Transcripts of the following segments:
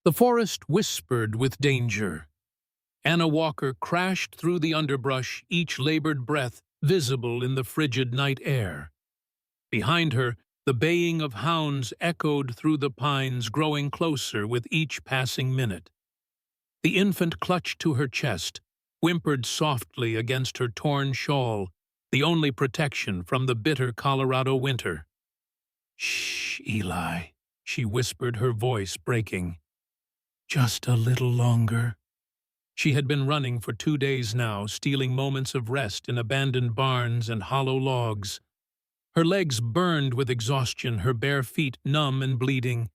The forest whispered with danger. Anna Walker crashed through the underbrush, each labored breath visible in the frigid night air. Behind her, the baying of hounds echoed through the pines, growing closer with each passing minute. The infant clutched to her chest, whimpered softly against her torn shawl, the only protection from the bitter Colorado winter. "Shh, Eli," she whispered, her voice breaking. "Just a little longer." She had been running for 2 days now, stealing moments of rest in abandoned barns and hollow logs. Her legs burned with exhaustion, her bare feet numb and bleeding.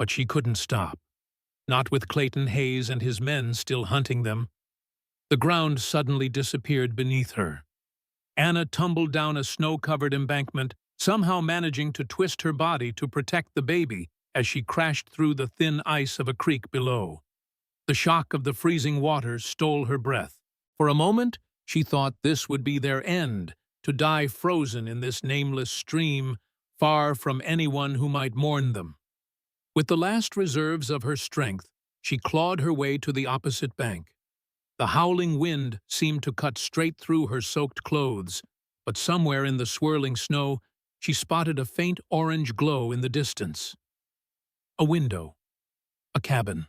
But she couldn't stop, not with Clayton Hayes and his men still hunting them. The ground suddenly disappeared beneath her. Anna tumbled down a snow-covered embankment, somehow managing to twist her body to protect the baby as she crashed through the thin ice of a creek below. The shock of the freezing water stole her breath. For a moment, she thought this would be their end, to die frozen in this nameless stream, far from anyone who might mourn them. With the last reserves of her strength, she clawed her way to the opposite bank. The howling wind seemed to cut straight through her soaked clothes, but somewhere in the swirling snow, she spotted a faint orange glow in the distance. A window. A cabin.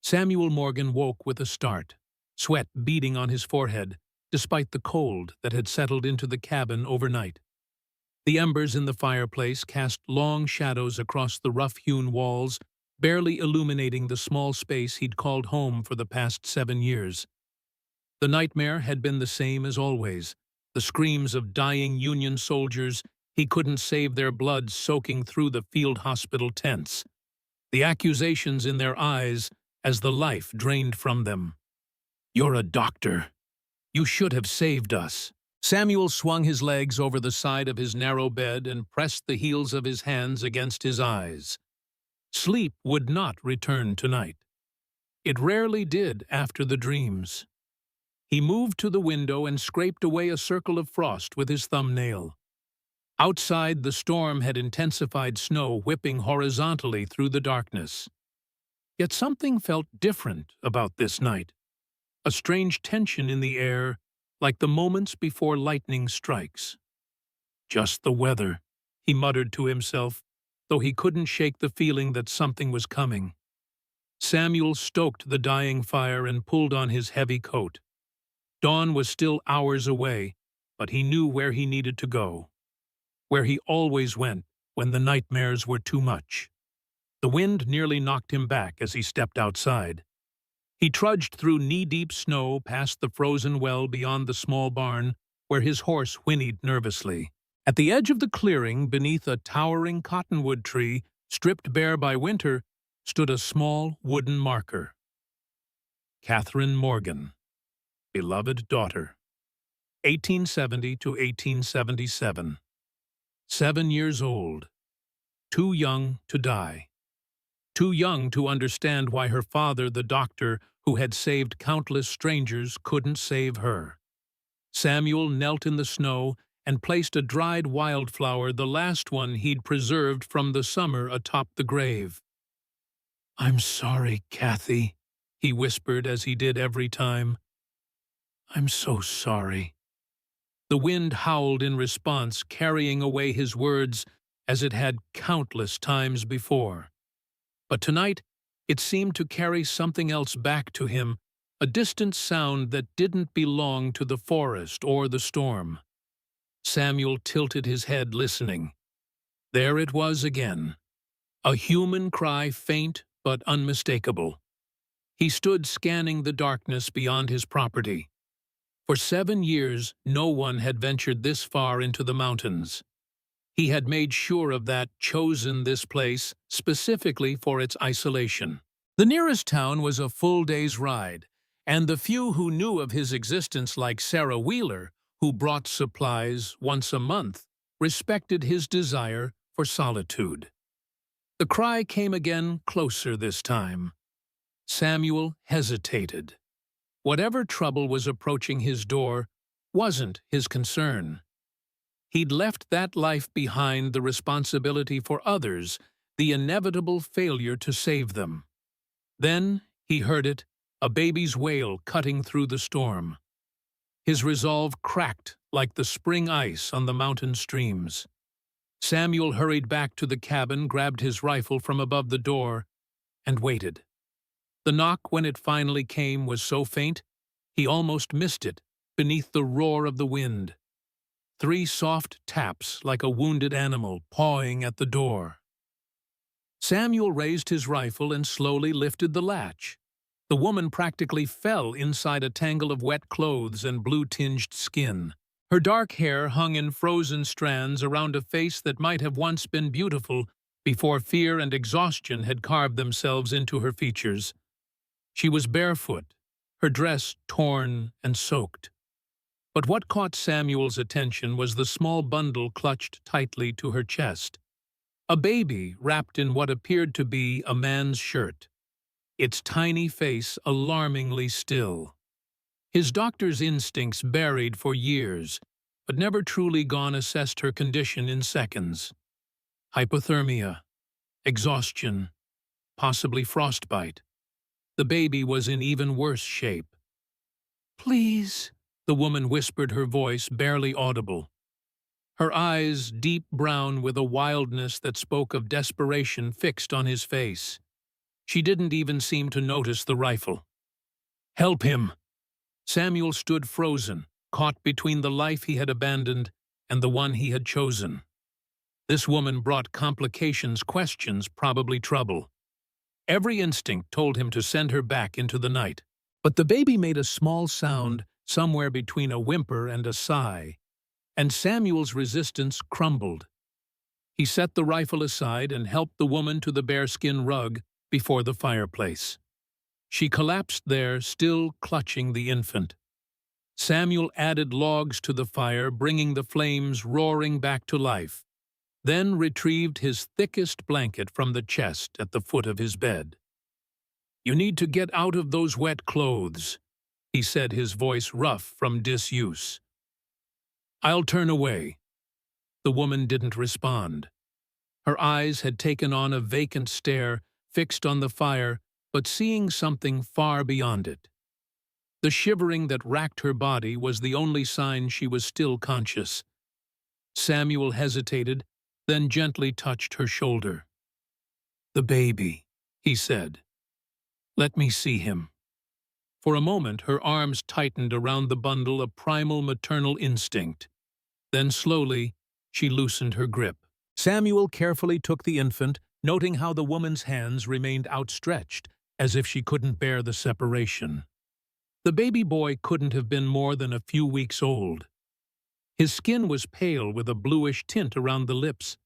Samuel Morgan woke with a start, sweat beading on his forehead, despite the cold that had settled into the cabin overnight. The embers in the fireplace cast long shadows across the rough-hewn walls, barely illuminating the small space he'd called home for the past 7 years. The nightmare had been the same as always, the screams of dying Union soldiers he couldn't save, their blood soaking through the field hospital tents, the accusations in their eyes as the life drained from them. "You're a doctor. You should have saved us." Samuel swung his legs over the side of his narrow bed and pressed the heels of his hands against his eyes. Sleep would not return tonight. It rarely did after the dreams. He moved to the window and scraped away a circle of frost with his thumbnail. Outside, the storm had intensified, snow whipping horizontally through the darkness. Yet something felt different about this night. A strange tension in the air, like the moments before lightning strikes. "Just the weather," he muttered to himself, though he couldn't shake the feeling that something was coming. Samuel stoked the dying fire and pulled on his heavy coat. Dawn was still hours away, but he knew where he needed to go. Where he always went when the nightmares were too much. The wind nearly knocked him back as he stepped outside. He trudged through knee-deep snow past the frozen well beyond the small barn, where his horse whinnied nervously. At the edge of the clearing, beneath a towering cottonwood tree, stripped bare by winter, stood a small wooden marker. Catherine Morgan, beloved daughter, 1870 to 1877. 7 years old, too young to die. Too young to understand why her father, the doctor who had saved countless strangers, couldn't save her. Samuel knelt in the snow and placed a dried wildflower, the last one he'd preserved from the summer, atop the grave. "I'm sorry, Kathy," he whispered as he did every time. "I'm so sorry." The wind howled in response, carrying away his words as it had countless times before. But tonight, it seemed to carry something else back to him, a distant sound that didn't belong to the forest or the storm. Samuel tilted his head, listening. There it was again, a human cry, faint but unmistakable. He stood scanning the darkness beyond his property. For 7 years, no one had ventured this far into the mountains. He had made sure of that, chosen this place specifically for its isolation. The nearest town was a full day's ride, and the few who knew of his existence, like Sarah Wheeler, who brought supplies once a month, respected his desire for solitude. The cry came again, closer this time. Samuel hesitated. Whatever trouble was approaching his door wasn't his concern. He'd left that life behind, the responsibility for others, the inevitable failure to save them. Then he heard it, a baby's wail cutting through the storm. His resolve cracked like the spring ice on the mountain streams. Samuel hurried back to the cabin, grabbed his rifle from above the door, and waited. The knock, when it finally came, was so faint he almost missed it beneath the roar of the wind. 3 soft taps like a wounded animal pawing at the door. Samuel raised his rifle and slowly lifted the latch. The woman practically fell inside a tangle of wet clothes and blue-tinged skin. Her dark hair hung in frozen strands around a face that might have once been beautiful before fear and exhaustion had carved themselves into her features. She was barefoot, her dress torn and soaked. But what caught Samuel's attention was the small bundle clutched tightly to her chest. A baby wrapped in what appeared to be a man's shirt, its tiny face alarmingly still. His doctor's instincts, buried for years, but never truly gone, assessed her condition in seconds. Hypothermia, exhaustion, possibly frostbite. The baby was in even worse shape. "Please," the woman whispered, her voice barely audible. Her eyes, deep brown with a wildness that spoke of desperation, fixed on his face. She didn't even seem to notice the rifle. "Help him!" Samuel stood frozen, caught between the life he had abandoned and the one he had chosen. This woman brought complications, questions, probably trouble. Every instinct told him to send her back into the night. But the baby made a small sound, somewhere between a whimper and a sigh, and Samuel's resistance crumbled. He set the rifle aside and helped the woman to the bearskin rug before the fireplace. She collapsed there, still clutching the infant. Samuel added logs to the fire, bringing the flames roaring back to life, then retrieved his thickest blanket from the chest at the foot of his bed. "You need to get out of those wet clothes," he said, his voice rough from disuse. "I'll turn away." The woman didn't respond. Her eyes had taken on a vacant stare, fixed on the fire, but seeing something far beyond it. The shivering that racked her body was the only sign she was still conscious. Samuel hesitated, then gently touched her shoulder. "The baby," he said. "Let me see him." For a moment her arms tightened around the bundle, a primal maternal instinct. Then slowly she loosened her grip. Samuel carefully took the infant, noting how the woman's hands remained outstretched, as if she couldn't bear the separation. The baby boy couldn't have been more than a few weeks old. His skin was pale with a bluish tint around the lips,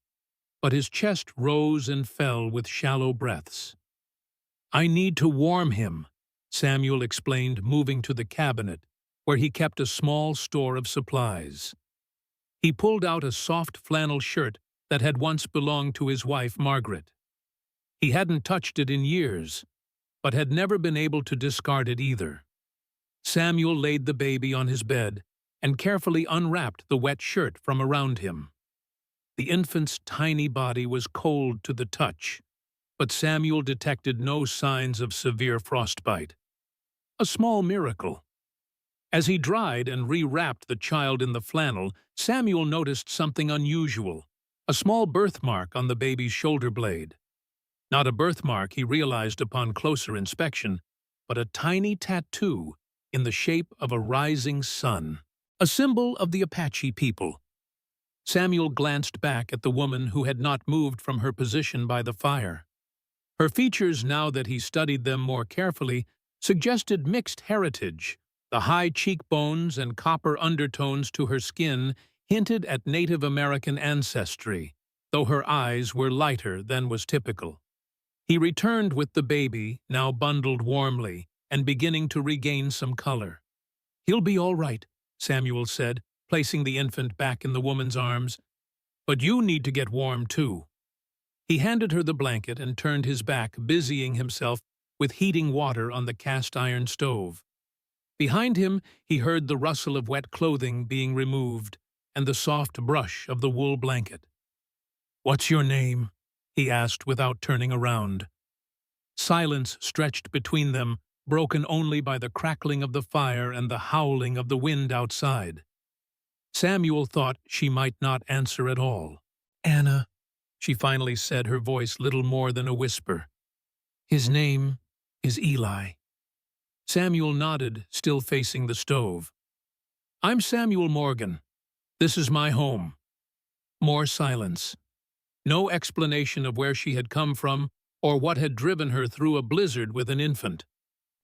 but his chest rose and fell with shallow breaths. "I need to warm him," Samuel explained, moving to the cabinet, where he kept a small store of supplies. He pulled out a soft flannel shirt that had once belonged to his wife, Margaret. He hadn't touched it in years, but had never been able to discard it either. Samuel laid the baby on his bed and carefully unwrapped the wet shirt from around him. The infant's tiny body was cold to the touch, but Samuel detected no signs of severe frostbite. A small miracle. As he dried and rewrapped the child in the flannel, Samuel noticed something unusual, a small birthmark on the baby's shoulder blade. Not a birthmark, he realized upon closer inspection, but a tiny tattoo in the shape of a rising sun, a symbol of the Apache people. Samuel glanced back at the woman who had not moved from her position by the fire. Her features, now that he studied them more carefully, suggested mixed heritage. The high cheekbones and copper undertones to her skin hinted at Native American ancestry, though her eyes were lighter than was typical. He returned with the baby, now bundled warmly and beginning to regain some color. "He'll be all right," Samuel said, placing the infant back in the woman's arms. "But you need to get warm, too." He handed her the blanket and turned his back, busying himself with heating water on the cast-iron stove. Behind him, he heard the rustle of wet clothing being removed and the soft brush of the wool blanket. "What's your name?" he asked without turning around. Silence stretched between them, broken only by the crackling of the fire and the howling of the wind outside. Samuel thought she might not answer at all. "Anna," she finally said, her voice little more than a whisper. "His name is Eli." Samuel nodded, still facing the stove. "I'm Samuel Morgan. This is my home." More silence. No explanation of where she had come from or what had driven her through a blizzard with an infant.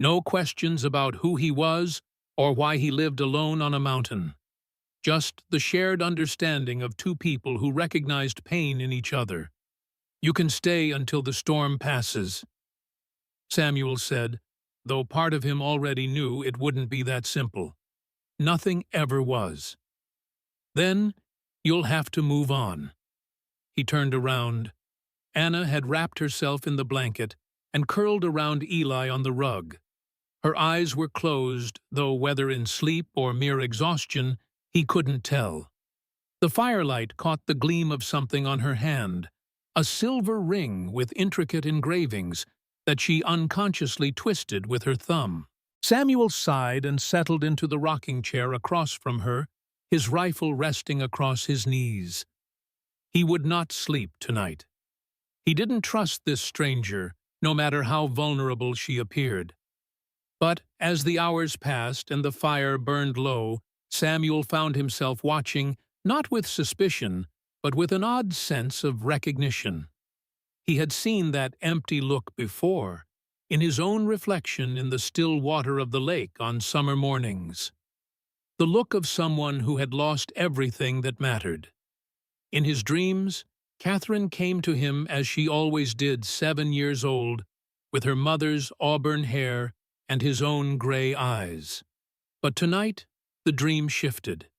No questions about who he was or why he lived alone on a mountain. Just the shared understanding of two people who recognized pain in each other. "You can stay until the storm passes," Samuel said, though part of him already knew it wouldn't be that simple. Nothing ever was. "Then you'll have to move on." He turned around. Anna had wrapped herself in the blanket and curled around Eli on the rug. Her eyes were closed, though whether in sleep or mere exhaustion, he couldn't tell. The firelight caught the gleam of something on her hand, a silver ring with intricate engravings that she unconsciously twisted with her thumb. Samuel sighed and settled into the rocking chair across from her, his rifle resting across his knees. He would not sleep tonight. He didn't trust this stranger, no matter how vulnerable she appeared. But as the hours passed and the fire burned low, Samuel found himself watching, not with suspicion, but with an odd sense of recognition. He had seen that empty look before, in his own reflection in the still water of the lake on summer mornings. The look of someone who had lost everything that mattered. In his dreams, Catherine came to him as she always did, 7 years old, with her mother's auburn hair and his own gray eyes. But tonight, the dream shifted.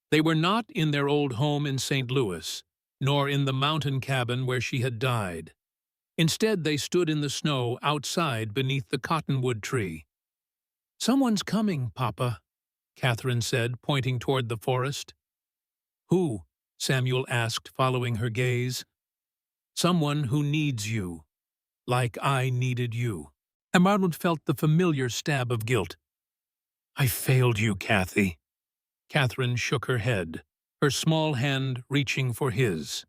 They were not in their old home in St. Louis, nor in the mountain cabin where she had died. Instead, they stood in the snow outside beneath the cottonwood tree. "Someone's coming, Papa," Catherine said, pointing toward the forest. "Who?" Samuel asked, following her gaze. "Someone who needs you, like I needed you." Arnold felt the familiar stab of guilt. "I failed you, Kathy." Catherine shook her head, her small hand reaching for his.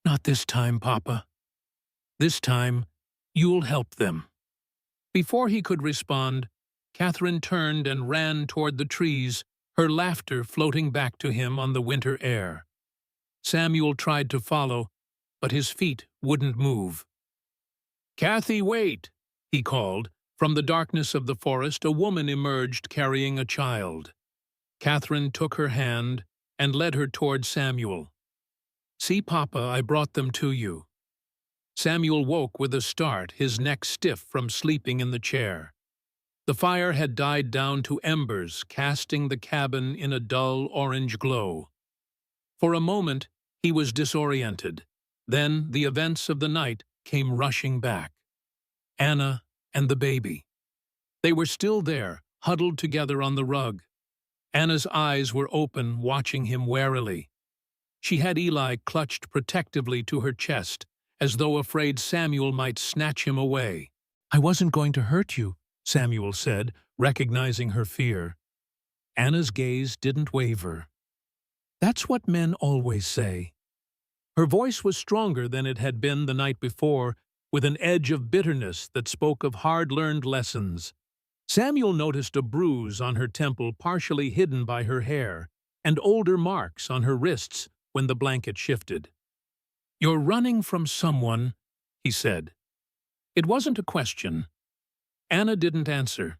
"Not this time, Papa. This time, you'll help them." Before he could respond, Catherine turned and ran toward the trees, her laughter floating back to him on the winter air. Samuel tried to follow, but his feet wouldn't move. "Kathy, wait!" he called. From the darkness of the forest, a woman emerged carrying a child. Catherine took her hand and led her toward Samuel. "See, Papa, I brought them to you." Samuel woke with a start, his neck stiff from sleeping in the chair. The fire had died down to embers, casting the cabin in a dull orange glow. For a moment, he was disoriented. Then the events of the night came rushing back. Anna and the baby. They were still there, huddled together on the rug. Anna's eyes were open, watching him warily. She had Eli clutched protectively to her chest, as though afraid Samuel might snatch him away. "I wasn't going to hurt you," Samuel said, recognizing her fear. Anna's gaze didn't waver. "That's what men always say." Her voice was stronger than it had been the night before, with an edge of bitterness that spoke of hard-learned lessons. Samuel noticed a bruise on her temple partially hidden by her hair, and older marks on her wrists when the blanket shifted. "You're running from someone," he said. It wasn't a question. Anna didn't answer.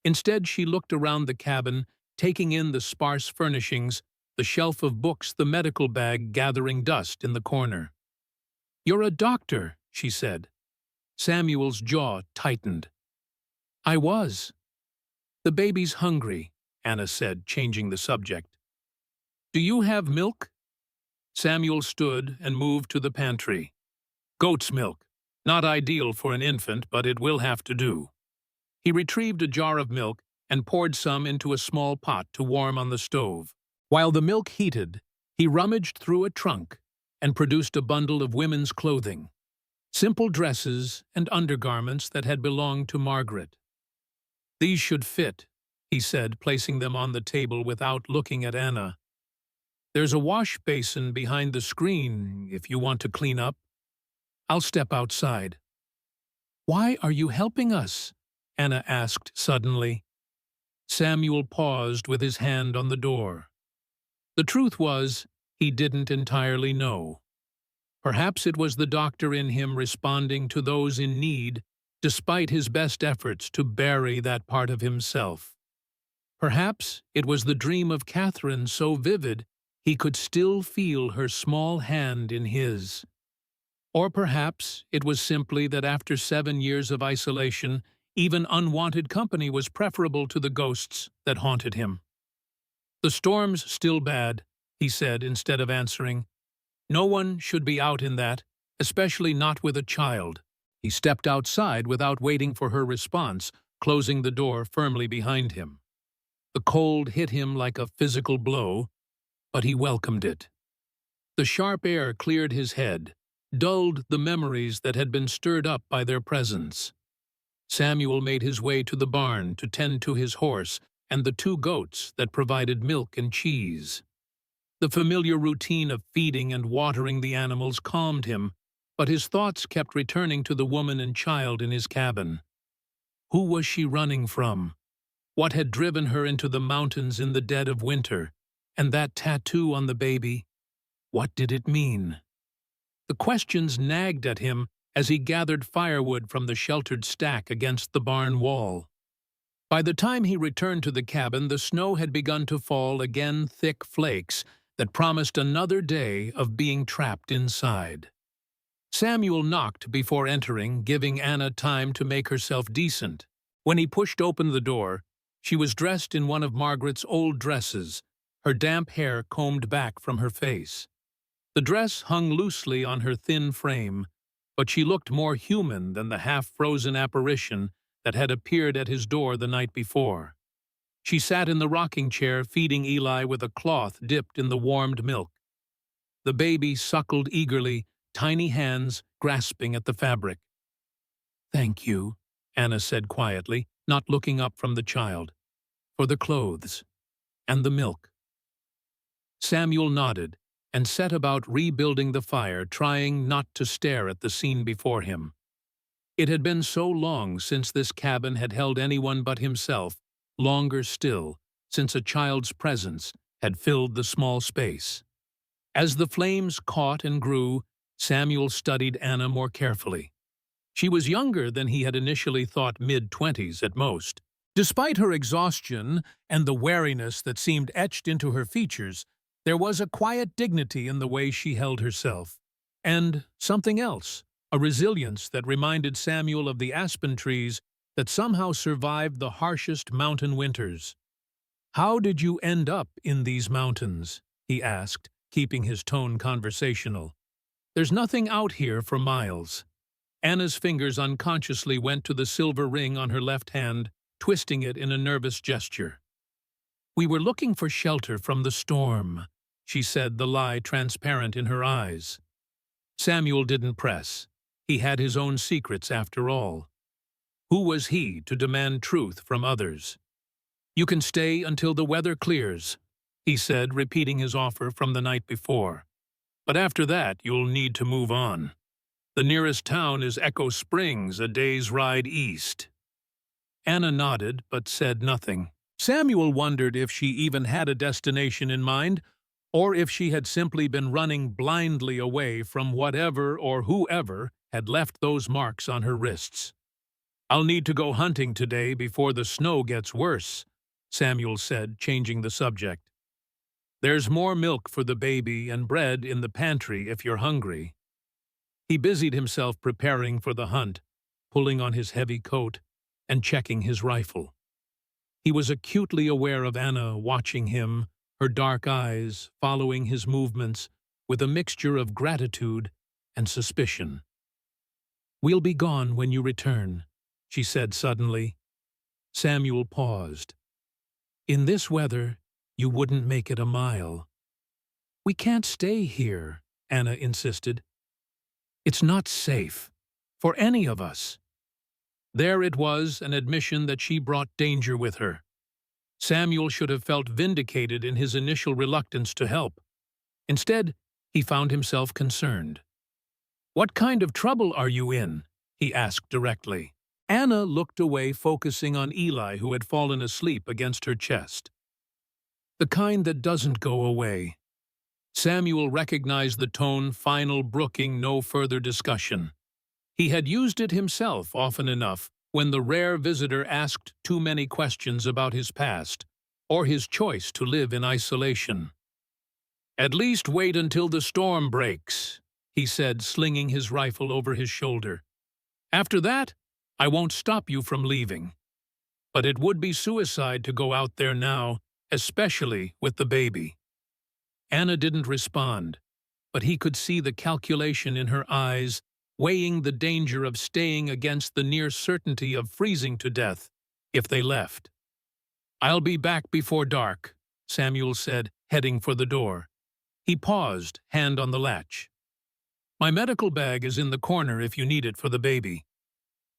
Instead, she looked around the cabin, taking in the sparse furnishings, the shelf of books, the medical bag gathering dust in the corner. "You're a doctor," she said. Samuel's jaw tightened. "I was." "The baby's hungry," Anna said, changing the subject. "Do you have milk?" Samuel stood and moved to the pantry. "Goat's milk. Not ideal for an infant, but it will have to do." He retrieved a jar of milk and poured some into a small pot to warm on the stove. While the milk heated, he rummaged through a trunk and produced a bundle of women's clothing, simple dresses and undergarments that had belonged to Margaret. "These should fit," he said, placing them on the table without looking at Anna. "There's a wash basin behind the screen if you want to clean up. I'll step outside." "Why are you helping us?" Anna asked suddenly. Samuel paused with his hand on the door. The truth was, he didn't entirely know. Perhaps it was the doctor in him responding to those in need, despite his best efforts to bury that part of himself. Perhaps it was the dream of Catherine so vivid he could still feel her small hand in his. Or perhaps it was simply that after 7 years of isolation, even unwanted company was preferable to the ghosts that haunted him. "The storm's still bad," he said instead of answering. "No one should be out in that, especially not with a child." He stepped outside without waiting for her response, closing the door firmly behind him. The cold hit him like a physical blow, but he welcomed it. The sharp air cleared his head, dulled the memories that had been stirred up by their presence. Samuel made his way to the barn to tend to his horse and the 2 goats that provided milk and cheese. The familiar routine of feeding and watering the animals calmed him, but his thoughts kept returning to the woman and child in his cabin. Who was she running from? What had driven her into the mountains in the dead of winter? And that tattoo on the baby? What did it mean? The questions nagged at him as he gathered firewood from the sheltered stack against the barn wall. By the time he returned to the cabin, the snow had begun to fall, again thick flakes that promised another day of being trapped inside. Samuel knocked before entering, giving Anna time to make herself decent. When he pushed open the door, she was dressed in one of Margaret's old dresses, her damp hair combed back from her face. The dress hung loosely on her thin frame, but she looked more human than the half-frozen apparition that had appeared at his door the night before. She sat in the rocking chair, feeding Eli with a cloth dipped in the warmed milk. The baby suckled eagerly, tiny hands grasping at the fabric. "Thank you," Anna said quietly, not looking up from the child, "for the clothes and the milk." Samuel nodded and set about rebuilding the fire, trying not to stare at the scene before him. It had been so long since this cabin had held anyone but himself, longer still, since a child's presence had filled the small space. As the flames caught and grew, Samuel studied Anna more carefully. She was younger than he had initially thought, mid-20s at most. Despite her exhaustion and the wariness that seemed etched into her features, there was a quiet dignity in the way she held herself. And something else, a resilience that reminded Samuel of the aspen trees that somehow survived the harshest mountain winters. "How did you end up in these mountains?" he asked, keeping his tone conversational. "There's nothing out here for miles." Anna's fingers unconsciously went to the silver ring on her left hand, twisting it in a nervous gesture. "We were looking for shelter from the storm," she said, the lie transparent in her eyes. Samuel didn't press. He had his own secrets after all. Who was he to demand truth from others? "You can stay until the weather clears," he said, repeating his offer from the night before. "But after that, you'll need to move on. The nearest town is Echo Springs, a day's ride east." Anna nodded, but said nothing. Samuel wondered if she even had a destination in mind, or if she had simply been running blindly away from whatever or whoever had left those marks on her wrists. "I'll need to go hunting today before the snow gets worse," Samuel said, changing the subject. "There's more milk for the baby and bread in the pantry if you're hungry." He busied himself preparing for the hunt, pulling on his heavy coat and checking his rifle. He was acutely aware of Anna watching him, her dark eyes following his movements with a mixture of gratitude and suspicion. "We'll be gone when you return," she said suddenly. Samuel paused. "In this weather, you wouldn't make it a mile." "We can't stay here," Anna insisted. "It's not safe. For any of us." There it was, an admission that she brought danger with her. Samuel should have felt vindicated in his initial reluctance to help. Instead, he found himself concerned. "What kind of trouble are you in?" he asked directly. Anna looked away, focusing on Eli, who had fallen asleep against her chest. "The kind that doesn't go away." Samuel recognized the tone, final, brooking no further discussion. He had used it himself often enough when the rare visitor asked too many questions about his past or his choice to live in isolation. "At least wait until the storm breaks," he said, slinging his rifle over his shoulder. "After that, I won't stop you from leaving. But it would be suicide to go out there now, especially with the baby." Anna didn't respond, but he could see the calculation in her eyes, weighing the danger of staying against the near certainty of freezing to death if they left. "I'll be back before dark," Samuel said, heading for the door. He paused, hand on the latch. "My medical bag is in the corner if you need it for the baby.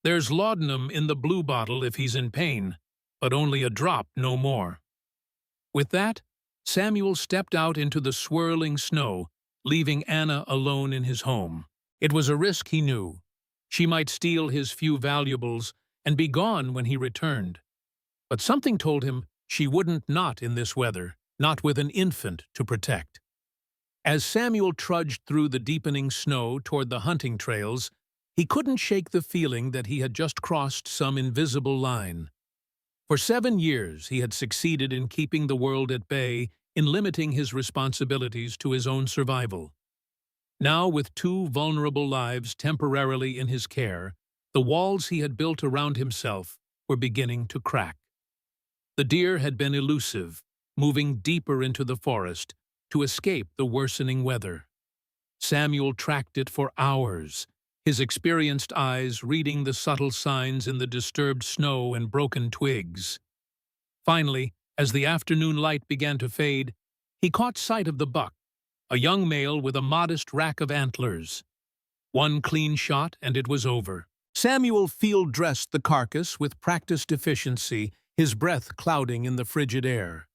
There's laudanum in the blue bottle if he's in pain, but only a drop, no more." With that, Samuel stepped out into the swirling snow, leaving Anna alone in his home. It was a risk he knew. She might steal his few valuables and be gone when he returned. But something told him she wouldn't, not in this weather, not with an infant to protect. As Samuel trudged through the deepening snow toward the hunting trails, he couldn't shake the feeling that he had just crossed some invisible line. For 7 years he had succeeded in keeping the world at bay, in limiting his responsibilities to his own survival. Now, with 2 vulnerable lives temporarily in his care, the walls he had built around himself were beginning to crack. The deer had been elusive, moving deeper into the forest to escape the worsening weather. Samuel tracked it for hours, his experienced eyes reading the subtle signs in the disturbed snow and broken twigs. Finally, as the afternoon light began to fade, he caught sight of the buck, a young male with a modest rack of antlers. One clean shot, and it was over. Samuel field-dressed the carcass with practiced efficiency, his breath clouding in the frigid air.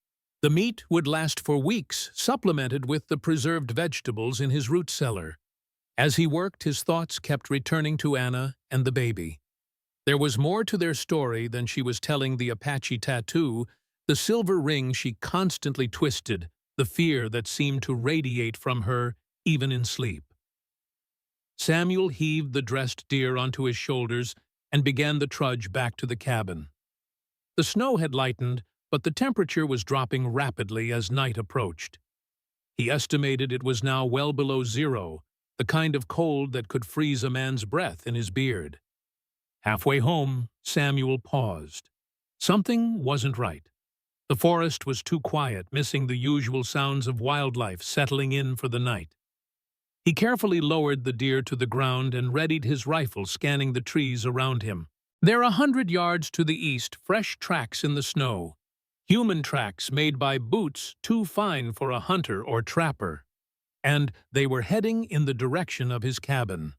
The meat would last for weeks, supplemented with the preserved vegetables in his root cellar. As he worked, his thoughts kept returning to Anna and the baby. There was more to their story than she was telling the Apache tattoo, the silver ring she constantly twisted, the fear that seemed to radiate from her even in sleep. Samuel heaved the dressed deer onto his shoulders and began the trudge back to the cabin. The snow had lightened, but the temperature was dropping rapidly as night approached. He estimated it was now well below 0, the kind of cold that could freeze a man's breath in his beard. Halfway home, Samuel paused. Something wasn't right. The forest was too quiet, missing the usual sounds of wildlife settling in for the night. He carefully lowered the deer to the ground and readied his rifle, scanning the trees around him. There, 100 yards to the east, fresh tracks in the snow. Human tracks made by boots too fine for a hunter or trapper. And they were heading in the direction of his cabin.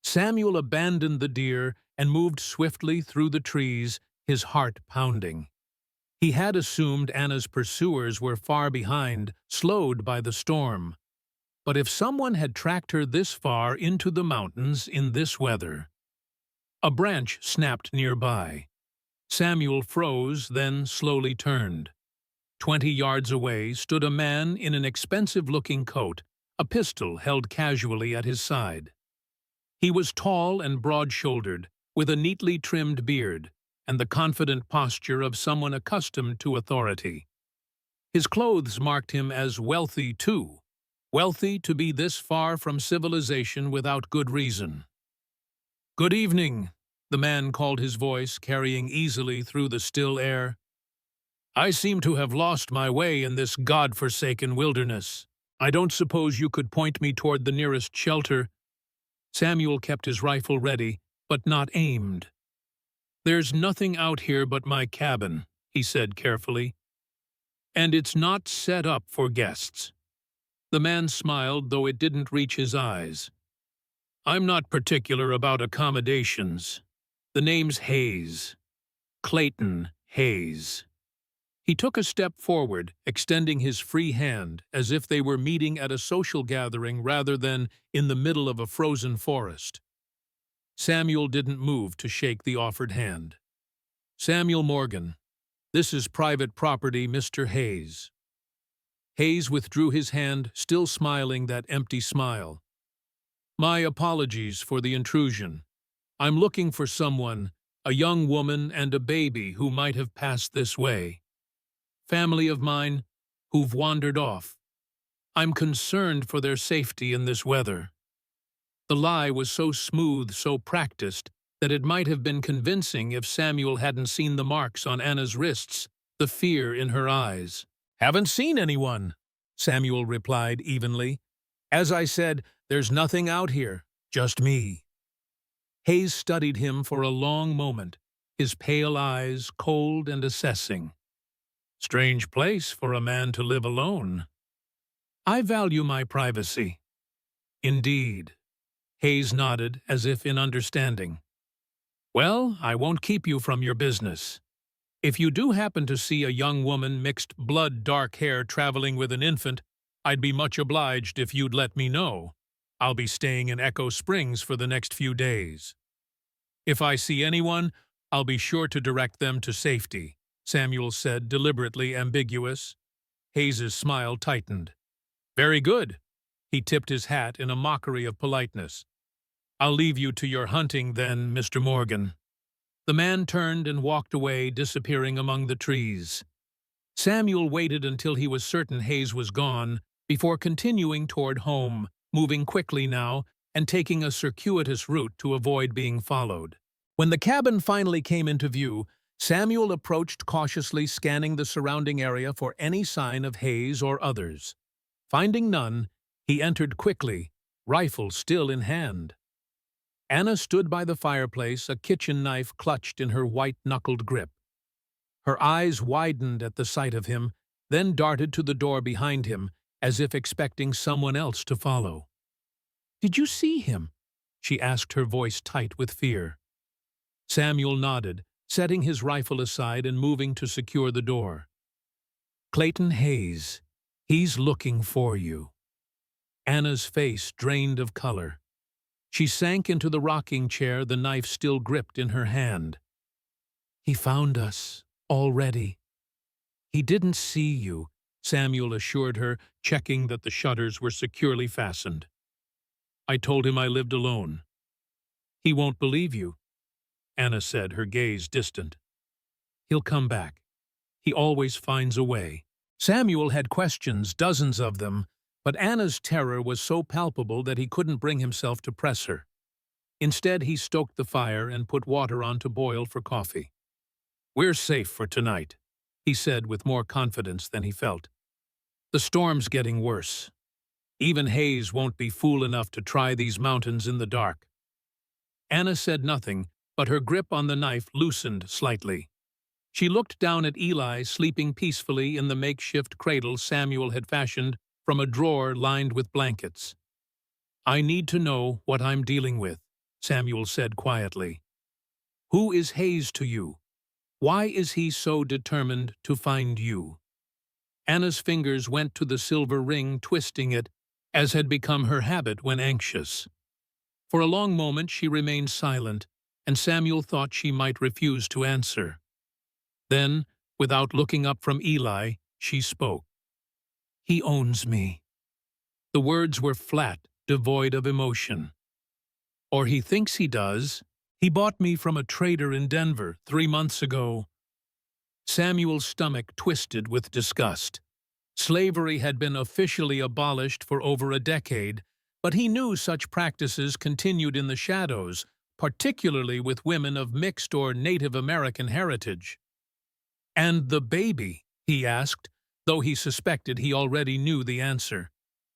Samuel abandoned the deer and moved swiftly through the trees, his heart pounding. He had assumed Anna's pursuers were far behind, slowed by the storm. But if someone had tracked her this far into the mountains in this weather... A branch snapped nearby. Samuel froze, then slowly turned. 20 yards away stood a man in an expensive-looking coat, a pistol held casually at his side. He was tall and broad-shouldered, with a neatly trimmed beard, and the confident posture of someone accustomed to authority. His clothes marked him as wealthy, too. Wealthy to be this far from civilization without good reason. "Good evening," the man called, his voice carrying easily through the still air. "I seem to have lost my way in this God-forsaken wilderness. I don't suppose you could point me toward the nearest shelter?" Samuel kept his rifle ready, but not aimed. "There's nothing out here but my cabin," he said carefully. "And it's not set up for guests." The man smiled, though it didn't reach his eyes. I'm not particular about accommodations. The name's Hayes. Clayton Hayes. He took a step forward, extending his free hand, as if they were meeting at a social gathering rather than in the middle of a frozen forest. Samuel didn't move to shake the offered hand. Samuel Morgan, this is private property, Mr. Hayes. Hayes withdrew his hand, still smiling that empty smile. My apologies for the intrusion. I'm looking for someone, a young woman and a baby who might have passed this way. Family of mine who've wandered off. I'm concerned for their safety in this weather. The lie was so smooth, so practiced, that it might have been convincing if Samuel hadn't seen the marks on Anna's wrists, the fear in her eyes. Haven't seen anyone, Samuel replied evenly. As I said, there's nothing out here, just me. Hayes studied him for a long moment, his pale eyes cold and assessing. Strange place for a man to live alone. I value my privacy. Indeed. Hayes nodded, as if in understanding. Well, I won't keep you from your business. If you do happen to see a young woman mixed blood dark hair traveling with an infant, I'd be much obliged if you'd let me know. I'll be staying in Echo Springs for the next few days. If I see anyone, I'll be sure to direct them to safety, Samuel said, deliberately ambiguous. Hayes's smile tightened. Very good. He tipped his hat in a mockery of politeness. I'll leave you to your hunting then, Mr. Morgan. The man turned and walked away, disappearing among the trees. Samuel waited until he was certain Hayes was gone before continuing toward home, moving quickly now and taking a circuitous route to avoid being followed. When the cabin finally came into view, Samuel approached cautiously, scanning the surrounding area for any sign of Hayes or others. Finding none, he entered quickly, rifle still in hand. Anna stood by the fireplace, a kitchen knife clutched in her white-knuckled grip. Her eyes widened at the sight of him, then darted to the door behind him, as if expecting someone else to follow. "Did you see him?" she asked, her voice tight with fear. Samuel nodded, setting his rifle aside and moving to secure the door. "Clayton Hayes. He's looking for you." Anna's face drained of color. She sank into the rocking chair, the knife still gripped in her hand. "He found us, already." "He didn't see you," Samuel assured her, checking that the shutters were securely fastened. "I told him I lived alone." "He won't believe you," Anna said, her gaze distant. "He'll come back. He always finds a way." Samuel had questions, dozens of them, but Anna's terror was so palpable that he couldn't bring himself to press her. Instead, he stoked the fire and put water on to boil for coffee. "We're safe for tonight," he said with more confidence than he felt. "The storm's getting worse. Even Hayes won't be fool enough to try these mountains in the dark." Anna said nothing, but her grip on the knife loosened slightly. She looked down at Eli sleeping peacefully in the makeshift cradle Samuel had fashioned from a drawer lined with blankets. "I need to know what I'm dealing with," Samuel said quietly. "Who is Hayes to you? Why is he so determined to find you?" Anna's fingers went to the silver ring, twisting it, as had become her habit when anxious. For a long moment she remained silent, and Samuel thought she might refuse to answer. Then, without looking up from Eli, she spoke. "He owns me." The words were flat, devoid of emotion. "Or he thinks he does. He bought me from a trader in Denver 3 months ago." Samuel's stomach twisted with disgust. Slavery had been officially abolished for over a decade, but he knew such practices continued in the shadows, particularly with women of mixed or Native American heritage. "And the baby?" he asked, though he suspected he already knew the answer.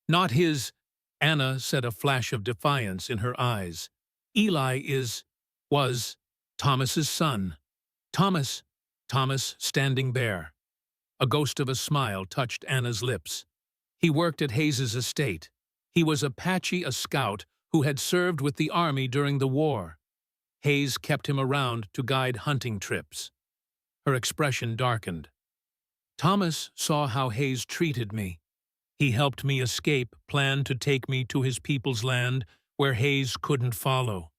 "Not his," Anna said, a flash of defiance in her eyes. "Eli was Thomas's son." Thomas standing bare. A ghost of a smile touched Anna's lips. He worked at Hayes's estate. He was a scout who had served with the army during the war. Hayes kept him around to guide hunting trips. Her expression darkened. Thomas saw how Hayes treated me. He helped me escape, planned to take me to his people's land where Hayes couldn't follow.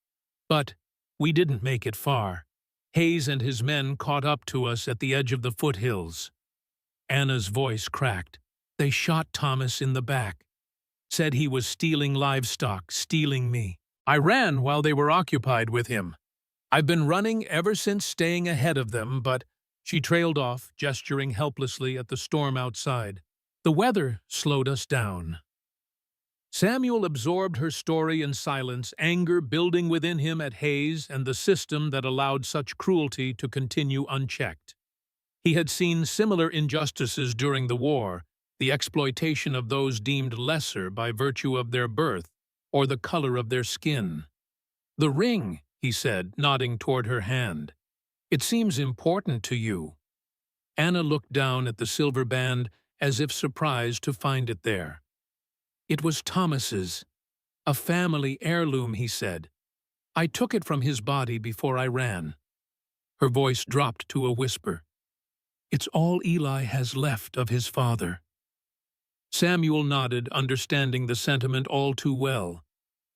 But we didn't make it far. Hayes and his men caught up to us at the edge of the foothills. Anna's voice cracked. They shot Thomas in the back. Said he was stealing livestock, stealing me. I ran while they were occupied with him. I've been running ever since staying ahead of them, but she trailed off, gesturing helplessly at the storm outside. The weather slowed us down. Samuel absorbed her story in silence, anger building within him at Hayes and the system that allowed such cruelty to continue unchecked. He had seen similar injustices during the war, the exploitation of those deemed lesser by virtue of their birth or the color of their skin. "The ring," he said, nodding toward her hand. "It seems important to you." Anna looked down at the silver band as if surprised to find it there. "It was Thomas's. A family heirloom," he said. "I took it from his body before I ran." Her voice dropped to a whisper. "It's all Eli has left of his father." Samuel nodded, understanding the sentiment all too well.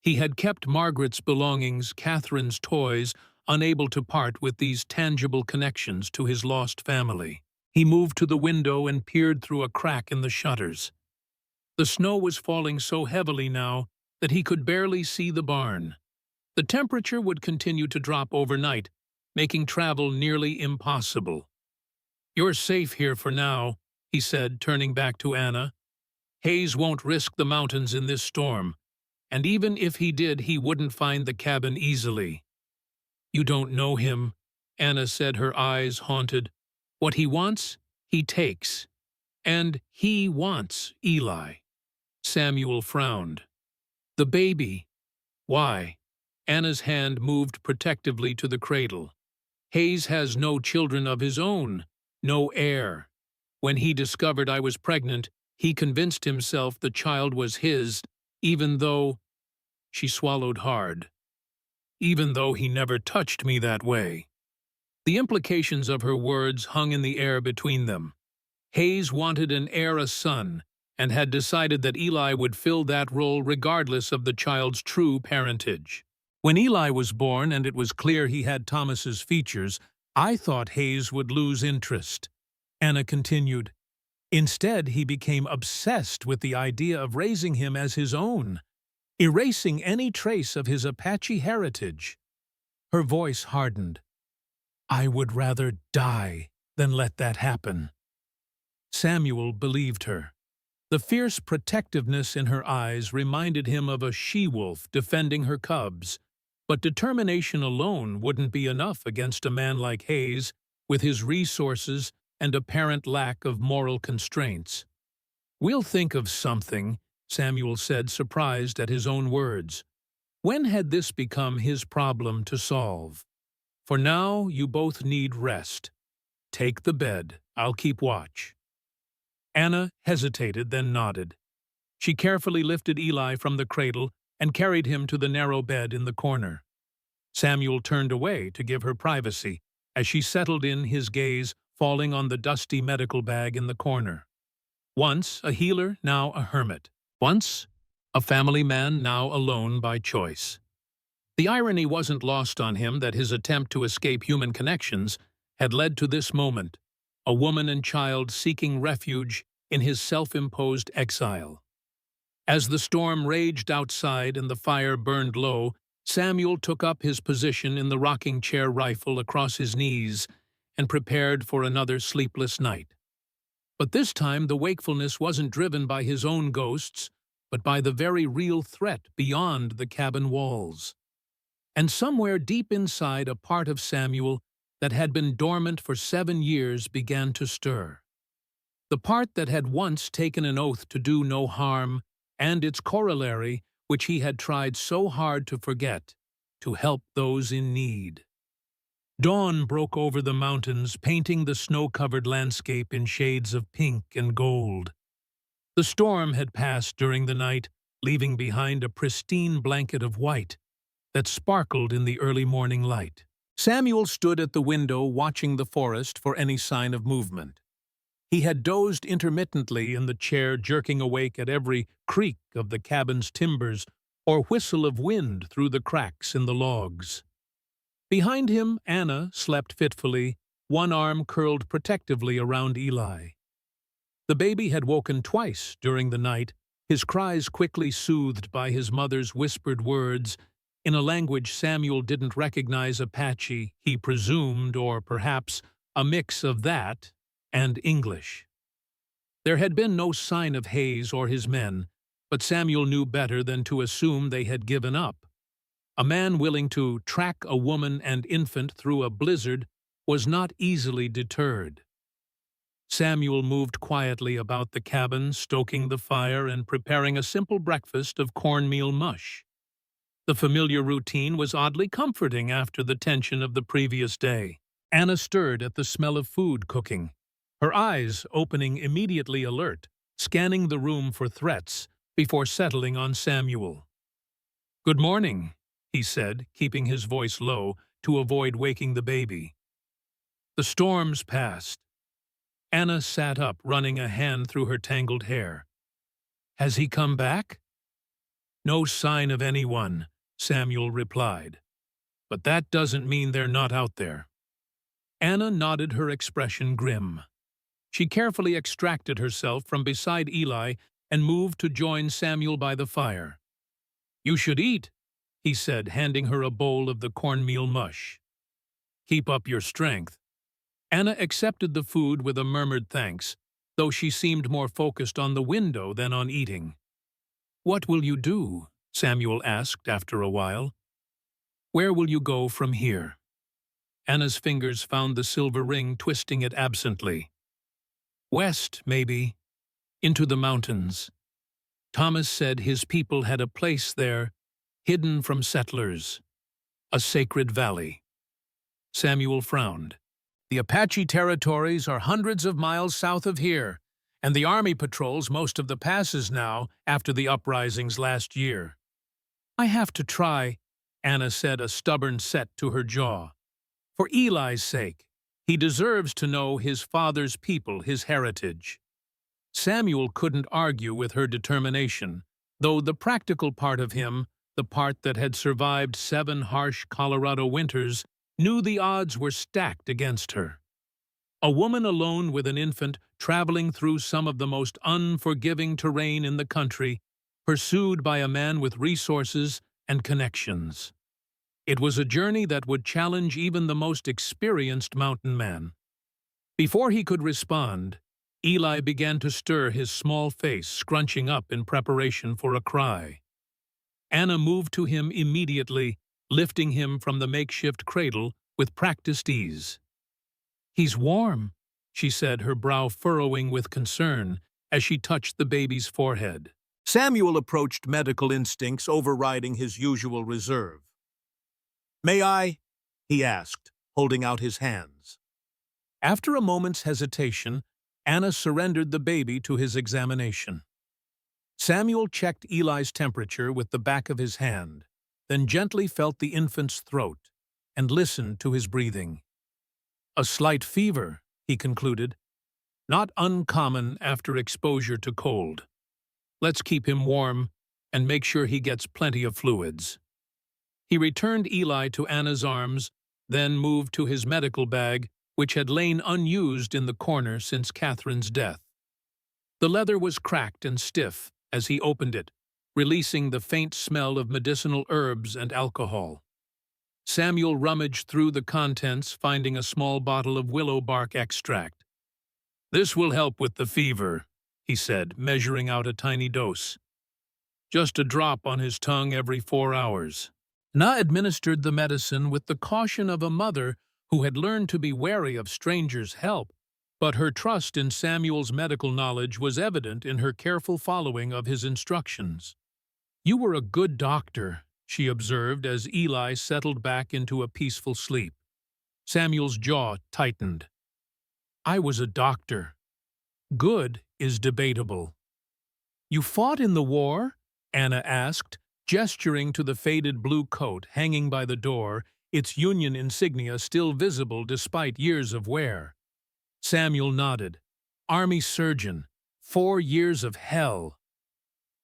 He had kept Margaret's belongings, Catherine's toys, unable to part with these tangible connections to his lost family. He moved to the window and peered through a crack in the shutters. The snow was falling so heavily now that he could barely see the barn. The temperature would continue to drop overnight, making travel nearly impossible. "You're safe here for now," he said, turning back to Anna. "Hayes won't risk the mountains in this storm, and even if he did, he wouldn't find the cabin easily." "You don't know him," Anna said, her eyes haunted. "What he wants, he takes. And he wants Eli." Samuel frowned. "The baby." "Why?" Anna's hand moved protectively to the cradle. "Hayes has no children of his own, no heir. When he discovered I was pregnant, he convinced himself the child was his, even though—" She swallowed hard. "Even though he never touched me that way." The implications of her words hung in the air between them. Hayes wanted an heir, a son, and had decided that Eli would fill that role regardless of the child's true parentage. "When Eli was born and it was clear he had Thomas's features, I thought Hayes would lose interest." Anna continued. "Instead, he became obsessed with the idea of raising him as his own, erasing any trace of his Apache heritage." Her voice hardened. "I would rather die than let that happen." Samuel believed her. The fierce protectiveness in her eyes reminded him of a she-wolf defending her cubs, but determination alone wouldn't be enough against a man like Hayes, with his resources and apparent lack of moral constraints. "We'll think of something," Samuel said, surprised at his own words. When had this become his problem to solve? "For now, you both need rest. Take the bed. I'll keep watch." Anna hesitated, then nodded. She carefully lifted Eli from the cradle and carried him to the narrow bed in the corner. Samuel turned away to give her privacy as she settled in, his gaze falling on the dusty medical bag in the corner. Once a healer, now a hermit. Once a family man, now alone by choice. The irony wasn't lost on him that his attempt to escape human connections had led to this moment, a woman and child seeking refuge in his self-imposed exile. As the storm raged outside and the fire burned low, Samuel took up his position in the rocking chair, rifle across his knees, and prepared for another sleepless night. But this time the wakefulness wasn't driven by his own ghosts, but by the very real threat beyond the cabin walls. And somewhere deep inside, a part of Samuel that had been dormant for 7 years began to stir. The part that had once taken an oath to do no harm, and its corollary, which he had tried so hard to forget, to help those in need. Dawn broke over the mountains, painting the snow-covered landscape in shades of pink and gold. The storm had passed during the night, leaving behind a pristine blanket of white that sparkled in the early morning light. Samuel stood at the window watching the forest for any sign of movement. He had dozed intermittently in the chair, jerking awake at every creak of the cabin's timbers or whistle of wind through the cracks in the logs. Behind him, Anna slept fitfully, one arm curled protectively around Eli. The baby had woken twice during the night, his cries quickly soothed by his mother's whispered words in a language Samuel didn't recognize: Apache, he presumed, or perhaps a mix of that and English. There had been no sign of Hayes or his men, but Samuel knew better than to assume they had given up. A man willing to track a woman and infant through a blizzard was not easily deterred. Samuel moved quietly about the cabin, stoking the fire and preparing a simple breakfast of cornmeal mush. The familiar routine was oddly comforting after the tension of the previous day. Anna stirred at the smell of food cooking, her eyes opening immediately alert, scanning the room for threats before settling on Samuel. "Good morning," he said, keeping his voice low to avoid waking the baby. The storm's passed. Anna sat up, running a hand through her tangled hair. "Has he come back?" "No sign of anyone," Samuel replied. "But that doesn't mean they're not out there." Anna nodded, her expression grim. She carefully extracted herself from beside Eli and moved to join Samuel by the fire. "You should eat," he said, handing her a bowl of the cornmeal mush. "Keep up your strength." Anna accepted the food with a murmured thanks, though she seemed more focused on the window than on eating. "What will you do?" Samuel asked after a while. "Where will you go from here?" Anna's fingers found the silver ring, twisting it absently. "West, maybe. Into the mountains. Thomas said his people had a place there, hidden from settlers. A sacred valley." Samuel frowned. "The Apache territories are hundreds of miles south of here, and the army patrols most of the passes now after the uprisings last year." "I have to try," Anna said, a stubborn set to her jaw. "For Eli's sake. He deserves to know his father's people, his heritage." Samuel couldn't argue with her determination, though the practical part of him, the part that had survived 7 harsh Colorado winters, knew the odds were stacked against her. A woman alone with an infant, traveling through some of the most unforgiving terrain in the country, pursued by a man with resources and connections. It was a journey that would challenge even the most experienced mountain man. Before he could respond, Eli began to stir, his small face scrunching up in preparation for a cry. Anna moved to him immediately, lifting him from the makeshift cradle with practiced ease. "He's warm," she said, her brow furrowing with concern as she touched the baby's forehead. Samuel approached, medical instincts overriding his usual reserve. "May I?" he asked, holding out his hands. After a moment's hesitation, Anna surrendered the baby to his examination. Samuel checked Eli's temperature with the back of his hand, then gently felt the infant's throat and listened to his breathing. "A slight fever," he concluded. "Not uncommon after exposure to cold. Let's keep him warm and make sure he gets plenty of fluids." He returned Eli to Anna's arms, then moved to his medical bag, which had lain unused in the corner since Catherine's death. The leather was cracked and stiff as he opened it, releasing the faint smell of medicinal herbs and alcohol. Samuel rummaged through the contents, finding a small bottle of willow bark extract. "This will help with the fever," he said, measuring out a tiny dose. "Just a drop on his tongue every 4 hours." Na administered the medicine with the caution of a mother who had learned to be wary of strangers' help, but her trust in Samuel's medical knowledge was evident in her careful following of his instructions. "You were a good doctor," she observed as Eli settled back into a peaceful sleep. Samuel's jaw tightened. "I was a doctor. Good is debatable." You fought in the war? Anna asked, gesturing to the faded blue coat hanging by the door, its Union insignia still visible despite years of wear. Samuel nodded. Army surgeon. 4 years of hell.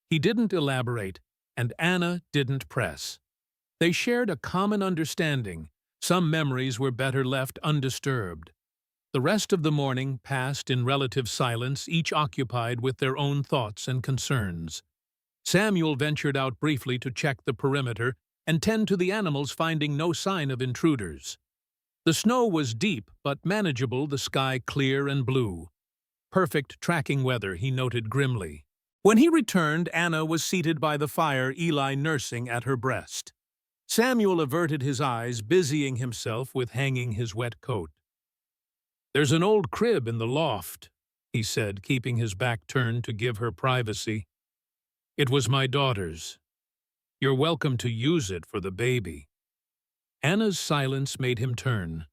He didn't elaborate, and Anna didn't press. They shared a common understanding. Some memories were better left undisturbed. The rest of the morning passed in relative silence, each occupied with their own thoughts and concerns. Samuel ventured out briefly to check the perimeter and tend to the animals, finding no sign of intruders. The snow was deep but manageable, the sky clear and blue. Perfect tracking weather, he noted grimly. When he returned, Anna was seated by the fire, Eli nursing at her breast. Samuel averted his eyes, busying himself with hanging his wet coat. "There's an old crib in the loft," he said, keeping his back turned to give her privacy. "It was my daughter's. You're welcome to use it for the baby." Anna's silence made him turn.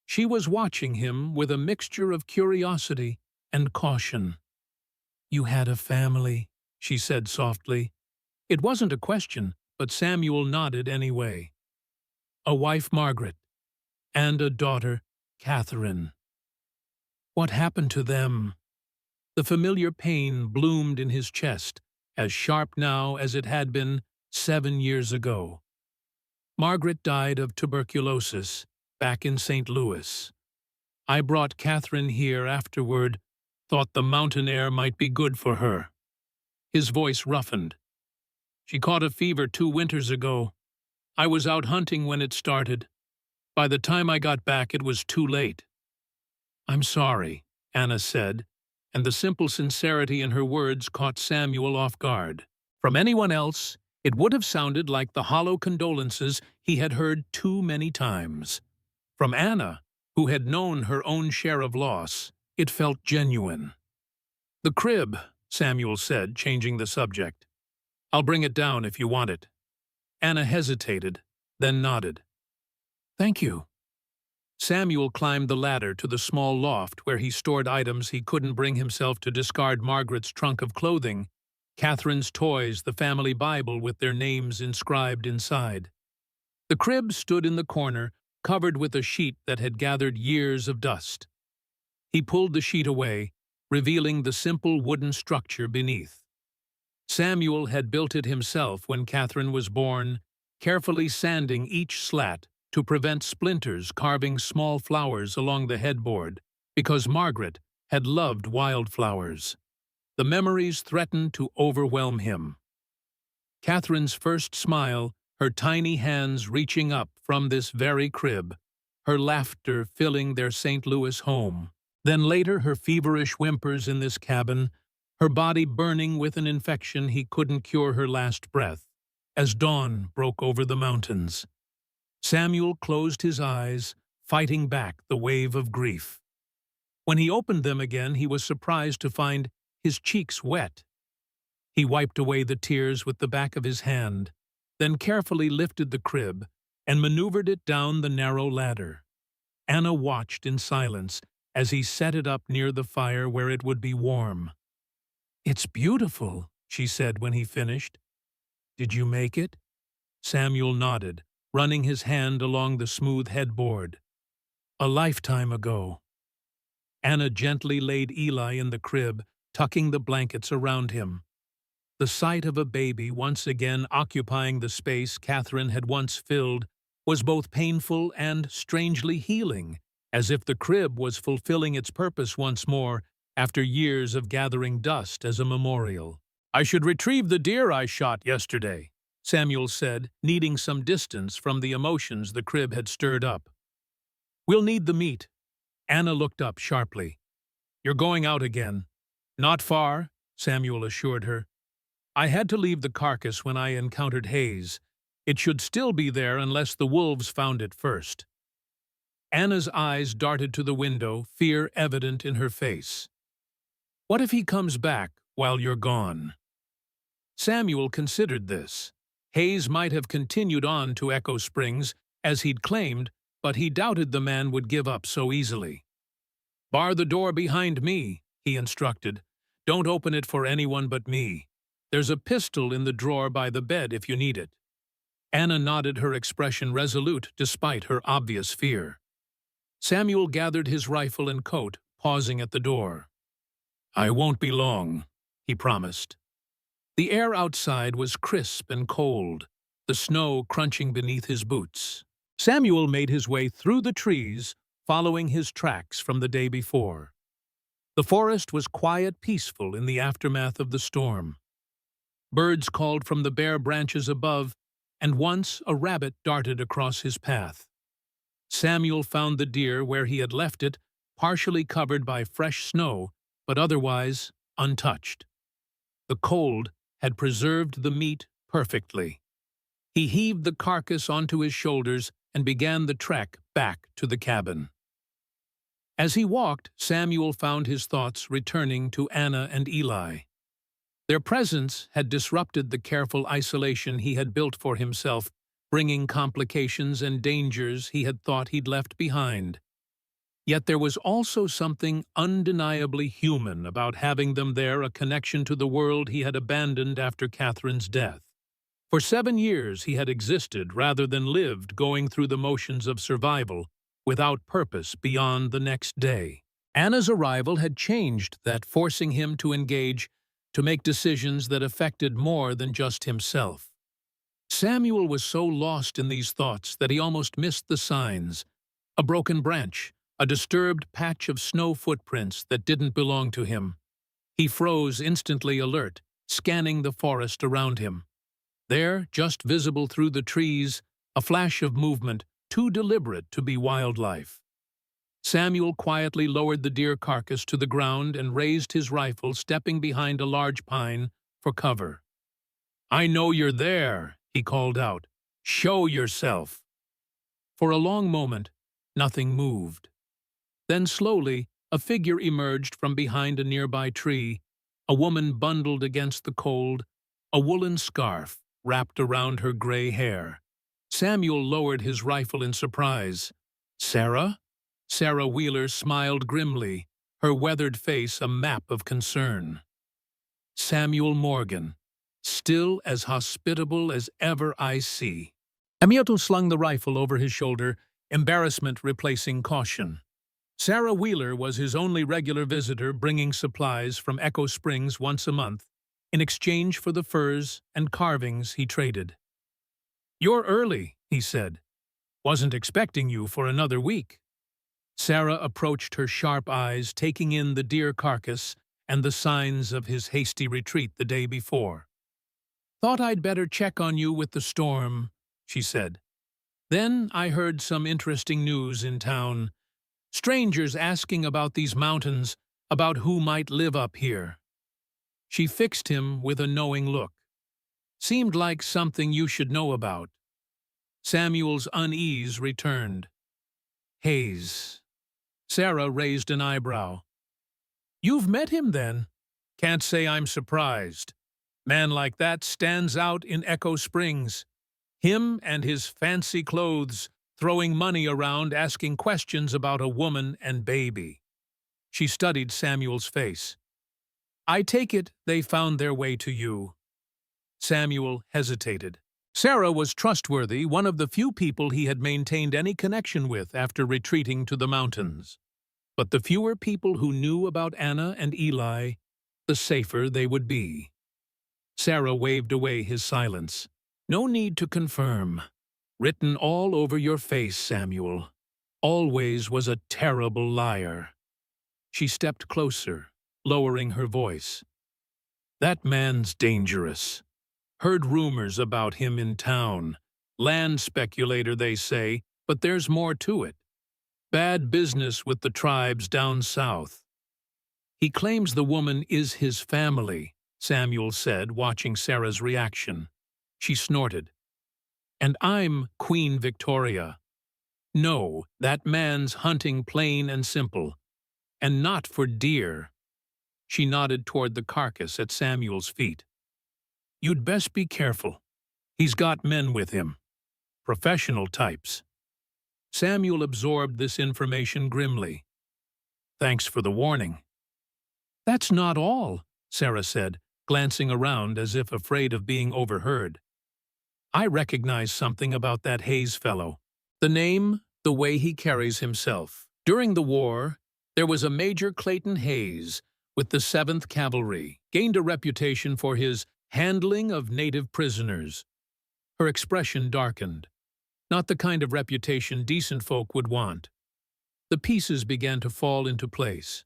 She was watching him with a mixture of curiosity and caution. "You had a family," she said softly. It wasn't a question, but Samuel nodded anyway. "A wife, Margaret, and a daughter, Catherine." "What happened to them?" The familiar pain bloomed in his chest, as sharp now as it had been 7 years ago. "Margaret died of tuberculosis back in St. Louis. I brought Catherine here afterward, thought the mountain air might be good for her." His voice roughened. "She caught a fever 2 winters ago. I was out hunting when it started. By the time I got back, it was too late." "I'm sorry," Anna said, and the simple sincerity in her words caught Samuel off guard. From anyone else, it would have sounded like the hollow condolences he had heard too many times. From Anna, who had known her own share of loss, it felt genuine. "The crib," Samuel said, changing the subject. "I'll bring it down if you want it." Anna hesitated, then nodded. "Thank you." Samuel climbed the ladder to the small loft where he stored items he couldn't bring himself to discard: Margaret's trunk of clothing, Catherine's toys, the family Bible with their names inscribed inside. The crib stood in the corner, covered with a sheet that had gathered years of dust. He pulled the sheet away, revealing the simple wooden structure beneath. Samuel had built it himself when Catherine was born, carefully sanding each slat to prevent splinters, carving small flowers along the headboard, because Margaret had loved wildflowers. The memories threatened to overwhelm him. Catherine's first smile, her tiny hands reaching up from this very crib, her laughter filling their St. Louis home. Then later her feverish whimpers in this cabin, her body burning with an infection he couldn't cure, her last breath, as dawn broke over the mountains. Samuel closed his eyes, fighting back the wave of grief. When he opened them again, he was surprised to find his cheeks wet. He wiped away the tears with the back of his hand, then carefully lifted the crib and maneuvered it down the narrow ladder. Anna watched in silence as he set it up near the fire where it would be warm. "It's beautiful," she said when he finished. "Did you make it?" Samuel nodded, running his hand along the smooth headboard. "A lifetime ago." Anna gently laid Eli in the crib, tucking the blankets around him. The sight of a baby once again occupying the space Catherine had once filled was both painful and strangely healing, as if the crib was fulfilling its purpose once more after years of gathering dust as a memorial. "I should retrieve the deer I shot yesterday," Samuel said, needing some distance from the emotions the crib had stirred up. "We'll need the meat." Anna looked up sharply. "You're going out again." "Not far," Samuel assured her. "I had to leave the carcass when I encountered Hayes. It should still be there unless the wolves found it first." Anna's eyes darted to the window, fear evident in her face. "What if he comes back while you're gone?" Samuel considered this. Hayes might have continued on to Echo Springs, as he'd claimed, but he doubted the man would give up so easily. "Bar the door behind me," he instructed. Don't open it for anyone but me. There's a pistol in the drawer by the bed if you need it." Anna nodded, her expression resolute despite her obvious fear. Samuel gathered his rifle and coat, pausing at the door. "I won't be long," he promised. The air outside was crisp and cold, the snow crunching beneath his boots. Samuel made his way through the trees, following his tracks from the day before. The forest was quiet, peaceful in the aftermath of the storm. Birds called from the bare branches above, and once a rabbit darted across his path. Samuel found the deer where he had left it, partially covered by fresh snow, but otherwise untouched. The cold had preserved the meat perfectly. He heaved the carcass onto his shoulders and began the trek back to the cabin. As he walked, Samuel found his thoughts returning to Anna and Eli. Their presence had disrupted the careful isolation he had built for himself, bringing complications and dangers he had thought he'd left behind. Yet there was also something undeniably human about having them there, a connection to the world he had abandoned after Catherine's death. For 7 years he had existed rather than lived, going through the motions of survival, without purpose beyond the next day. Anna's arrival had changed that, forcing him to engage, to make decisions that affected more than just himself. Samuel was so lost in these thoughts that he almost missed the signs: a broken branch, a disturbed patch of snow footprints that didn't belong to him. He froze, instantly alert, scanning the forest around him. There, just visible through the trees, a flash of movement, too deliberate to be wildlife. Samuel quietly lowered the deer carcass to the ground and raised his rifle, stepping behind a large pine for cover. "I know you're there," he called out. "Show yourself." For a long moment, nothing moved. Then slowly, a figure emerged from behind a nearby tree, a woman bundled against the cold, a woolen scarf wrapped around her gray hair. Samuel lowered his rifle in surprise. "Sarah?" Sarah Wheeler smiled grimly, her weathered face a map of concern. "Samuel Morgan, still as hospitable as ever I see." Amioto slung the rifle over his shoulder, embarrassment replacing caution. Sarah Wheeler was his only regular visitor, bringing supplies from Echo Springs once a month, in exchange for the furs and carvings he traded. "You're early," he said. "Wasn't expecting you for another week." Sarah approached, her sharp eyes taking in the deer carcass and the signs of his hasty retreat the day before. "Thought I'd better check on you with the storm," she said. "Then I heard some interesting news in town. Strangers asking about these mountains, about who might live up here." She fixed him with a knowing look. "Seemed like something you should know about." Samuel's unease returned. "Hayes." Sarah raised an eyebrow. "You've met him, then?" "Can't say I'm surprised. Man like that stands out in Echo Springs. Him and his fancy clothes, throwing money around, asking questions about a woman and baby." She studied Samuel's face. "I take it they found their way to you." Samuel hesitated. Sarah was trustworthy, one of the few people he had maintained any connection with after retreating to the mountains. But the fewer people who knew about Anna and Eli, the safer they would be. Sarah waved away his silence. "No need to confirm. Written all over your face, Samuel. Always was a terrible liar." She stepped closer, lowering her voice. "That man's dangerous. Heard rumors about him in town. Land speculator, they say, but there's more to it. Bad business with the tribes down south." "He claims the woman is his family," Samuel said, watching Sarah's reaction. She snorted. "And I'm Queen Victoria. No, that man's hunting plain and simple. And not for deer." She nodded toward the carcass at Samuel's feet. "You'd best be careful. He's got men with him. Professional types." Samuel absorbed this information grimly. "Thanks for the warning." "That's not all," Sarah said, glancing around as if afraid of being overheard. I recognize something about that Hayes fellow. The name, the way he carries himself. During the war, there was a Major Clayton Hayes with the 7th Cavalry, gained a reputation for his handling of native prisoners. Her expression darkened. Not the kind of reputation decent folk would want. The pieces began to fall into place.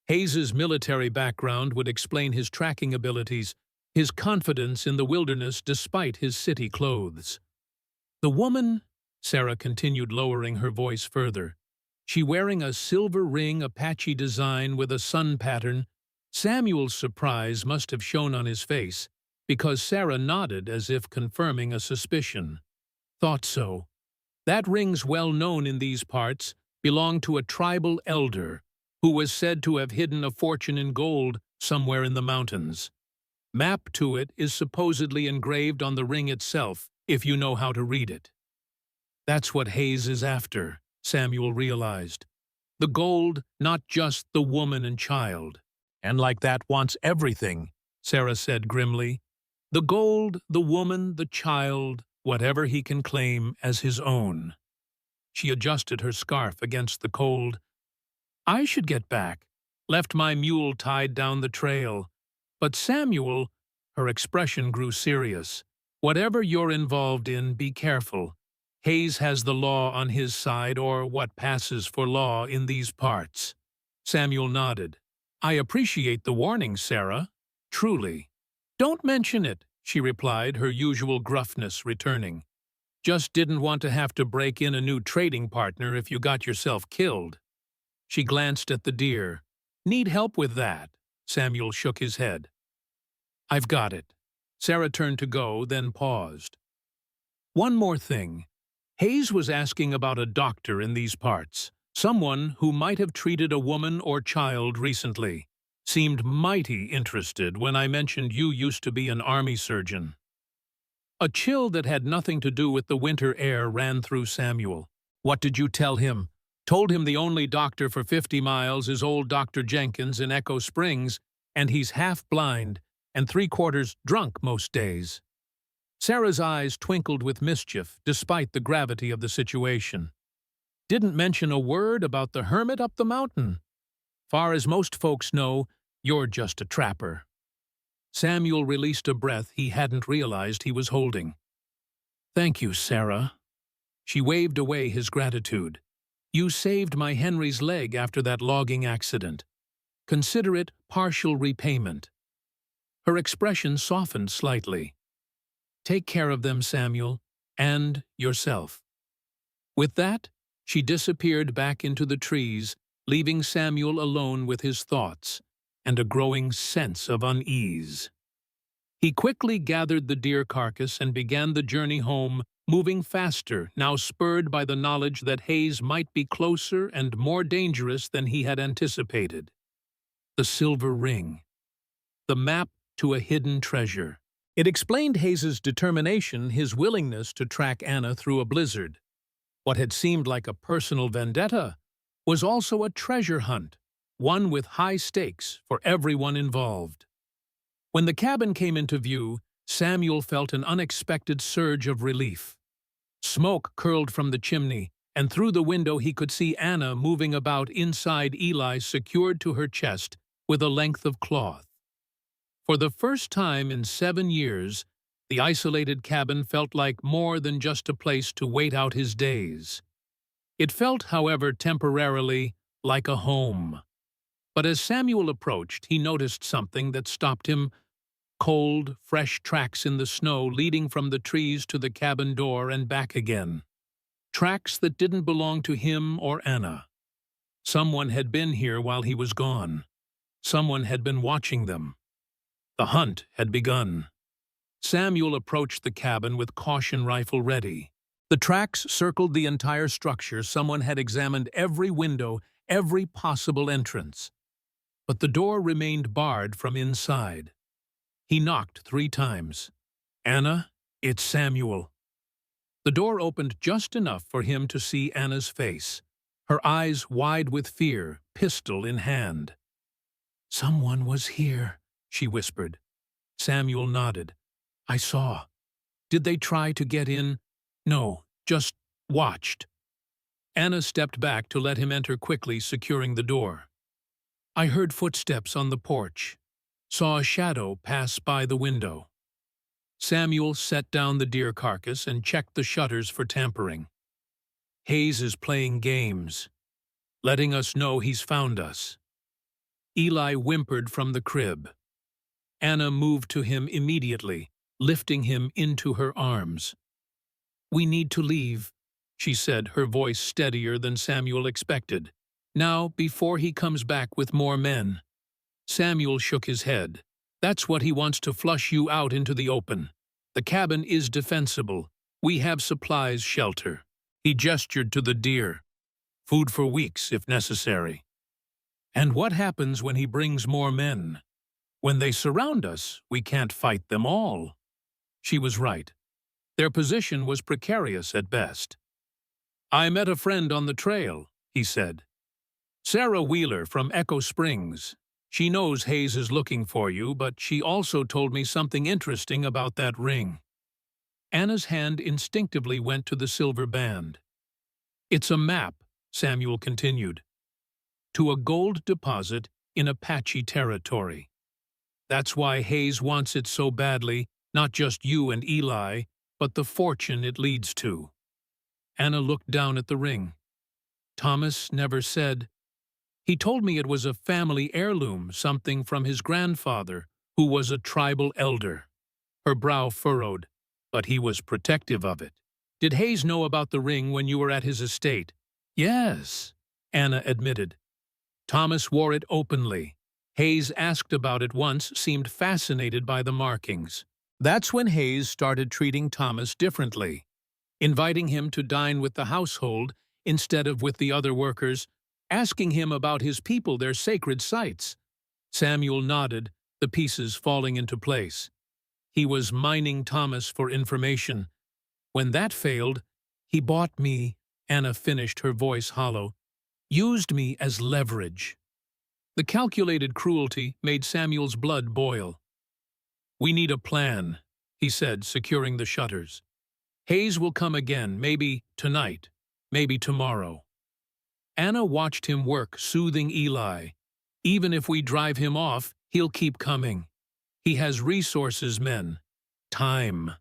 Hayes's military background would explain his tracking abilities, his confidence in the wilderness despite his city clothes. The woman, Sarah continued, lowering her voice further, she wearing a silver ring Apache design with a sun pattern. Samuel's surprise must have shown on his face, because Sarah nodded as if confirming a suspicion. Thought so. That ring's well known in these parts, belonged to a tribal elder, who was said to have hidden a fortune in gold somewhere in the mountains. Map to it is supposedly engraved on the ring itself, if you know how to read it. That's what Hayes is after, Samuel realized. The gold, not just the woman and child. And like that wants everything, Sarah said grimly. The gold, the woman, the child, whatever he can claim as his own. She adjusted her scarf against the cold. I should get back. Left my mule tied down the trail. But Samuel, her expression grew serious. Whatever you're involved in, be careful. Hayes has the law on his side, or what passes for law in these parts. Samuel nodded. I appreciate the warning, Sarah. Truly. Don't mention it, she replied, her usual gruffness returning. Just didn't want to have to break in a new trading partner if you got yourself killed. She glanced at the deer. Need help with that? Samuel shook his head. I've got it. Sarah turned to go, then paused. One more thing. Hayes was asking about a doctor in these parts, someone who might have treated a woman or child recently. Seemed mighty interested when I mentioned you used to be an army surgeon. A chill that had nothing to do with the winter air ran through Samuel. What did you tell him? Told him the only doctor for 50 miles is old Dr. Jenkins in Echo Springs, and he's half blind and 3/4 drunk most days. Sarah's eyes twinkled with mischief despite the gravity of the situation. Didn't mention a word about the hermit up the mountain. Far as most folks know, you're just a trapper. Samuel released a breath he hadn't realized he was holding. Thank you, Sarah. She waved away his gratitude. You saved my Henry's leg after that logging accident. Consider it partial repayment. Her expression softened slightly. Take care of them, Samuel, and yourself. With that, she disappeared back into the trees, leaving Samuel alone with his thoughts and a growing sense of unease. He quickly gathered the deer carcass and began the journey home, moving faster, now spurred by the knowledge that Hayes might be closer and more dangerous than he had anticipated. The silver ring. The map to a hidden treasure. It explained Hayes's determination, his willingness to track Anna through a blizzard. What had seemed like a personal vendetta was also a treasure hunt, one with high stakes for everyone involved. When the cabin came into view, Samuel felt an unexpected surge of relief. Smoke curled from the chimney, and through the window he could see Anna moving about inside Eli, secured to her chest with a length of cloth. For the first time in 7 years, the isolated cabin felt like more than just a place to wait out his days. It felt, however, temporarily like a home. But as Samuel approached, he noticed something that stopped him. Cold, fresh tracks in the snow leading from the trees to the cabin door and back again. Tracks that didn't belong to him or Anna. Someone had been here while he was gone. Someone had been watching them. The hunt had begun. Samuel approached the cabin with caution rifle ready. The tracks circled the entire structure. Someone had examined every window, every possible entrance. But the door remained barred from inside. He knocked 3 times. Anna, it's Samuel. The door opened just enough for him to see Anna's face, her eyes wide with fear, pistol in hand. Someone was here, she whispered. Samuel nodded. I saw. Did they try to get in? No, just watched. Anna stepped back to let him enter quickly, securing the door. I heard footsteps on the porch, saw a shadow pass by the window. Samuel set down the deer carcass and checked the shutters for tampering. Hayes is playing games, letting us know he's found us. Eli whimpered from the crib. Anna moved to him immediately, lifting him into her arms. We need to leave, she said, her voice steadier than Samuel expected. Now, before he comes back with more men. Samuel shook his head. That's what he wants, to flush you out into the open. The cabin is defensible. We have supplies, shelter. He gestured to the deer. Food for weeks, if necessary. And what happens when he brings more men? When they surround us, we can't fight them all. She was right. Their position was precarious at best. I met a friend on the trail, he said. Sarah Wheeler from Echo Springs. She knows Hayes is looking for you, but she also told me something interesting about that ring. Anna's hand instinctively went to the silver band. It's a map, Samuel continued, to a gold deposit in Apache territory. That's why Hayes wants it so badly, not just you and Eli, but the fortune it leads to. Anna looked down at the ring. Thomas never said. He told me it was a family heirloom, something from his grandfather, who was a tribal elder. Her brow furrowed, but he was protective of it. Did Hayes know about the ring when you were at his estate? Yes, Anna admitted. Thomas wore it openly. Hayes asked about it once, seemed fascinated by the markings. That's when Hayes started treating Thomas differently, inviting him to dine with the household instead of with the other workers, asking him about his people, their sacred sites. Samuel nodded, the pieces falling into place. He was mining Thomas for information. When that failed, he bought me, Anna finished, her voice hollow, used me as leverage. The calculated cruelty made Samuel's blood boil. We need a plan, he said, securing the shutters. Hayes will come again, maybe tonight, maybe tomorrow. Anna watched him work, soothing Eli. Even if we drive him off, he'll keep coming. He has resources, men. Time.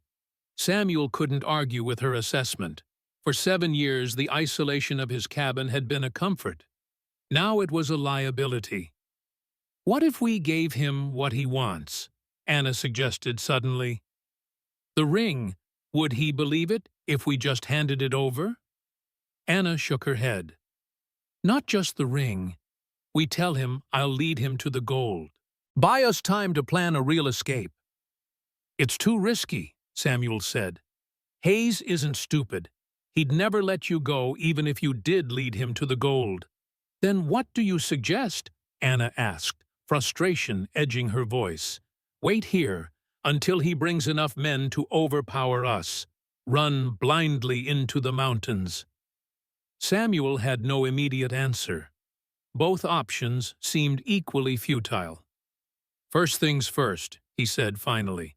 Samuel couldn't argue with her assessment. For 7 years, the isolation of his cabin had been a comfort. Now it was a liability. What if we gave him what he wants? Anna suggested suddenly. The ring. Would he believe it if we just handed it over? Anna shook her head. Not just the ring. We tell him I'll lead him to the gold. Buy us time to plan a real escape. It's too risky, Samuel said. Hayes isn't stupid. He'd never let you go even if you did lead him to the gold. Then what do you suggest? Anna asked, frustration edging her voice. Wait here until he brings enough men to overpower us. Run blindly into the mountains. Samuel had no immediate answer. Both options seemed equally futile. First things first, he said finally.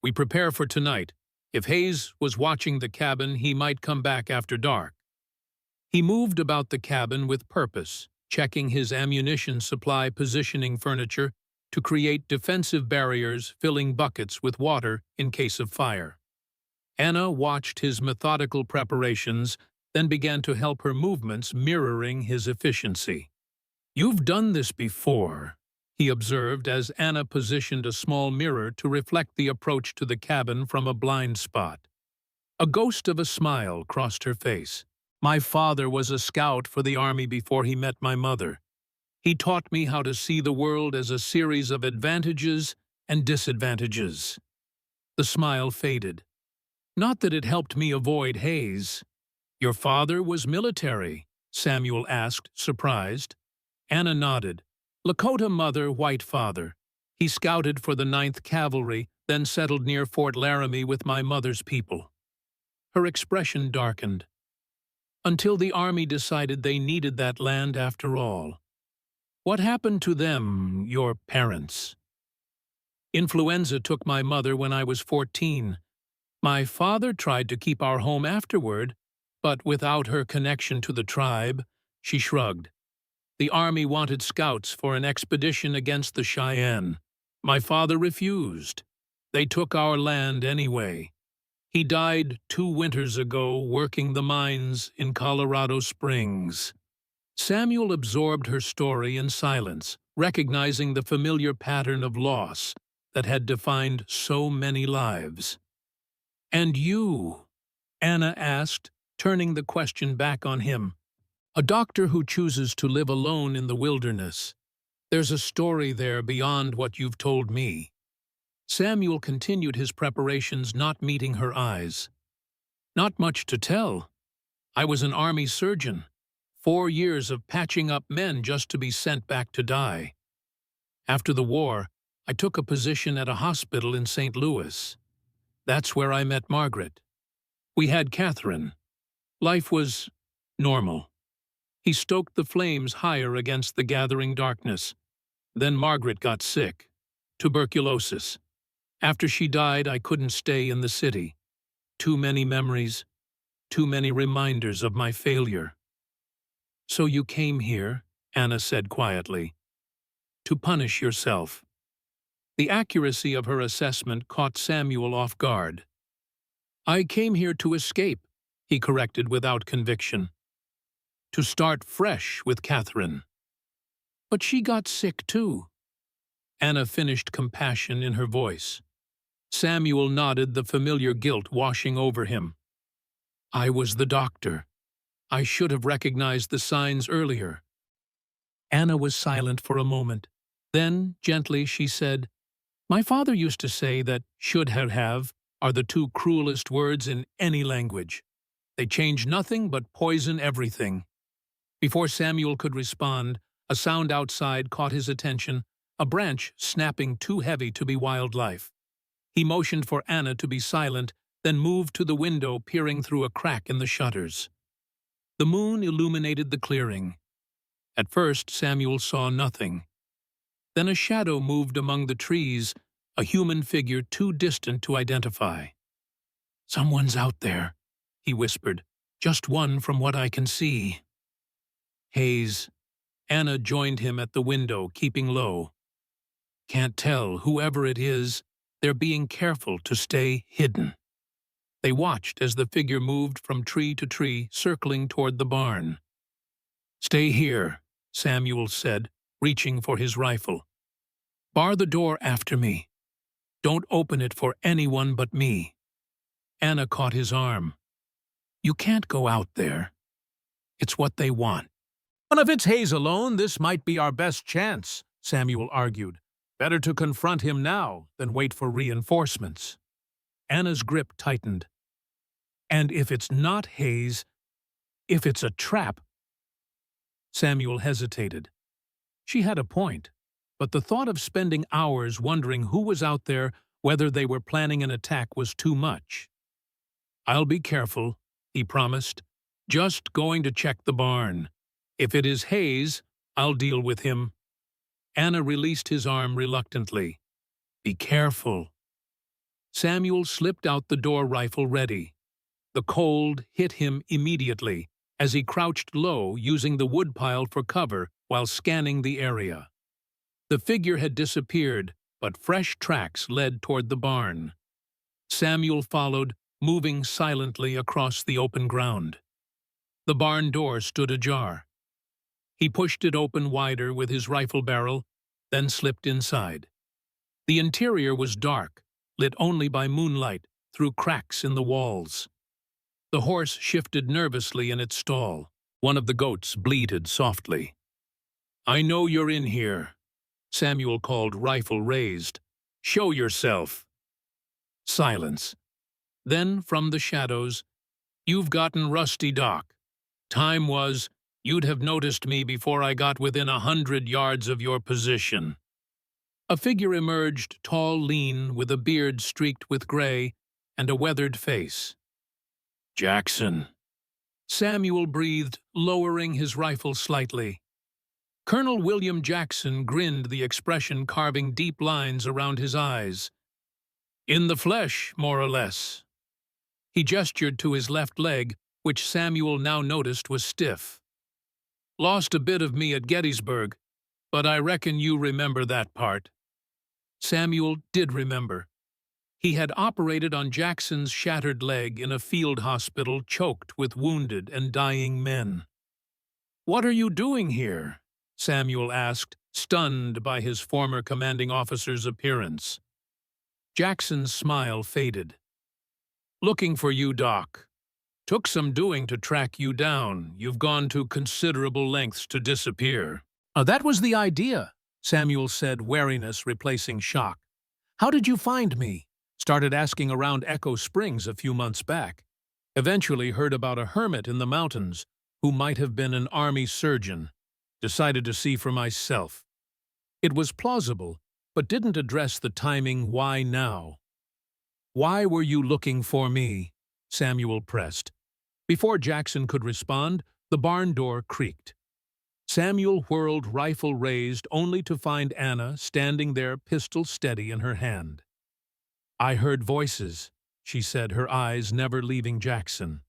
We prepare for tonight. If Hayes was watching the cabin, he might come back after dark. He moved about the cabin with purpose, checking his ammunition supply, positioning furniture to create defensive barriers, filling buckets with water in case of fire. Anna watched his methodical preparations, then began to help her movements, mirroring his efficiency. You've done this before, he observed as Anna positioned a small mirror to reflect the approach to the cabin from a blind spot. A ghost of a smile crossed her face. My father was a scout for the army before he met my mother. He taught me how to see the world as a series of advantages and disadvantages. The smile faded. Not that it helped me avoid Hayes. Your father was military? Samuel asked, surprised. Anna nodded. Lakota mother, white father. He scouted for the 9th Cavalry, then settled near Fort Laramie with my mother's people. Her expression darkened. Until the army decided they needed that land after all. What happened to them, your parents? Influenza took my mother when I was 14. My father tried to keep our home afterward, but without her connection to the tribe, she shrugged. The army wanted scouts for an expedition against the Cheyenne. My father refused. They took our land anyway. He died 2 winters ago working the mines in Colorado Springs. Samuel absorbed her story in silence, recognizing the familiar pattern of loss that had defined so many lives. "And you?" Anna asked, turning the question back on him. "A doctor who chooses to live alone in the wilderness. There's a story there beyond what you've told me." Samuel continued his preparations, not meeting her eyes. "Not much to tell. I was an army surgeon. 4 years of patching up men just to be sent back to die. After the war, I took a position at a hospital in St. Louis. That's where I met Margaret. We had Catherine. Life was normal." He stoked the flames higher against the gathering darkness. "Then Margaret got sick. Tuberculosis. After she died, I couldn't stay in the city. Too many memories, too many reminders of my failure." "So you came here," Anna said quietly, "to punish yourself." The accuracy of her assessment caught Samuel off guard. "I came here to escape," he corrected without conviction. "To start fresh with Catherine." "But she got sick too." Anna finished, compassion in her voice. Samuel nodded, the familiar guilt washing over him. "I was the doctor. I should have recognized the signs earlier." Anna was silent for a moment. Then, gently, she said, "My father used to say that should have are the 2 cruelest words in any language. They change nothing but poison everything." Before Samuel could respond, a sound outside caught his attention, a branch snapping too heavy to be wildlife. He motioned for Anna to be silent, then moved to the window, peering through a crack in the shutters. The moon illuminated the clearing. At first, Samuel saw nothing. Then a shadow moved among the trees, a human figure too distant to identify. "Someone's out there," he whispered. "Just one from what I can see." "Haze." Anna joined him at the window, keeping low. "Can't tell, whoever it is. They're being careful to stay hidden." They watched as the figure moved from tree to tree, circling toward the barn. "Stay here," Samuel said, reaching for his rifle. "Bar the door after me. Don't open it for anyone but me." Anna caught his arm. "You can't go out there. It's what they want." "Well, if it's Hayes alone, this might be our best chance," Samuel argued. "Better to confront him now than wait for reinforcements." Anna's grip tightened. "And if it's not Hayes, if it's a trap—" Samuel hesitated. She had a point, but the thought of spending hours wondering who was out there, whether they were planning an attack, was too much. "I'll be careful," he promised. "Just going to check the barn. If it is Hayes, I'll deal with him." Anna released his arm reluctantly. "Be careful." Samuel slipped out the door, rifle ready. The cold hit him immediately as he crouched low, using the woodpile for cover while scanning the area. The figure had disappeared, but fresh tracks led toward the barn. Samuel followed, moving silently across the open ground. The barn door stood ajar. He pushed it open wider with his rifle barrel, then slipped inside. The interior was dark, lit only by moonlight through cracks in the walls. The horse shifted nervously in its stall. One of the goats bleated softly. "I know you're in here," Samuel called, rifle raised. "Show yourself." Silence. Then, from the shadows, "You've gotten rusty, Doc. Time was, you'd have noticed me before I got within 100 yards of your position." A figure emerged, tall, lean, with a beard streaked with gray and a weathered face. "Jackson." Samuel breathed, lowering his rifle slightly. Colonel William Jackson grinned, the expression carving deep lines around his eyes. In the flesh, more or less. He gestured to his left leg, which Samuel now noticed was stiff. Lost a bit of me at Gettysburg, but I reckon you remember that part. Samuel did remember. He had operated on Jackson's shattered leg in a field hospital choked with wounded and dying men. "What are you doing here?" Samuel asked, stunned by his former commanding officer's appearance. Jackson's smile faded. "Looking for you, Doc. Took some doing to track you down. You've gone to considerable lengths to disappear." That was the idea," Samuel said, wariness replacing shock. "How did you find me?" Started asking around Echo Springs a few months back. Eventually heard about a hermit in the mountains who might have been an army surgeon. Decided to see for myself. It was plausible, but didn't address the timing. Why now? "Why were you looking for me?" Samuel pressed. Before Jackson could respond, the barn door creaked. Samuel whirled, rifle raised, only to find Anna standing there, pistol steady in her hand. "I heard voices," she said, her eyes never leaving Jackson.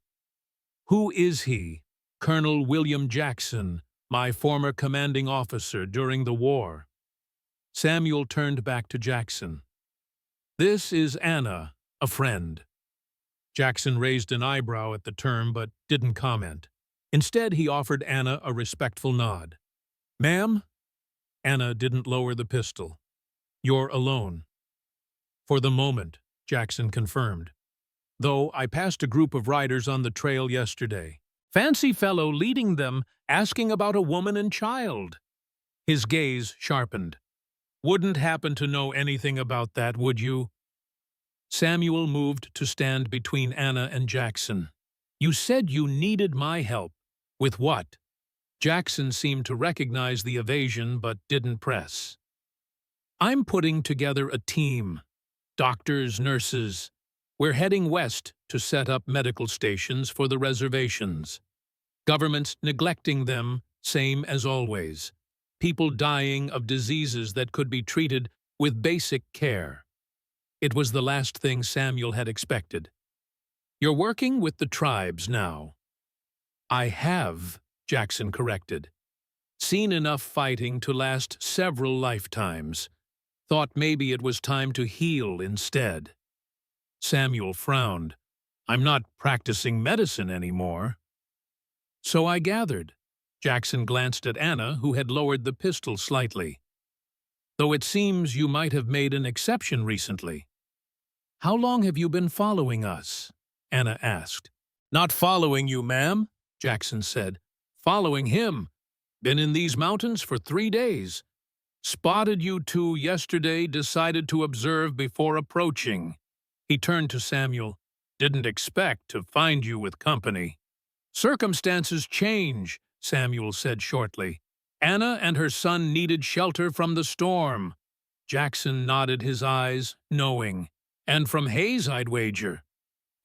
"Who is he?" "Colonel William Jackson, my former commanding officer during the war." Samuel turned back to Jackson. "This is Anna, a friend." Jackson raised an eyebrow at the term but didn't comment. Instead, he offered Anna a respectful nod. "Ma'am?" Anna didn't lower the pistol. "You're alone." "For the moment," Jackson confirmed. "Though I passed a group of riders on the trail yesterday. Fancy fellow leading them, asking about a woman and child." His gaze sharpened. "Wouldn't happen to know anything about that, would you?" Samuel moved to stand between Anna and Jackson. "You said you needed my help. With what?" Jackson seemed to recognize the evasion but didn't press. "I'm putting together a team. Doctors, nurses. We're heading west to set up medical stations for the reservations. Government's neglecting them, same as always. People dying of diseases that could be treated with basic care." It was the last thing Samuel had expected. "You're working with the tribes now." "I have," Jackson corrected. "Seen enough fighting to last several lifetimes. Thought maybe it was time to heal instead." Samuel frowned. "I'm not practicing medicine anymore." "So I gathered." Jackson glanced at Anna, who had lowered the pistol slightly. "Though it seems you might have made an exception recently." "How long have you been following us?" Anna asked. "Not following you, ma'am," Jackson said. "Following him. Been in these mountains for 3 days. Spotted you two yesterday, decided to observe before approaching." He turned to Samuel. "Didn't expect to find you with company." "Circumstances change," Samuel said shortly. "Anna and her son needed shelter from the storm." Jackson nodded, his eyes knowing. "And from Hayes, I'd wager."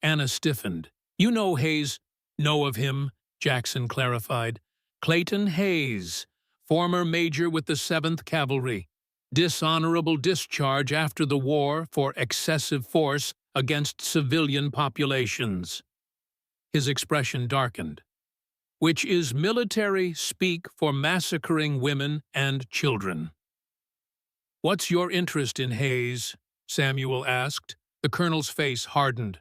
Anna stiffened. "You know Hayes." "Know of him," Jackson clarified. "Clayton Hayes, former major with the 7th Cavalry. Dishonorable discharge after the war for excessive force against civilian populations." His expression darkened. "Which is military speak for massacring women and children." "What's your interest in Hayes?" Samuel asked. The colonel's face hardened.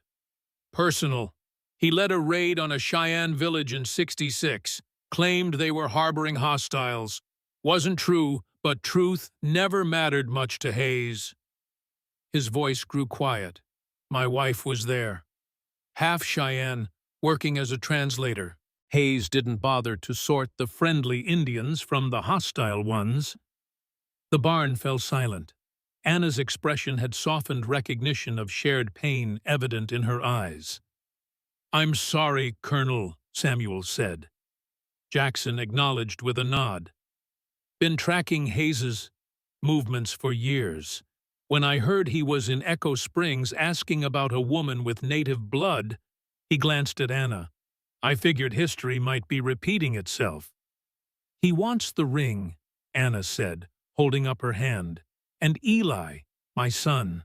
"Personal. He led a raid on a Cheyenne village in '66, claimed they were harboring hostiles. Wasn't true, but truth never mattered much to Hayes." His voice grew quiet. "My wife was there. Half Cheyenne, working as a translator. Hayes didn't bother to sort the friendly Indians from the hostile ones." The barn fell silent. Anna's expression had softened, recognition of shared pain evident in her eyes. "I'm sorry, Colonel," Samuel said. Jackson acknowledged with a nod. "Been tracking Hayes's movements for years. When I heard he was in Echo Springs asking about a woman with native blood," he glanced at Anna, "I figured history might be repeating itself." "He wants the ring," Anna said, holding up her hand. "And Eli, my son."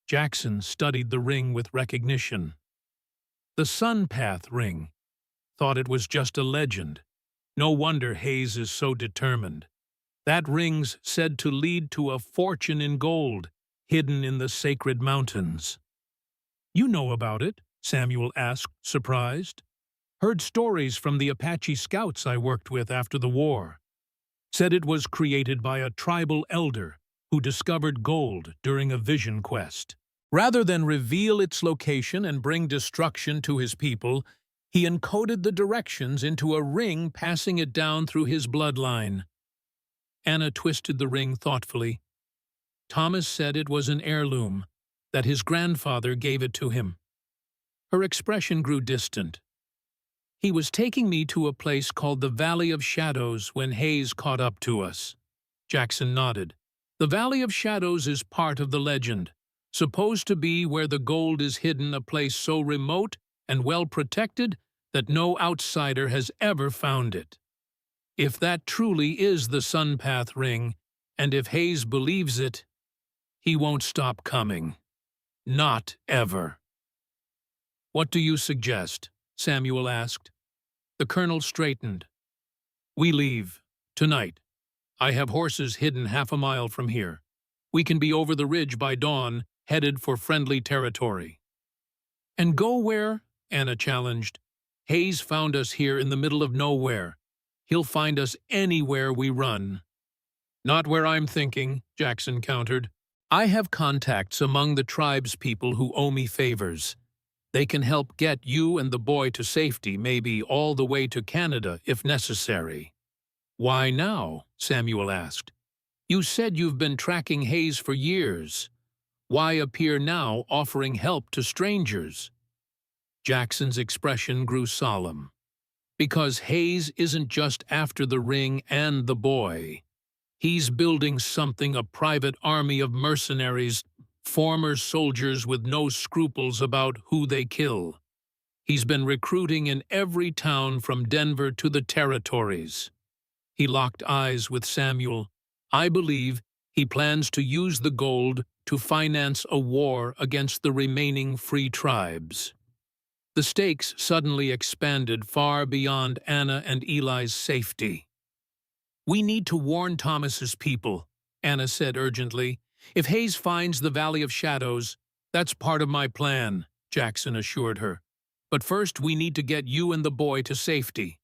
Jackson studied the ring with recognition. The Sun Path ring. Thought it was just a legend. No wonder Hayes is so determined. That ring's said to lead to a fortune in gold, hidden in the sacred mountains. "You know about it?" Samuel asked, surprised. "Heard stories from the Apache scouts I worked with after the war. Said it was created by a tribal elder who discovered gold during a vision quest. Rather than reveal its location and bring destruction to his people, he encoded the directions into a ring, passing it down through his bloodline." Anna twisted the ring thoughtfully. "Thomas said it was an heirloom, that his grandfather gave it to him." Her expression grew distant. "He was taking me to a place called the Valley of Shadows when Hayes caught up to us." Jackson nodded. "The Valley of Shadows is part of the legend, supposed to be where the gold is hidden, a place so remote and well protected that no outsider has ever found it. If that truly is the Sun Path ring, and if Hayes believes it, he won't stop coming. Not ever." "What do you suggest?" Samuel asked. The colonel straightened. "We leave. Tonight. I have horses hidden 1/2 mile from here. We can be over the ridge by dawn, headed for friendly territory." "And go where?" Anna challenged. "Hayes found us here in the middle of nowhere. He'll find us anywhere we run." "Not where I'm thinking," Jackson countered. "I have contacts among the tribe's people who owe me favors. They can help get you and the boy to safety, maybe all the way to Canada if necessary." "Why now?" Samuel asked. "You said you've been tracking Hayes for years. Why appear now offering help to strangers?" Jackson's expression grew solemn. "Because Hayes isn't just after the ring and the boy. He's building something, a private army of mercenaries, former soldiers with no scruples about who they kill. He's been recruiting in every town from Denver to the territories." He locked eyes with Samuel. "I believe he plans to use the gold to finance a war against the remaining free tribes." The stakes suddenly expanded far beyond Anna and Eli's safety. "We need to warn Thomas's people," Anna said urgently. "If Hayes finds the Valley of Shadows, that's part of my plan," Jackson assured her. "But first we need to get you and the boy to safety.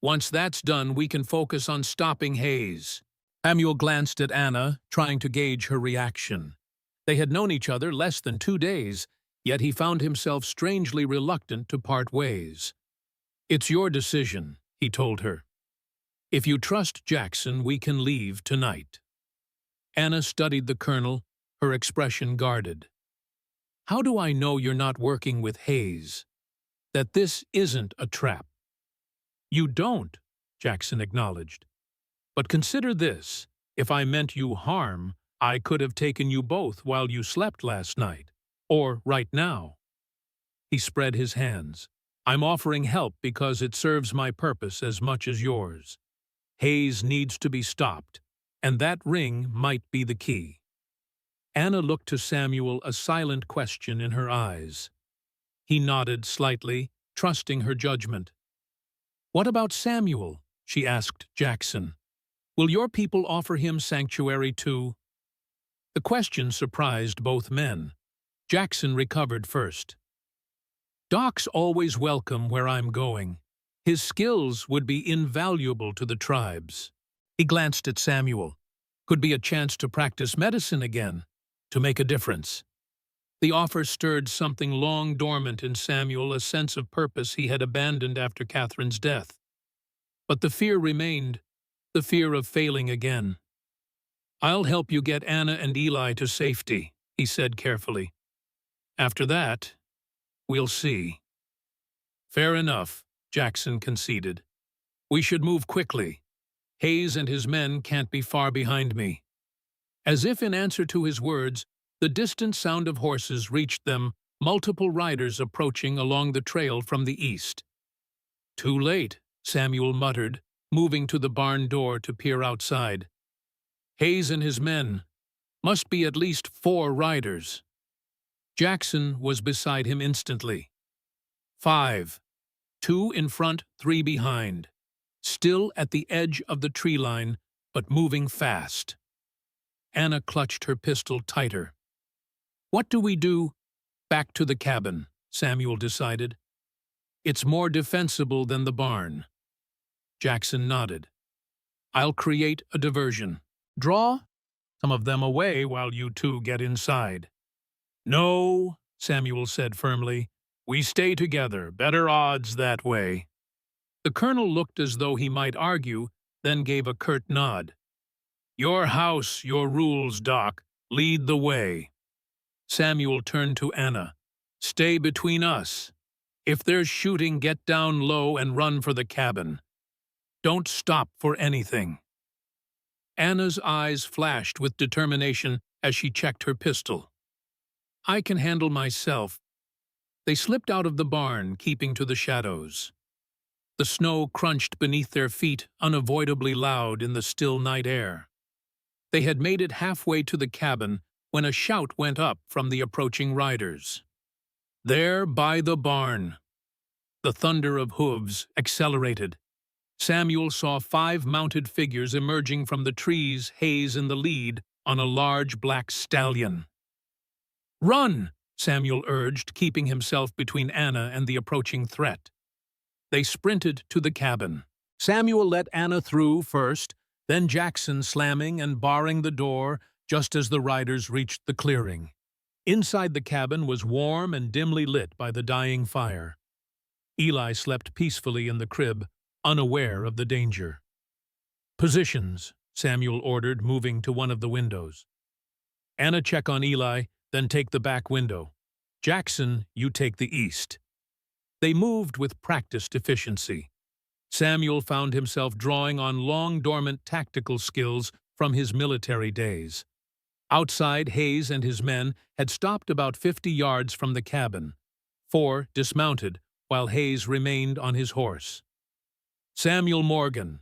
Once that's done, we can focus on stopping Hayes." Samuel glanced at Anna, trying to gauge her reaction. They had known each other less than 2 days, yet he found himself strangely reluctant to part ways. "It's your decision," he told her. "If you trust Jackson, we can leave tonight." Anna studied the colonel, her expression guarded. "How do I know you're not working with Hayes? That this isn't a trap?" "You don't," Jackson acknowledged. "But consider this. If I meant you harm, I could have taken you both while you slept last night. Or right now." He spread his hands. "I'm offering help because it serves my purpose as much as yours. Hayes needs to be stopped, and that ring might be the key." Anna looked to Samuel, a silent question in her eyes. He nodded slightly, trusting her judgment. "What about Samuel?" she asked Jackson. "Will your people offer him sanctuary too?" The question surprised both men. Jackson recovered first. "Doc's always welcome where I'm going. His skills would be invaluable to the tribes." He glanced at Samuel. "Could be a chance to practice medicine again, to make a difference." The offer stirred something long dormant in Samuel, a sense of purpose he had abandoned after Catherine's death. But the fear remained, the fear of failing again. "I'll help you get Anna and Eli to safety," he said carefully. "After that, we'll see." "Fair enough," Jackson conceded. "We should move quickly. Hayes and his men can't be far behind me." As if in answer to his words, the distant sound of horses reached them, multiple riders approaching along the trail from the east. "Too late," Samuel muttered, moving to the barn door to peer outside. Hayes and his men. Must be at least 4 riders. Jackson was beside him instantly. 5. 2 in front, 3 behind. Still at the edge of the tree line, but moving fast. Anna clutched her pistol tighter. What do we do? Back to the cabin, Samuel decided. It's more defensible than the barn. Jackson nodded. I'll create a diversion. Draw some of them away while you two get inside. No, Samuel said firmly. We stay together. Better odds that way. The colonel looked as though he might argue, then gave a curt nod. Your house, your rules, Doc. Lead the way. Samuel turned to Anna. Stay between us. If there's shooting, get down low and run for the cabin. Don't stop for anything. Anna's eyes flashed with determination as she checked her pistol. I can handle myself. They slipped out of the barn, keeping to the shadows. The snow crunched beneath their feet, unavoidably loud in the still night air. They had made it halfway to the cabin when a shout went up from the approaching riders. There by the barn. The thunder of hooves accelerated. Samuel saw 5 mounted figures emerging from the trees, Hayes in the lead, on a large black stallion. Run! Samuel urged, keeping himself between Anna and the approaching threat. They sprinted to the cabin. Samuel let Anna through first, then Jackson slamming and barring the door just as the riders reached the clearing. Inside the cabin was warm and dimly lit by the dying fire. Eli slept peacefully in the crib, unaware of the danger. Positions, Samuel ordered, moving to one of the windows. Anna, check on Eli, then take the back window. Jackson, you take the east. They moved with practiced efficiency. Samuel found himself drawing on long-dormant tactical skills from his military days. Outside, Hayes and his men had stopped about 50 yards from the cabin. 4 dismounted, while Hayes remained on his horse. Samuel Morgan,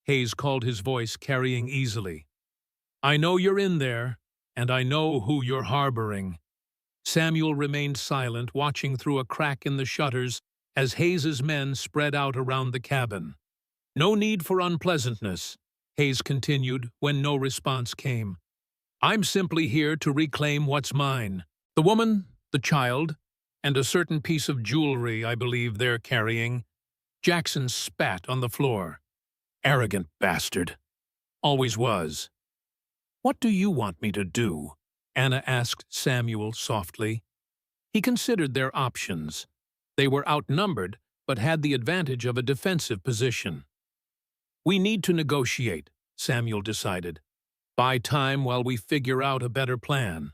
Hayes called, his voice carrying easily. I know you're in there, and I know who you're harboring. Samuel remained silent, watching through a crack in the shutters as Hayes's men spread out around the cabin. No need for unpleasantness, Hayes continued when no response came. I'm simply here to reclaim what's mine. The woman, the child, and a certain piece of jewelry I believe they're carrying. Jackson spat on the floor. Arrogant bastard. Always was. What do you want me to do? Anna asked Samuel softly. He considered their options. They were outnumbered, but had the advantage of a defensive position. We need to negotiate, Samuel decided. Buy time while we figure out a better plan.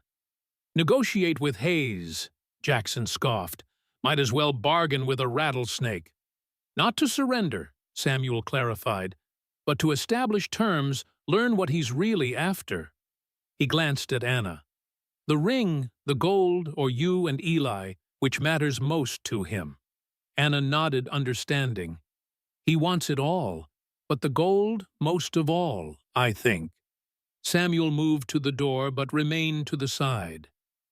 Negotiate with Hayes, Jackson scoffed. Might as well bargain with a rattlesnake. Not to surrender, Samuel clarified, but to establish terms, learn what he's really after. He glanced at Anna. The ring, the gold, or you and Eli, which matters most to him? Anna nodded, understanding. He wants it all, but the gold most of all, I think. Samuel moved to the door but remained to the side.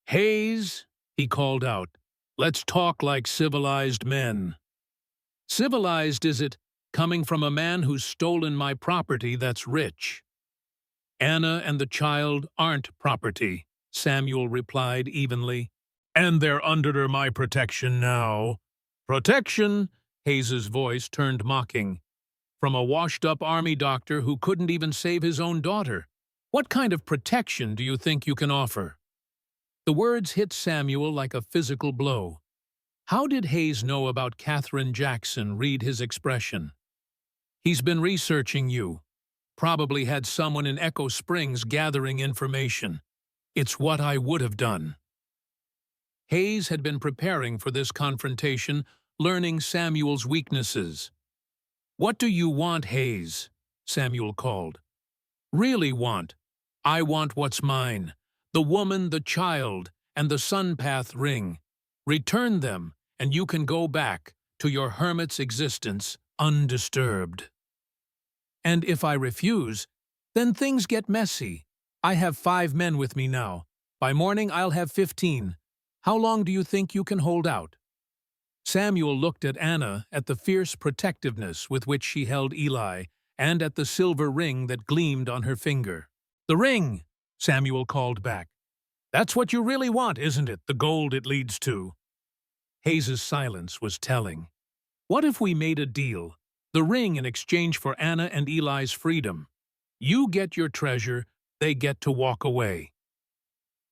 Hayes, he called out, let's talk like civilized men. Civilized, is it, coming from a man who's stolen my property that's rich? Anna and the child aren't property, Samuel replied evenly. And they're under my protection now. Protection? Hayes's voice turned mocking. From a washed-up army doctor who couldn't even save his own daughter. What kind of protection do you think you can offer? The words hit Samuel like a physical blow. How did Hayes know about Catherine Jackson? Read his expression. He's been researching you. Probably had someone in Echo Springs gathering information. It's what I would have done. Hayes had been preparing for this confrontation, learning Samuel's weaknesses. What do you want, Hayes? Samuel called. Really want? I want what's mine. The woman, the child, and the Sunpath ring. Return them, and you can go back to your hermit's existence undisturbed. And if I refuse, then things get messy. I have 5 men with me now. By morning, I'll have 15. How long do you think you can hold out?" Samuel looked at Anna, at the fierce protectiveness with which she held Eli, and at the silver ring that gleamed on her finger. "The ring!" Samuel called back. "That's what you really want, isn't it? The gold it leads to." Hayes's silence was telling. "What if we made a deal? The ring in exchange for Anna and Eli's freedom. You get your treasure, they get to walk away."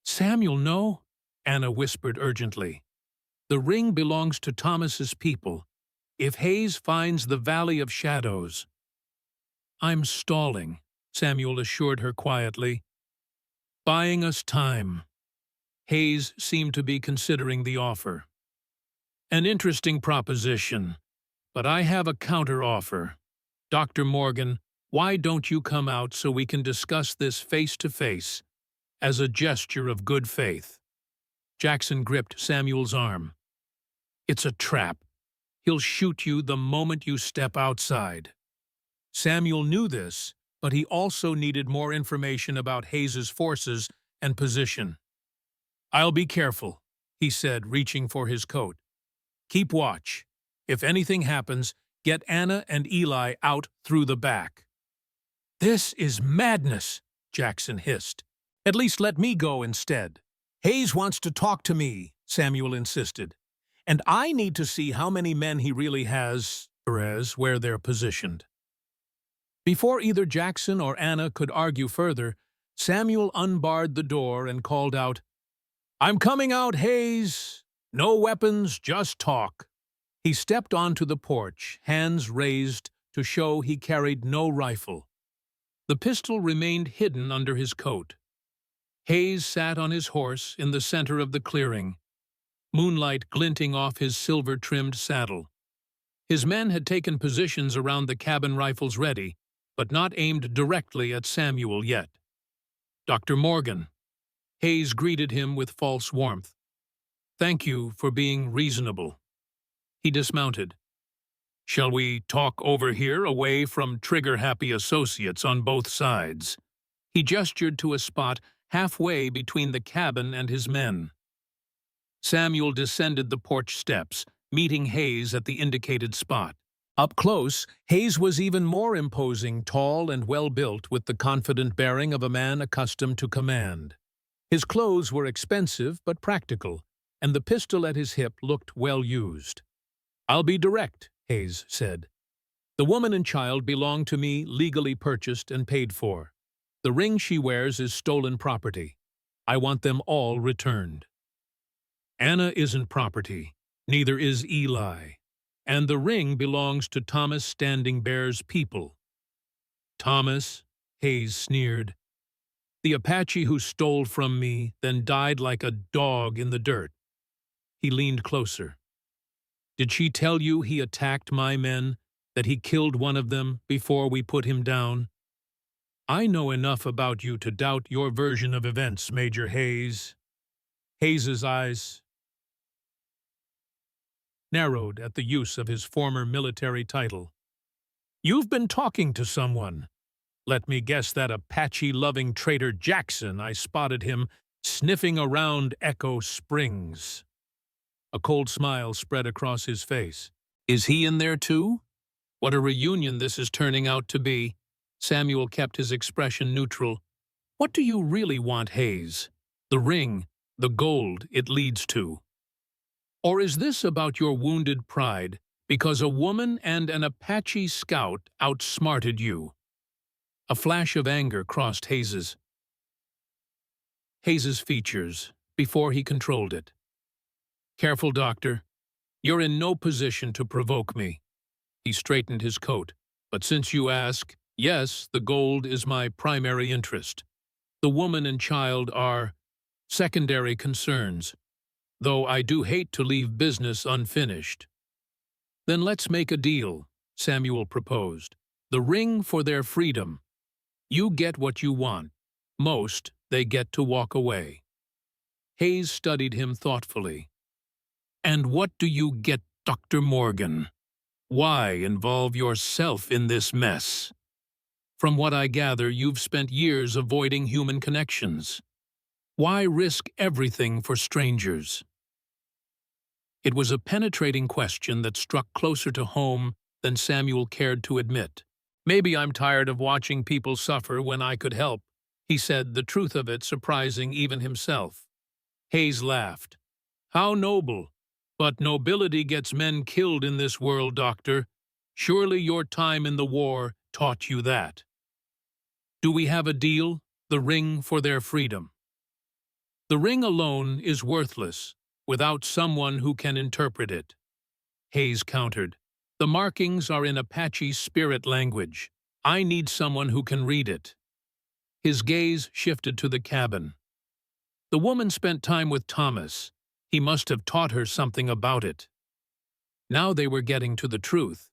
"Samuel, no," Anna whispered urgently. "The ring belongs to Thomas's people. If Hayes finds the Valley of Shadows—" "I'm stalling," Samuel assured her quietly. "Buying us time." Hayes seemed to be considering the offer. "An interesting proposition, but I have a counter-offer. Dr. Morgan, why don't you come out so we can discuss this face-to-face, as a gesture of good faith?" Jackson gripped Samuel's arm. "It's a trap. He'll shoot you the moment you step outside." Samuel knew this, but he also needed more information about Hayes's forces and position. "I'll be careful," he said, reaching for his coat. "Keep watch. If anything happens, get Anna and Eli out through the back." "This is madness," Jackson hissed. "At least let me go instead." "Hayes wants to talk to me," Samuel insisted. "And I need to see how many men he really has, where they're positioned." Before either Jackson or Anna could argue further, Samuel unbarred the door and called out, "I'm coming out, Hayes! No weapons, just talk." He stepped onto the porch, hands raised to show he carried no rifle. The pistol remained hidden under his coat. Hayes sat on his horse in the center of the clearing, moonlight glinting off his silver-trimmed saddle. His men had taken positions around the cabin rifles ready, but not aimed directly at Samuel yet. "Dr. Morgan." Hayes greeted him with false warmth. "Thank you for being reasonable." He dismounted. "Shall we talk over here, away from trigger-happy associates on both sides?" He gestured to a spot halfway between the cabin and his men. Samuel descended the porch steps, meeting Hayes at the indicated spot. Up close, Hayes was even more imposing, tall and well-built, with the confident bearing of a man accustomed to command. His clothes were expensive but practical, and the pistol at his hip looked well used. "I'll be direct," Hayes said. "The woman and child belong to me, legally purchased and paid for. The ring she wears is stolen property. I want them all returned. Anna isn't property, neither is Eli. And the ring belongs to Thomas Standing Bear's people." "Thomas," Hayes sneered. "The Apache who stole from me, then died like a dog in the dirt." He leaned closer. "Did she tell you he attacked my men, that he killed one of them before we put him down?" "I know enough about you to doubt your version of events, Major Hayes." Hayes's eyes narrowed at the use of his former military title. "You've been talking to someone. Let me guess that Apache-loving traitor Jackson. I spotted him sniffing around Echo Springs." A cold smile spread across his face. "Is he in there too? What a reunion this is turning out to be." Samuel kept his expression neutral. "What do you really want, Hayes? The ring, the gold it leads to? Or is this about your wounded pride because a woman and an Apache scout outsmarted you?" A flash of anger crossed Hayes's features before he controlled it. "Careful, Doctor. You're in no position to provoke me." He straightened his coat. "But since you ask, yes, the gold is my primary interest. The woman and child are secondary concerns, though I do hate to leave business unfinished." "Then let's make a deal," Samuel proposed. "The ring for their freedom. You get what you want. Most, they get to walk away." Hayes studied him thoughtfully. "And what do you get, Dr. Morgan? Why involve yourself in this mess?" From what I gather, you've spent years avoiding human connections. Why risk everything for strangers? It was a penetrating question that struck closer to home than Samuel cared to admit. Maybe I'm tired of watching people suffer when I could help, he said, the truth of it surprising even himself. Hayes laughed. How noble! But nobility gets men killed in this world, Doctor. Surely your time in the war taught you that. Do we have a deal? The ring for their freedom. The ring alone is worthless, without someone who can interpret it. Hayes countered. The markings are in Apache spirit language. I need someone who can read it. His gaze shifted to the cabin. The woman spent time with Thomas. He must have taught her something about it. Now they were getting to the truth.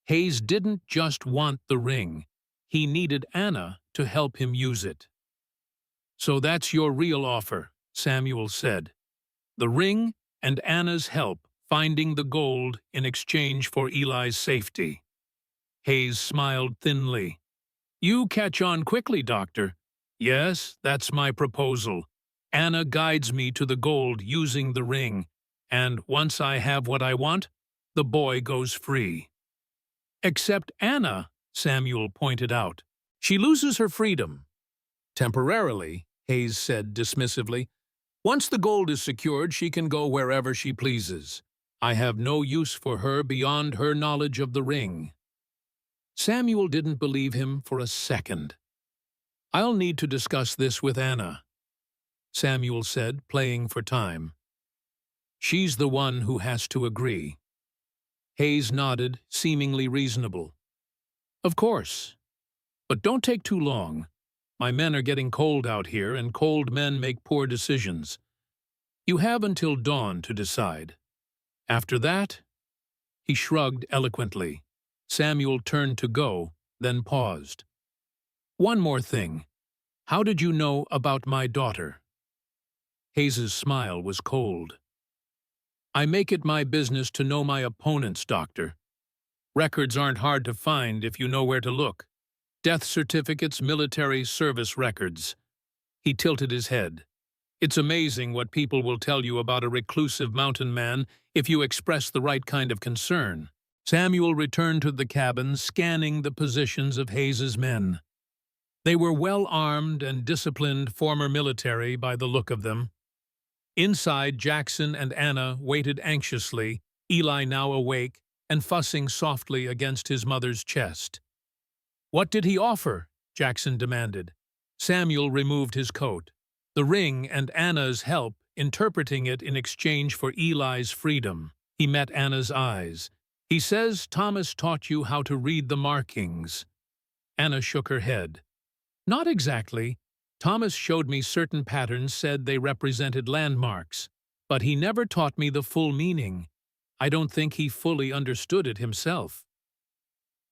Hayes didn't just want the ring. He needed Anna to help him use it. So that's your real offer, Samuel said. The ring and Anna's help finding the gold in exchange for Eli's safety. Hayes smiled thinly. You catch on quickly, Doctor. Yes, that's my proposal. Anna guides me to the gold using the ring, and once I have what I want, the boy goes free. Except Anna, Samuel pointed out. She loses her freedom. Temporarily, Hayes said dismissively. Once the gold is secured, she can go wherever she pleases. I have no use for her beyond her knowledge of the ring. Samuel didn't believe him for a second. I'll need to discuss this with Anna, Samuel said, playing for time. She's the one who has to agree. Hayes nodded, seemingly reasonable. Of course. But don't take too long. My men are getting cold out here, and cold men make poor decisions. You have until dawn to decide. After that, he shrugged eloquently. Samuel turned to go, then paused. One more thing. How did you know about my daughter? Hayes's smile was cold. I make it my business to know my opponents, Doctor. Records aren't hard to find if you know where to look. Death certificates, military service records. He tilted his head. It's amazing what people will tell you about a reclusive mountain man if you express the right kind of concern. Samuel returned to the cabin, scanning the positions of Hayes's men. They were well-armed and disciplined former military by the look of them. Inside, Jackson and Anna waited anxiously, Eli now awake and fussing softly against his mother's chest. What did he offer? Jackson demanded. Samuel removed his coat. The ring and Anna's help, interpreting it in exchange for Eli's freedom. He met Anna's eyes. He says Thomas taught you how to read the markings. Anna shook her head. Not exactly. Thomas showed me certain patterns, said they represented landmarks, but he never taught me the full meaning. I don't think he fully understood it himself.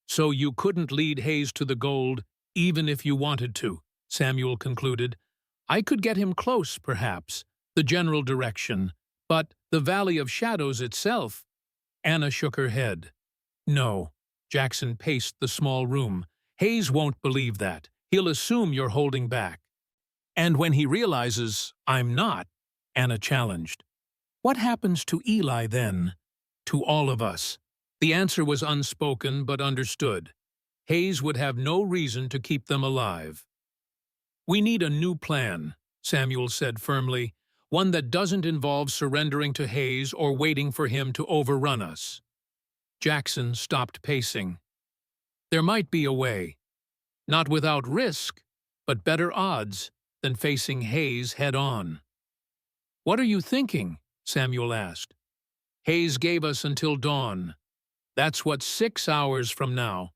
So you couldn't lead Hayes to the gold, even if you wanted to, Samuel concluded. I could get him close, perhaps, the general direction, but the Valley of Shadows itself. Anna shook her head. No. Jackson paced the small room. Hayes won't believe that. He'll assume you're holding back. And when he realizes I'm not, Anna challenged. What happens to Eli then? To all of us? The answer was unspoken but understood. Hayes would have no reason to keep them alive. We need a new plan, Samuel said firmly, one that doesn't involve surrendering to Hayes or waiting for him to overrun us. Jackson stopped pacing. There might be a way. Not without risk, but better odds than facing Hayes head-on. What are you thinking? Samuel asked. Hayes gave us until dawn. That's what 6 hours from now.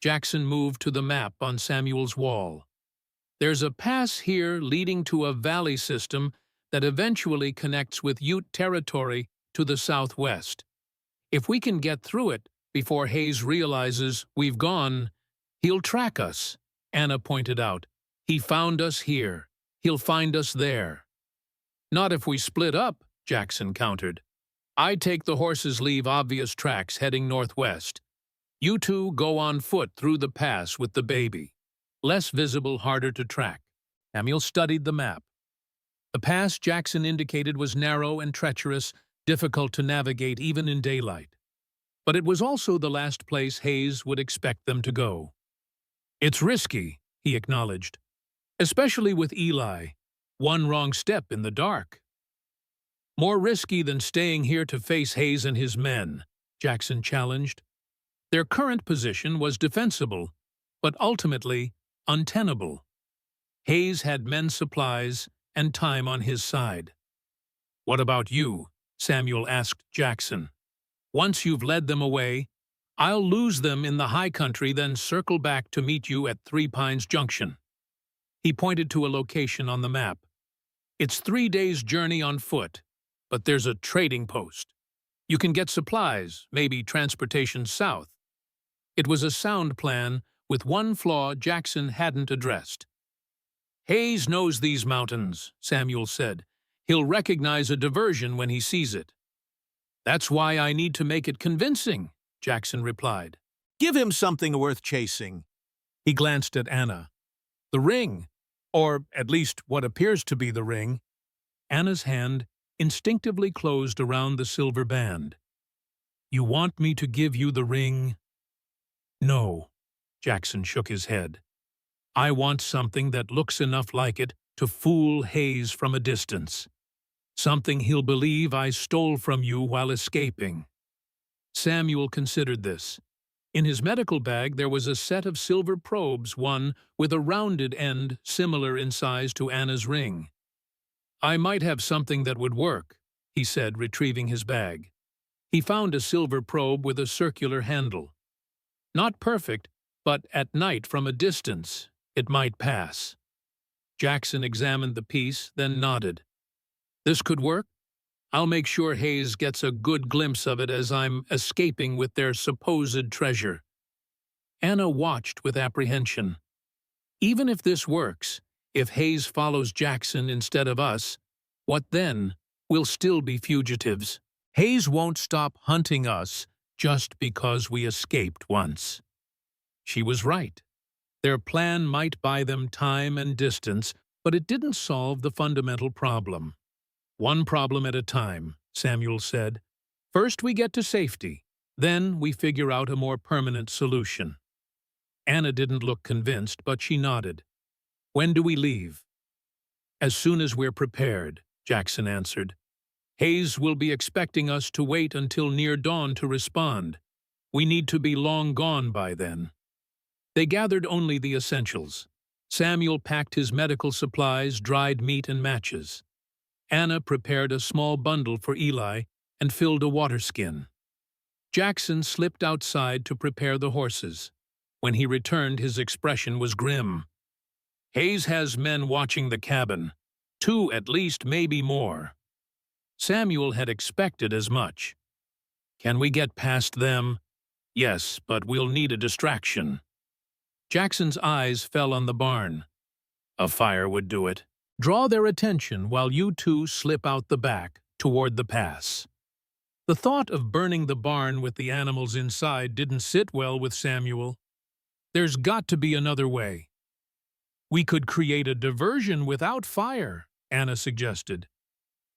Jackson moved to the map on Samuel's wall. There's a pass here leading to a valley system that eventually connects with Ute territory to the southwest. If we can get through it before Hayes realizes we've gone, he'll track us, Anna pointed out. He found us here. He'll find us there. Not if we split up, Jackson countered. I take the horses leave obvious tracks heading northwest. You two go on foot through the pass with the baby. less visible, harder to track. Samuel studied the map. The pass Jackson indicated was narrow and treacherous, difficult to navigate even in daylight. But it was also the last place Hayes would expect them to go. "It's risky," he acknowledged, "especially with Eli. One wrong step in the dark." "More risky than staying here to face Hayes and his men," Jackson challenged. Their current position was defensible, but ultimately untenable. Hayes had men's supplies and time on his side. "What about you?" Samuel asked Jackson. "Once you've led them away, I'll lose them in the high country, then circle back to meet you at Three Pines Junction." He pointed to a location on the map. "It's 3 days' journey on foot, but there's a trading post. You can get supplies, maybe transportation south." It was a sound plan, with one flaw Jackson hadn't addressed. "Hayes knows these mountains," Samuel said. "He'll recognize a diversion when he sees it." "That's why I need to make it convincing," Jackson replied. Give him something worth chasing. He glanced at Anna. "The ring, or at least what appears to be the ring." Anna's hand instinctively closed around the silver band. "You want me to give you the ring?" "No," Jackson shook his head. "I want something that looks enough like it to fool Hayes from a distance. Something he'll believe I stole from you while escaping." Samuel considered this. In his medical bag there was a set of silver probes, one with a rounded end similar in size to Anna's ring. "I might have something that would work," he said, retrieving his bag. He found a silver probe with a circular handle. Not perfect, but at night from a distance, it might pass. Jackson examined the piece, then nodded. "This could work? I'll make sure Hayes gets a good glimpse of it as I'm escaping with their supposed treasure." Anna watched with apprehension. "Even if this works, if Hayes follows Jackson instead of us, what then? We'll still be fugitives. Hayes won't stop hunting us just because we escaped once." She was right. Their plan might buy them time and distance, but it didn't solve the fundamental problem. "One problem at a time," Samuel said. "First we get to safety, then we figure out a more permanent solution." Anna didn't look convinced, but she nodded. "When do we leave?" "As soon as we're prepared," Jackson answered. "Hayes will be expecting us to wait until near dawn to respond. We need to be long gone by then." They gathered only the essentials. Samuel packed his medical supplies, dried meat, and matches. Anna prepared a small bundle for Eli and filled a water skin. Jackson slipped outside to prepare the horses. When he returned, his expression was grim. "Hayes has men watching the cabin. 2 at least, maybe more." Samuel had expected as much. "Can we get past them?" "Yes, but we'll need a distraction." Jackson's eyes fell on the barn. "A fire would do it. Draw their attention while you two slip out the back toward the pass." The thought of burning the barn with the animals inside didn't sit well with Samuel. "There's got to be another way." "We could create a diversion without fire," Anna suggested.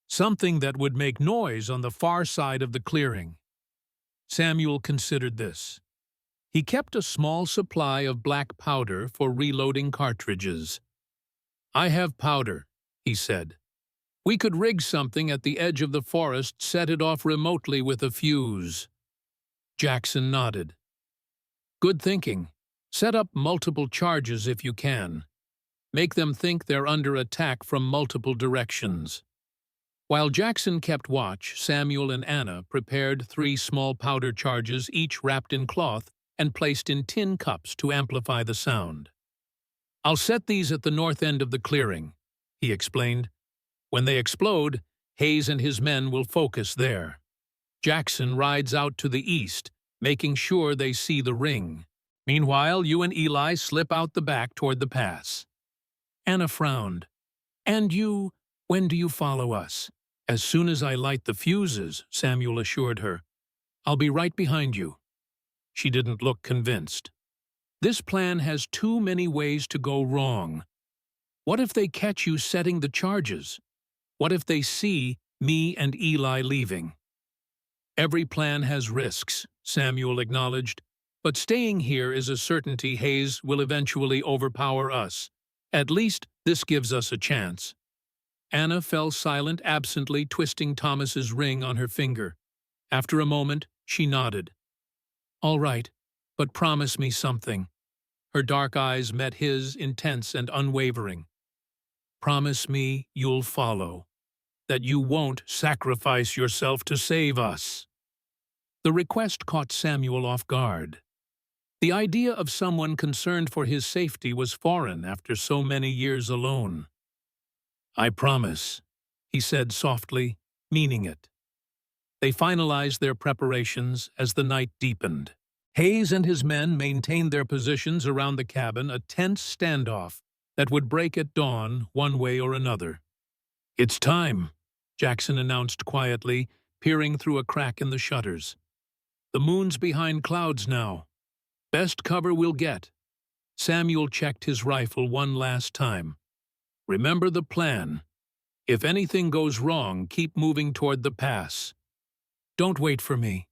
"Something that would make noise on the far side of the clearing." Samuel considered this. He kept a small supply of black powder for reloading cartridges. "I have powder," he said. "We could rig something at the edge of the forest, set it off remotely with a fuse." Jackson nodded. "Good thinking. Set up multiple charges if you can. Make them think they're under attack from multiple directions." While Jackson kept watch, Samuel and Anna prepared 3 small powder charges, each wrapped in cloth and placed in tin cups to amplify the sound. "I'll set these at the north end of the clearing," he explained. "When they explode, Hayes and his men will focus there. Jackson rides out to the east, making sure they see the ring. Meanwhile, you and Eli slip out the back toward the pass." Anna frowned. "And you, when do you follow us?" "As soon as I light the fuses," Samuel assured her. "I'll be right behind you." She didn't look convinced. This plan has too many ways to go wrong. What if they catch you setting the charges? What if they see me and Eli leaving? Every plan has risks, Samuel acknowledged, but staying here is a certainty Hayes will eventually overpower us. At least this gives us a chance. Anna fell silent, absently twisting Thomas's ring on her finger. After a moment, she nodded. All right, but promise me something. Her dark eyes met his, intense and unwavering. Promise me you'll follow, that you won't sacrifice yourself to save us. The request caught Samuel off guard. The idea of someone concerned for his safety was foreign after so many years alone. I promise, he said softly, meaning it. They finalized their preparations as the night deepened. Hayes and his men maintained their positions around the cabin, a tense standoff that would break at dawn one way or another. It's time, Jackson announced quietly, peering through a crack in the shutters. The moon's behind clouds now. Best cover we'll get. Samuel checked his rifle one last time. Remember the plan. If anything goes wrong, keep moving toward the pass. Don't wait for me.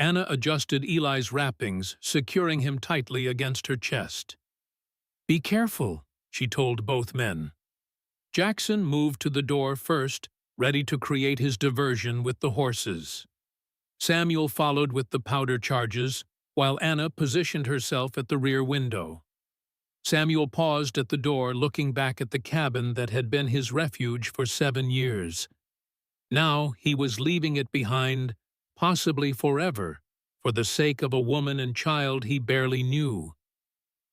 Anna adjusted Eli's wrappings, securing him tightly against her chest. Be careful, she told both men. Jackson moved to the door first, ready to create his diversion with the horses. Samuel followed with the powder charges, while Anna positioned herself at the rear window. Samuel paused at the door, looking back at the cabin that had been his refuge for 7 years. Now he was leaving it behind, possibly forever, for the sake of a woman and child he barely knew.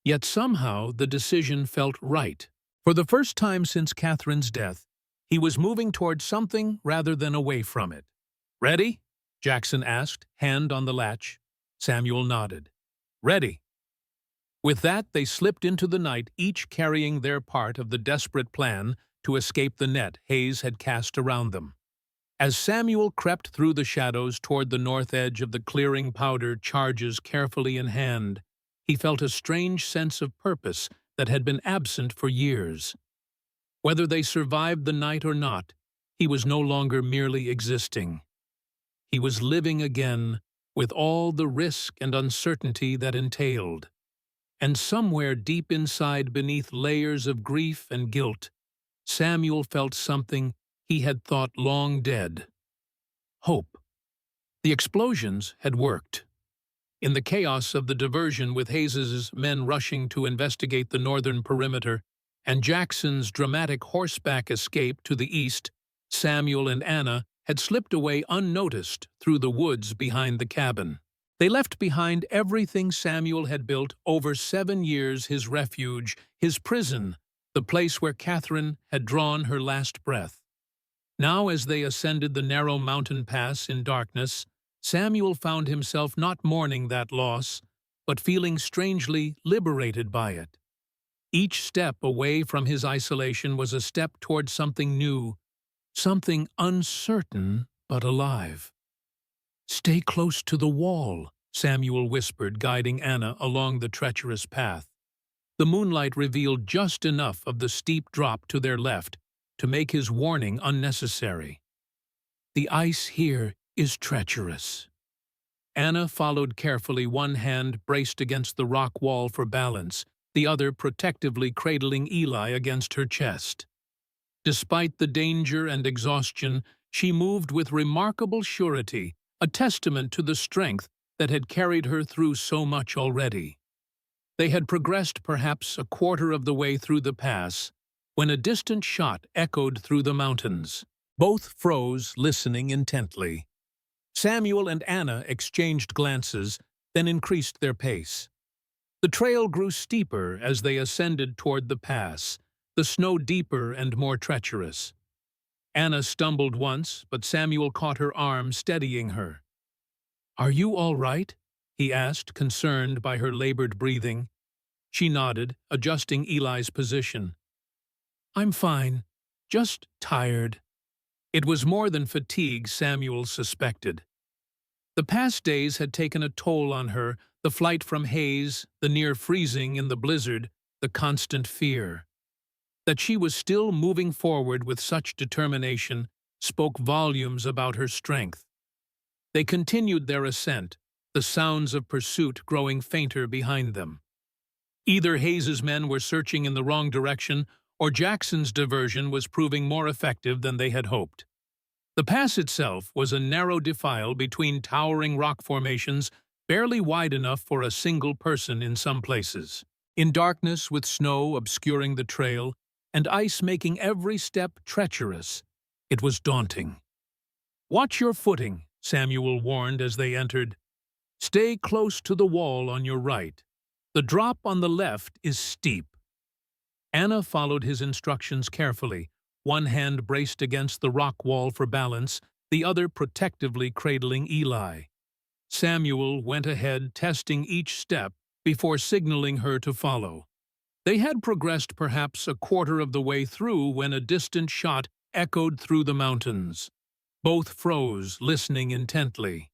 Yet somehow the decision felt right. For the first time since Catherine's death, he was moving toward something rather than away from it. Ready? Jackson asked, hand on the latch. Samuel nodded. Ready. With that, they slipped into the night, each carrying their part of the desperate plan to escape the net Hayes had cast around them. As Samuel crept through the shadows toward the north edge of the clearing, powder charges carefully in hand, he felt a strange sense of purpose that had been absent for years. Whether they survived the night or not, he was no longer merely existing. He was living again, with all the risk and uncertainty that entailed. And somewhere deep inside, beneath layers of grief and guilt, Samuel felt something he had thought long dead. Hope. The explosions had worked. In the chaos of the diversion, with Hayes's men rushing to investigate the northern perimeter and Jackson's dramatic horseback escape to the east, Samuel and Anna had slipped away unnoticed through the woods behind the cabin. They left behind everything Samuel had built over 7 years, his refuge, his prison, the place where Catherine had drawn her last breath. Now, as they ascended the narrow mountain pass in darkness, Samuel found himself not mourning that loss, but feeling strangely liberated by it. Each step away from his isolation was a step toward something new, something uncertain but alive. Stay close to the wall, Samuel whispered, guiding Anna along the treacherous path. The moonlight revealed just enough of the steep drop to their left to make his warning unnecessary. The ice here is treacherous. Anna followed carefully, one hand braced against the rock wall for balance, the other protectively cradling Eli against her chest. Despite the danger and exhaustion, she moved with remarkable surety, a testament to the strength that had carried her through so much already. They had progressed perhaps a quarter of the way through the pass when a distant shot echoed through the mountains. Both froze, listening intently. Samuel and Anna exchanged glances, then increased their pace. The trail grew steeper as they ascended toward the pass, the snow deeper and more treacherous. Anna stumbled once, but Samuel caught her arm, steadying her. "Are you all right?" he asked, concerned by her labored breathing. She nodded, adjusting Eli's position. "I'm fine, just tired." It was more than fatigue, Samuel suspected. The past days had taken a toll on her, The flight from Hayes, the near freezing in the blizzard, the constant fear. That she was still moving forward with such determination spoke volumes about her strength. They continued their ascent, the sounds of pursuit growing fainter behind them. Either Hayes's men were searching in the wrong direction, or Jackson's diversion was proving more effective than they had hoped. The pass itself was a narrow defile between towering rock formations, barely wide enough for a single person in some places. In darkness, with snow obscuring the trail, and ice making every step treacherous, it was daunting. "Watch your footing," Samuel warned as they entered. "Stay close to the wall on your right. The drop on the left is steep." Anna followed his instructions carefully, one hand braced against the rock wall for balance, the other protectively cradling Eli. Samuel went ahead, testing each step before signaling her to follow. They had progressed perhaps a quarter of the way through when a distant shot echoed through the mountains. Both froze, listening intently.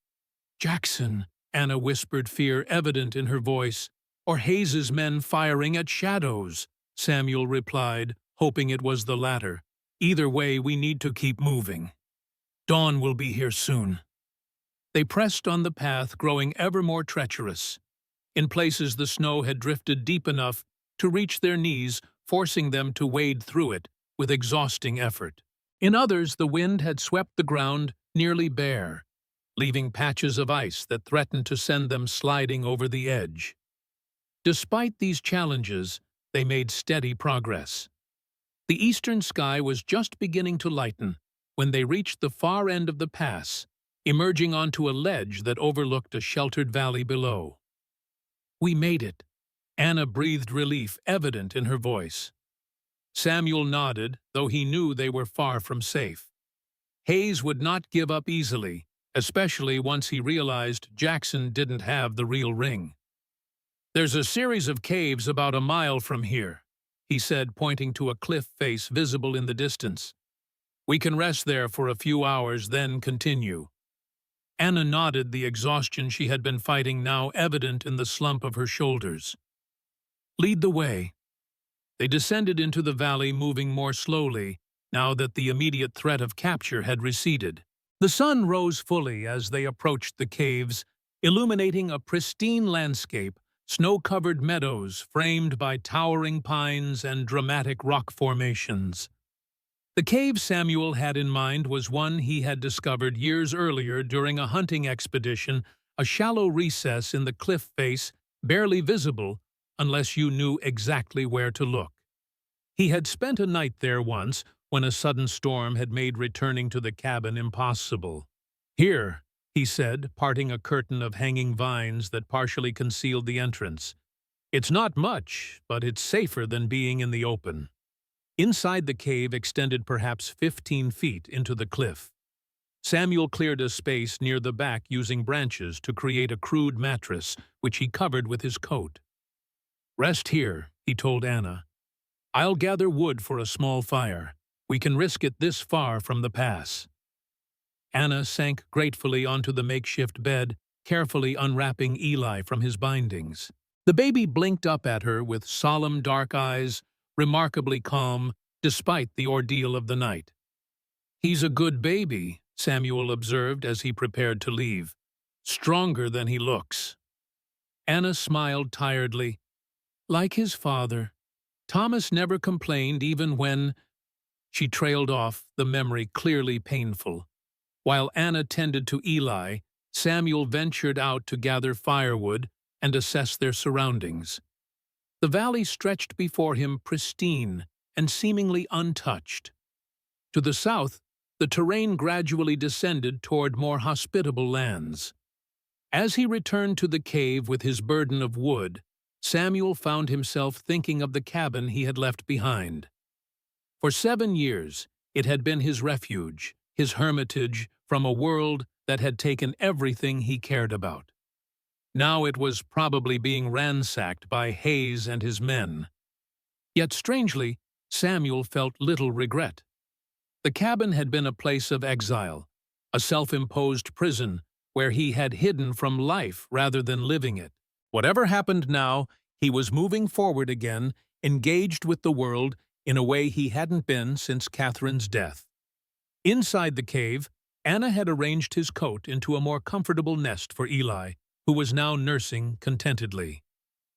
"Jackson," Anna whispered, fear evident in her voice. "Or Hayes's men firing at shadows," Samuel replied, hoping it was the latter. "Either way, we need to keep moving. Dawn will be here soon." They pressed on the path, growing ever more treacherous. In places the snow had drifted deep enough to reach their knees, forcing them to wade through it with exhausting effort. In others, the wind had swept the ground nearly bare, leaving patches of ice that threatened to send them sliding over the edge. Despite these challenges, they made steady progress. The eastern sky was just beginning to lighten when they reached the far end of the pass, emerging onto a ledge that overlooked a sheltered valley below. "We made it." Anna breathed relief evident in her voice. Samuel nodded, though he knew they were far from safe. Hayes would not give up easily, especially once he realized Jackson didn't have the real ring. "There's a series of caves about a mile from here," he said, pointing to a cliff face visible in the distance. "We can rest there for a few hours, then continue." Anna nodded, the exhaustion she had been fighting now evident in the slump of her shoulders. "Lead the way." They descended into the valley, moving more slowly, now that the immediate threat of capture had receded. The sun rose fully as they approached the caves, illuminating a pristine landscape, snow-covered meadows framed by towering pines and dramatic rock formations. The cave Samuel had in mind was one he had discovered years earlier during a hunting expedition, a shallow recess in the cliff face, barely visible unless you knew exactly where to look. He had spent a night there once when a sudden storm had made returning to the cabin impossible. "Here," he said, parting a curtain of hanging vines that partially concealed the entrance. "It's not much, but it's safer than being in the open." Inside the cave extended perhaps 15 feet into the cliff. Samuel cleared a space near the back using branches to create a crude mattress, which he covered with his coat. "Rest here," he told Anna. "I'll gather wood for a small fire. We can risk it this far from the pass." Anna sank gratefully onto the makeshift bed, carefully unwrapping Eli from his bindings. The baby blinked up at her with solemn dark eyes, remarkably calm despite the ordeal of the night. "He's a good baby," Samuel observed as he prepared to leave. "Stronger than he looks." Anna smiled tiredly. "Like his father. Thomas never complained even when—" She trailed off, the memory clearly painful. While Anna tended to Eli, Samuel ventured out to gather firewood and assess their surroundings. The valley stretched before him pristine and seemingly untouched. To the south, the terrain gradually descended toward more hospitable lands. As he returned to the cave with his burden of wood, Samuel found himself thinking of the cabin he had left behind. For 7 years, it had been his refuge, his hermitage from a world that had taken everything he cared about. Now it was probably being ransacked by Hayes and his men. Yet strangely, Samuel felt little regret. The cabin had been a place of exile, a self-imposed prison where he had hidden from life rather than living it. Whatever happened now, he was moving forward again, engaged with the world in a way he hadn't been since Catherine's death. Inside the cave, Anna had arranged his coat into a more comfortable nest for Eli, who was now nursing contentedly.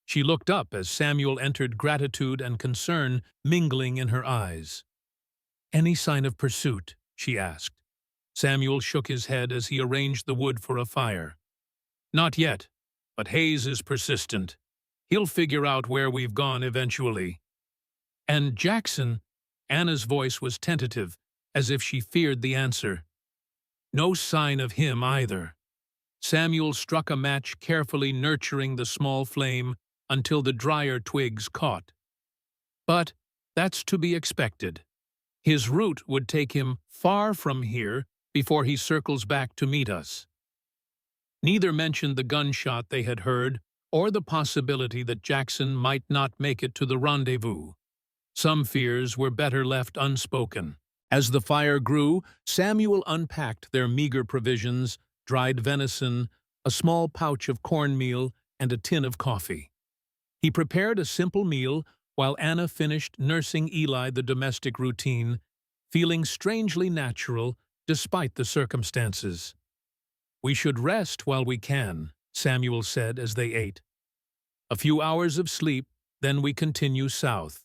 She looked up as Samuel entered, gratitude and concern mingling in her eyes. "Any sign of pursuit?" she asked. Samuel shook his head as he arranged the wood for a fire. "Not yet, but Hayes is persistent. He'll figure out where we've gone eventually." "And Jackson?" Anna's voice was tentative, as if she feared the answer. "No sign of him either." Samuel struck a match, carefully nurturing the small flame until the drier twigs caught. "But that's to be expected. His route would take him far from here before he circles back to meet us." Neither mentioned the gunshot they had heard or the possibility that Jackson might not make it to the rendezvous. Some fears were better left unspoken. As the fire grew, Samuel unpacked their meager provisions: dried venison, a small pouch of cornmeal, and a tin of coffee. He prepared a simple meal while Anna finished nursing Eli, the domestic routine, feeling strangely natural despite the circumstances. "We should rest while we can," Samuel said as they ate. "A few hours of sleep, then we continue south."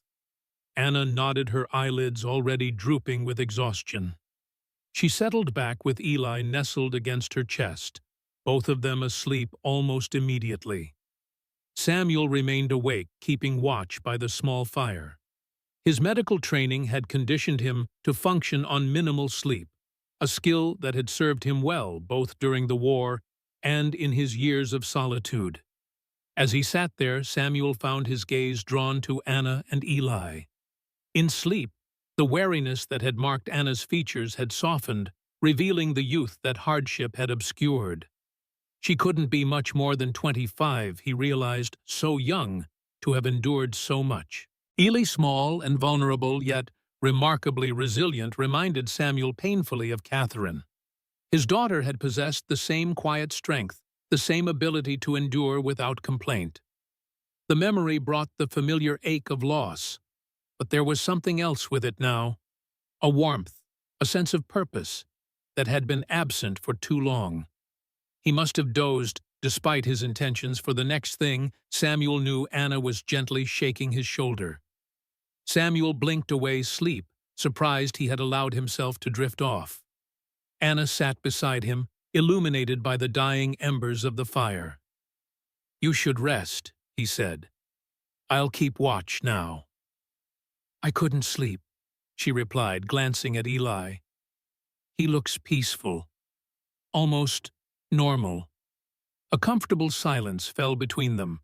Anna nodded, her eyelids already drooping with exhaustion. She settled back with Eli nestled against her chest, both of them asleep almost immediately. Samuel remained awake, keeping watch by the small fire. His medical training had conditioned him to function on minimal sleep, a skill that had served him well both during the war and in his years of solitude. As he sat there, Samuel found his gaze drawn to Anna and Eli. In sleep, the wariness that had marked Anna's features had softened, revealing the youth that hardship had obscured. She couldn't be much more than 25, he realized, so young to have endured so much. Eli, small and vulnerable, yet remarkably resilient, reminded Samuel painfully of Catherine. His daughter had possessed the same quiet strength, the same ability to endure without complaint. The memory brought the familiar ache of loss, but there was something else with it now, a warmth, a sense of purpose that had been absent for too long. He must have dozed, despite his intentions, for the next thing Samuel knew, Anna was gently shaking his shoulder. Samuel blinked away sleep, surprised he had allowed himself to drift off. Anna sat beside him, illuminated by the dying embers of the fire. "You should rest," he said. "I'll keep watch now." "I couldn't sleep," she replied, glancing at Eli. "He looks peaceful, almost normal." A comfortable silence fell between them.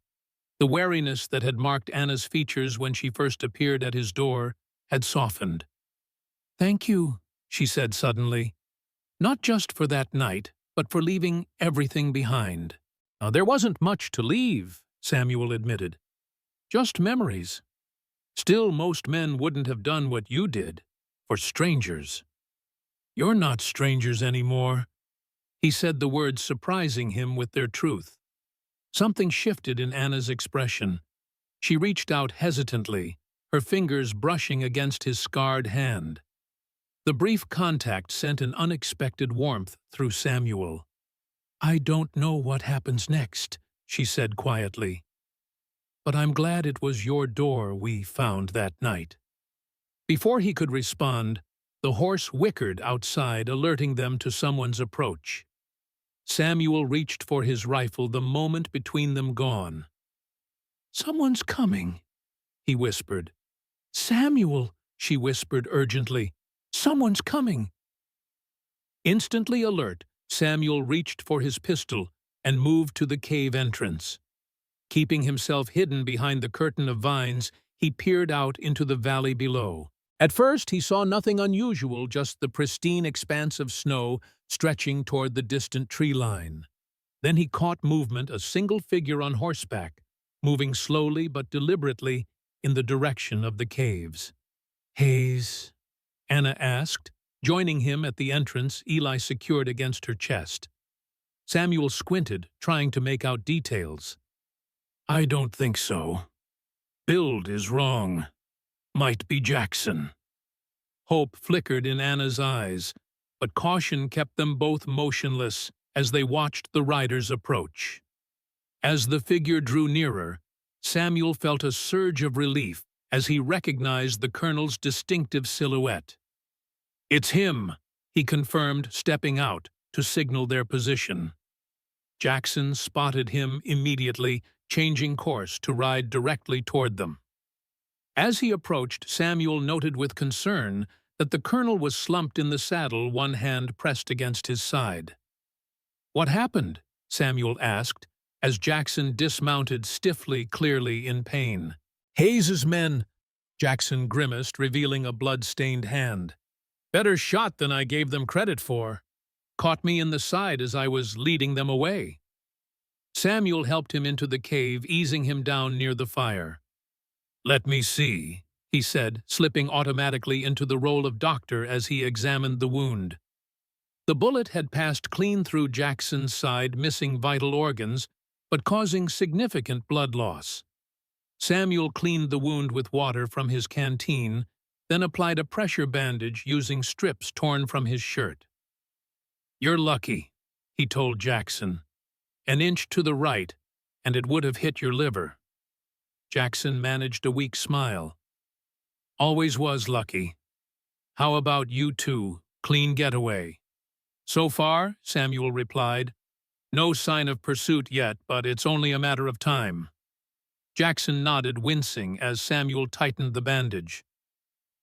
The wariness that had marked Anna's features when she first appeared at his door had softened. "Thank you," she said suddenly. "Not just for that night, but for leaving everything behind." "There wasn't much to leave," Samuel admitted. "Just memories. Still, most men wouldn't have done what you did, for strangers." "You're not strangers anymore." He said the words surprising him with their truth. Something shifted in Anna's expression. She reached out hesitantly, her fingers brushing against his scarred hand. The brief contact sent an unexpected warmth through Samuel. "I don't know what happens next," she said quietly. "But I'm glad it was your door we found that night." Before he could respond, the horse whickered outside, alerting them to someone's approach. Samuel reached for his rifle, the moment between them gone. "Someone's coming," he whispered. "Samuel," she whispered urgently, "someone's coming." Instantly alert, Samuel reached for his pistol and moved to the cave entrance. Keeping himself hidden behind the curtain of vines, he peered out into the valley below. At first, he saw nothing unusual, just the pristine expanse of snow stretching toward the distant tree line. Then he caught movement, a single figure on horseback, moving slowly but deliberately in the direction of the caves. "Hayes?" Anna asked, joining him at the entrance, Eli secured against her chest. Samuel squinted, trying to make out details. I don't think so. Build is wrong. Might be Jackson. Hope flickered in Anna's eyes, but caution kept them both motionless as they watched the riders approach. As the figure drew nearer, Samuel felt a surge of relief as he recognized the colonel's distinctive silhouette. "It's him," he confirmed, stepping out to signal their position. Jackson spotted him immediately, changing course to ride directly toward them. As he approached, Samuel noted with concern that the colonel was slumped in the saddle, one hand pressed against his side. "What happened?" Samuel asked, as Jackson dismounted stiffly, clearly in pain. "Hayes's men," Jackson grimaced, revealing a blood-stained hand. "Better shot than I gave them credit for. Caught me in the side as I was leading them away." Samuel helped him into the cave, easing him down near the fire. "Let me see," he said, slipping automatically into the role of doctor as he examined the wound. The bullet had passed clean through Jackson's side, missing vital organs, but causing significant blood loss. Samuel cleaned the wound with water from his canteen, then applied a pressure bandage using strips torn from his shirt. "You're lucky," he told Jackson. "An inch to the right, and it would have hit your liver." Jackson managed a weak smile. "Always was lucky. How about you two? Clean getaway?" "So far," Samuel replied. "No sign of pursuit yet, but it's only a matter of time." Jackson nodded, wincing as Samuel tightened the bandage.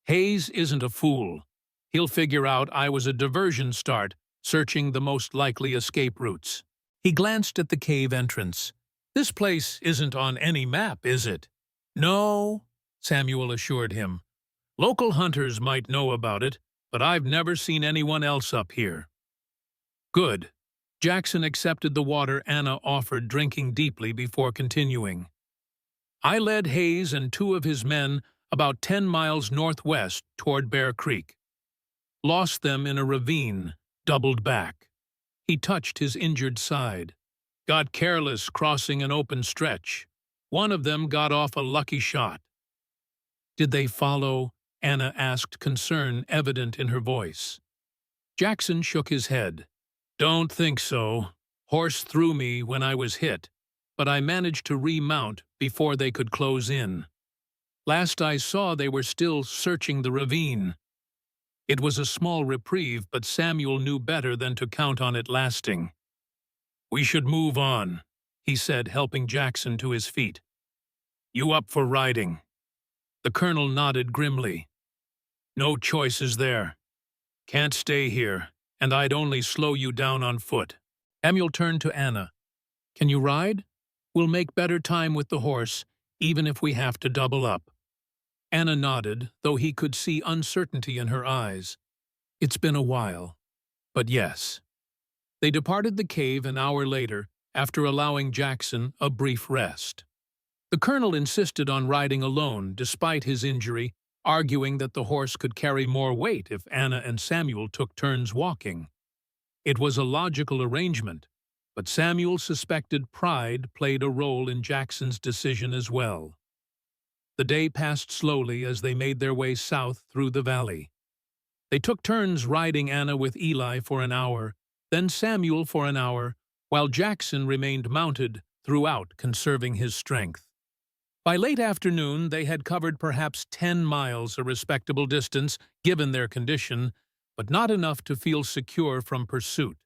"Hayes isn't a fool. He'll figure out I was a diversion start, searching the most likely escape routes." He glanced at the cave entrance. "This place isn't on any map, is it?" "No," Samuel assured him. "Local hunters might know about it, but I've never seen anyone else up here." "Good." Jackson accepted the water Anna offered, drinking deeply before continuing. "I led Hayes and two of his men about 10 miles northwest toward Bear Creek. Lost them in a ravine, doubled back." He touched his injured side. "Got careless crossing an open stretch. One of them got off a lucky shot." "Did they follow?" Anna asked, concern evident in her voice. Jackson shook his head. "Don't think so. Horse threw me when I was hit, but I managed to remount before they could close in. Last I saw, they were still searching the ravine." It was a small reprieve, but Samuel knew better than to count on it lasting. "We should move on," he said, helping Jackson to his feet. "You up for riding?" The colonel nodded grimly. "No choices there. Can't stay here, and I'd only slow you down on foot." Samuel turned to Anna. "Can you ride? We'll make better time with the horse, even if we have to double up." Anna nodded, though he could see uncertainty in her eyes. "It's been a while, but yes." They departed the cave an hour later, after allowing Jackson a brief rest. The colonel insisted on riding alone, despite his injury, arguing that the horse could carry more weight if Anna and Samuel took turns walking. It was a logical arrangement, but Samuel suspected pride played a role in Jackson's decision as well. The day passed slowly as they made their way south through the valley. They took turns riding Anna with Eli for an hour, then Samuel for an hour, while Jackson remained mounted throughout, conserving his strength. By late afternoon, they had covered perhaps 10 miles, a respectable distance given their condition, but not enough to feel secure from pursuit.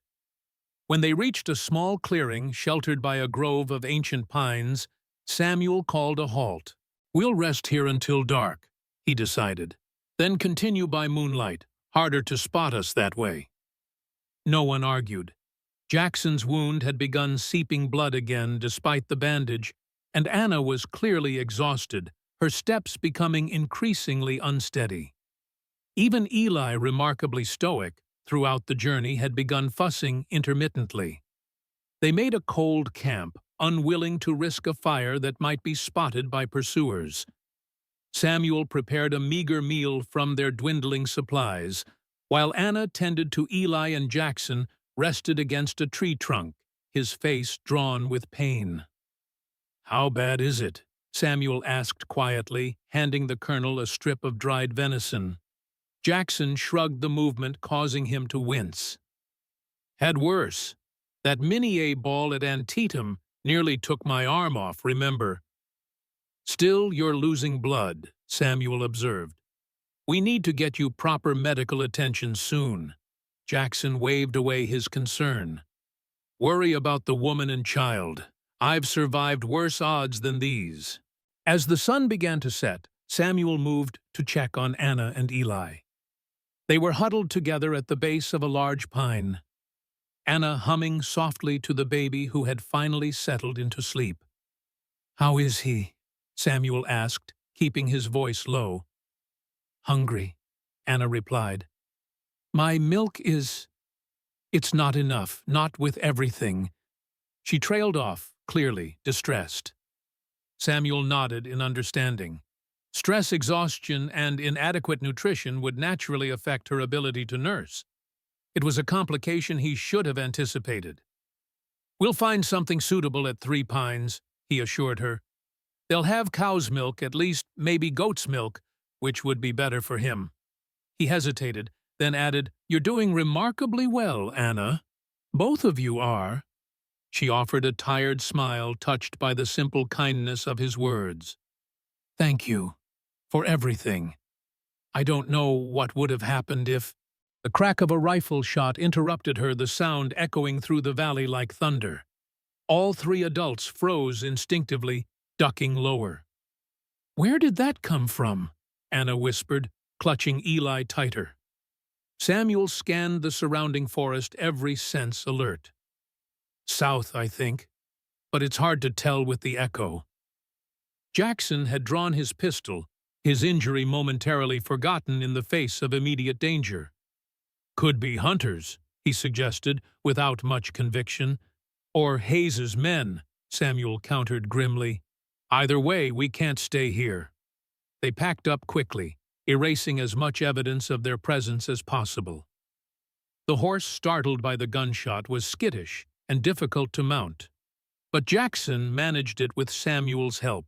When they reached a small clearing sheltered by a grove of ancient pines, Samuel called a halt. "We'll rest here until dark," he decided, "then continue by moonlight. Harder to spot us that way." No one argued. Jackson's wound had begun seeping blood again despite the bandage, and Anna was clearly exhausted, her steps becoming increasingly unsteady. Even Eli, remarkably stoic throughout the journey, had begun fussing intermittently. They made a cold camp, unwilling to risk a fire that might be spotted by pursuers. Samuel prepared a meager meal from their dwindling supplies, while Anna tended to Eli and Jackson, rested against a tree trunk, his face drawn with pain. "How bad is it?" Samuel asked quietly, handing the colonel a strip of dried venison. Jackson shrugged the movement, causing him to wince. "Had worse. That mini-A ball at Antietam nearly took my arm off, remember?" "Still, you're losing blood," Samuel observed. "We need to get you proper medical attention soon." Jackson waved away his concern. "Worry about the woman and child. I've survived worse odds than these." As the sun began to set, Samuel moved to check on Anna and Eli. They were huddled together at the base of a large pine, Anna humming softly to the baby who had finally settled into sleep. "How is he?" Samuel asked, keeping his voice low. "Hungry," Anna replied. "My milk is... It's not enough, not with everything." She trailed off, clearly distressed. Samuel nodded in understanding. Stress, exhaustion, and inadequate nutrition would naturally affect her ability to nurse. It was a complication he should have anticipated. "We'll find something suitable at Three Pines," he assured her. "They'll have cow's milk, at least maybe goat's milk, which would be better for him." He hesitated, then added, "You're doing remarkably well, Anna. Both of you are." She offered a tired smile, touched by the simple kindness of his words. "Thank you. For everything. I don't know what would have happened if—" The crack of a rifle shot interrupted her, the sound echoing through the valley like thunder. All three adults froze instinctively, ducking lower. "Where did that come from?" Anna whispered, clutching Eli tighter. Samuel scanned the surrounding forest, every sense alert. "South, I think, but it's hard to tell with the echo." Jackson had drawn his pistol, his injury momentarily forgotten in the face of immediate danger. "Could be hunters," he suggested, without much conviction. "Or Hayes's men," Samuel countered grimly. "Either way, we can't stay here." They packed up quickly, erasing as much evidence of their presence as possible. The horse, startled by the gunshot, was skittish and difficult to mount, but Jackson managed it with Samuel's help.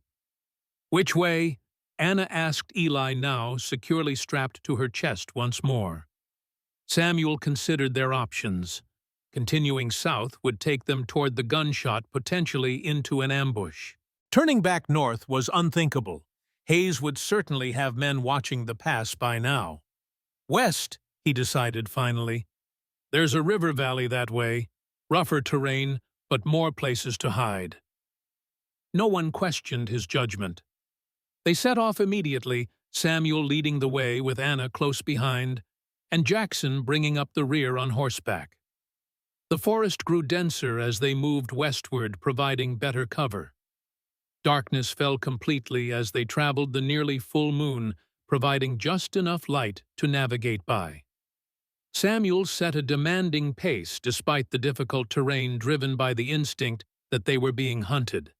"Which way?" Anna asked Eli, now securely strapped to her chest once more. Samuel considered their options. Continuing south would take them toward the gunshot, potentially into an ambush. Turning back north was unthinkable. Hayes would certainly have men watching the pass by now. "West," he decided finally. "There's a river valley that way. Rougher terrain, but more places to hide." No one questioned his judgment. They set off immediately, Samuel leading the way with Anna close behind, and Jackson bringing up the rear on horseback. The forest grew denser as they moved westward, providing better cover. Darkness fell completely as they traveled the nearly full moon, providing just enough light to navigate by. Samuel set a demanding pace despite the difficult terrain, driven by the instinct that they were being hunted.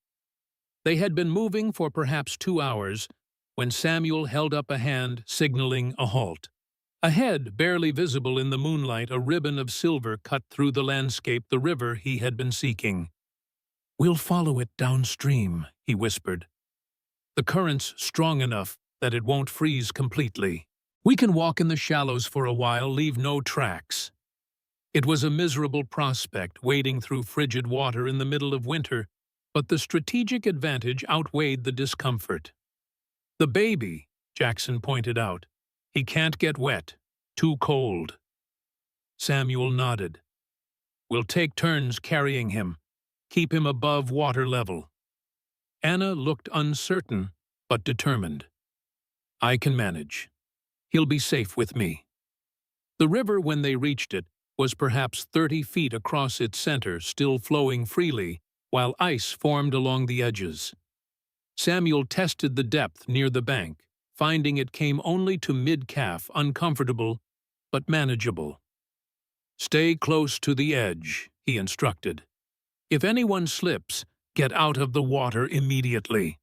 They had been moving for perhaps 2 hours when Samuel held up a hand, signaling a halt. Ahead, barely visible in the moonlight, a ribbon of silver cut through the landscape, the river he had been seeking. "We'll follow it downstream," he whispered. "The current's strong enough that it won't freeze completely. We can walk in the shallows for a while, leave no tracks." It was a miserable prospect, wading through frigid water in the middle of winter, but the strategic advantage outweighed the discomfort. "The baby," Jackson pointed out. "He can't get wet. Too cold." Samuel nodded. "We'll take turns carrying him. Keep him above water level." Anna looked uncertain, but determined. "I can manage. He'll be safe with me." The river, when they reached it, was perhaps 30 feet across its center, still flowing freely, while ice formed along the edges. Samuel tested the depth near the bank, finding it came only to mid-calf, uncomfortable, but manageable. "Stay close to the edge," he instructed. "If anyone slips, get out of the water immediately."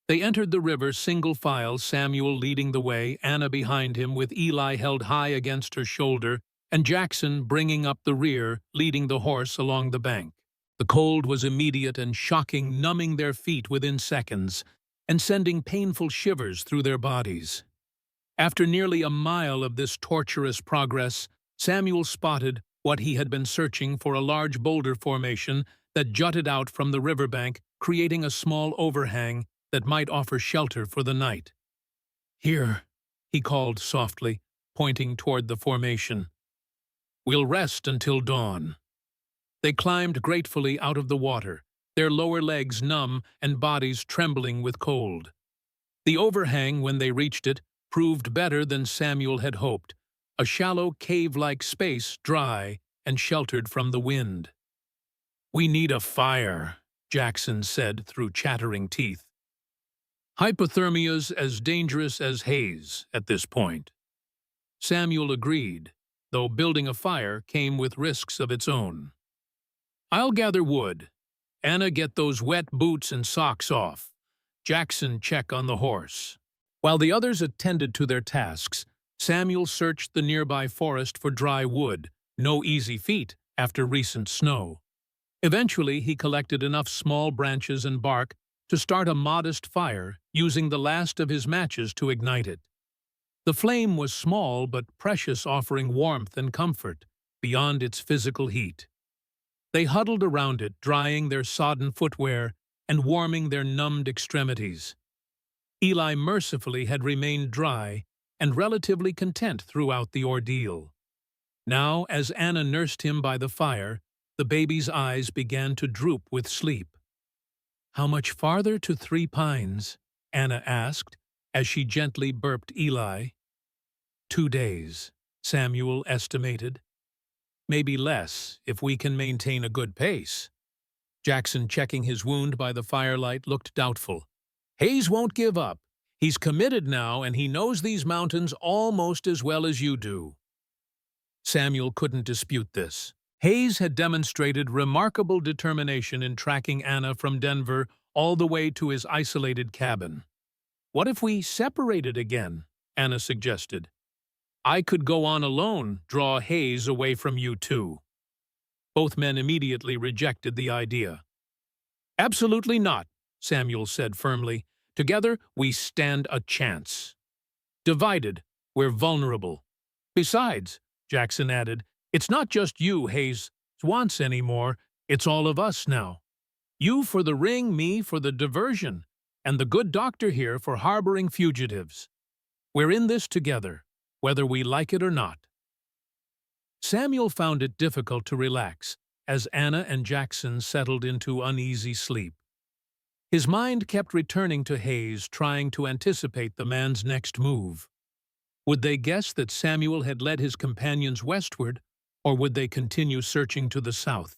They entered the river single file, Samuel leading the way, Anna behind him with Eli held high against her shoulder, and Jackson bringing up the rear, leading the horse along the bank. The cold was immediate and shocking, numbing their feet within seconds and sending painful shivers through their bodies. After nearly a mile of this torturous progress, Samuel spotted what he had been searching for: a large boulder formation that jutted out from the riverbank, creating a small overhang that might offer shelter for the night. "Here," he called softly, pointing toward the formation. "We'll rest until dawn." They climbed gratefully out of the water, their lower legs numb and bodies trembling with cold. The overhang, when they reached it, proved better than Samuel had hoped: a shallow cave-like space, dry and sheltered from the wind. "We need a fire," Jackson said through chattering teeth. "Hypothermia's as dangerous as haze at this point." Samuel agreed, though building a fire came with risks of its own. "I'll gather wood. Anna, get those wet boots and socks off. Jackson, check on the horse." While the others attended to their tasks, Samuel searched the nearby forest for dry wood, no easy feat after recent snow. Eventually, he collected enough small branches and bark to start a modest fire, using the last of his matches to ignite it. The flame was small but precious, offering warmth and comfort beyond its physical heat. They huddled around it, drying their sodden footwear and warming their numbed extremities. Eli mercifully had remained dry and relatively content throughout the ordeal. Now, as Anna nursed him by the fire, the baby's eyes began to droop with sleep. "How much farther to Three Pines?" Anna asked, as she gently burped Eli. 2 days, Samuel estimated. "Maybe less, if we can maintain a good pace." Jackson, checking his wound by the firelight, looked doubtful. "Hayes won't give up. He's committed now, and he knows these mountains almost as well as you do." Samuel couldn't dispute this. Hayes had demonstrated remarkable determination in tracking Anna from Denver all the way to his isolated cabin. "What if we separated again?" Anna suggested. "I could go on alone, draw Hayes away from you too." Both men immediately rejected the idea. "Absolutely not," Samuel said firmly. "Together, we stand a chance. Divided, we're vulnerable. Besides," Jackson added, "it's not just you Hayes wants anymore, it's all of us now. You for the ring, me for the diversion, and the good doctor here for harboring fugitives. We're in this together, whether we like it or not." Samuel found it difficult to relax as Anna and Jackson settled into uneasy sleep. His mind kept returning to Hayes, trying to anticipate the man's next move. Would they guess that Samuel had led his companions westward, or would they continue searching to the south?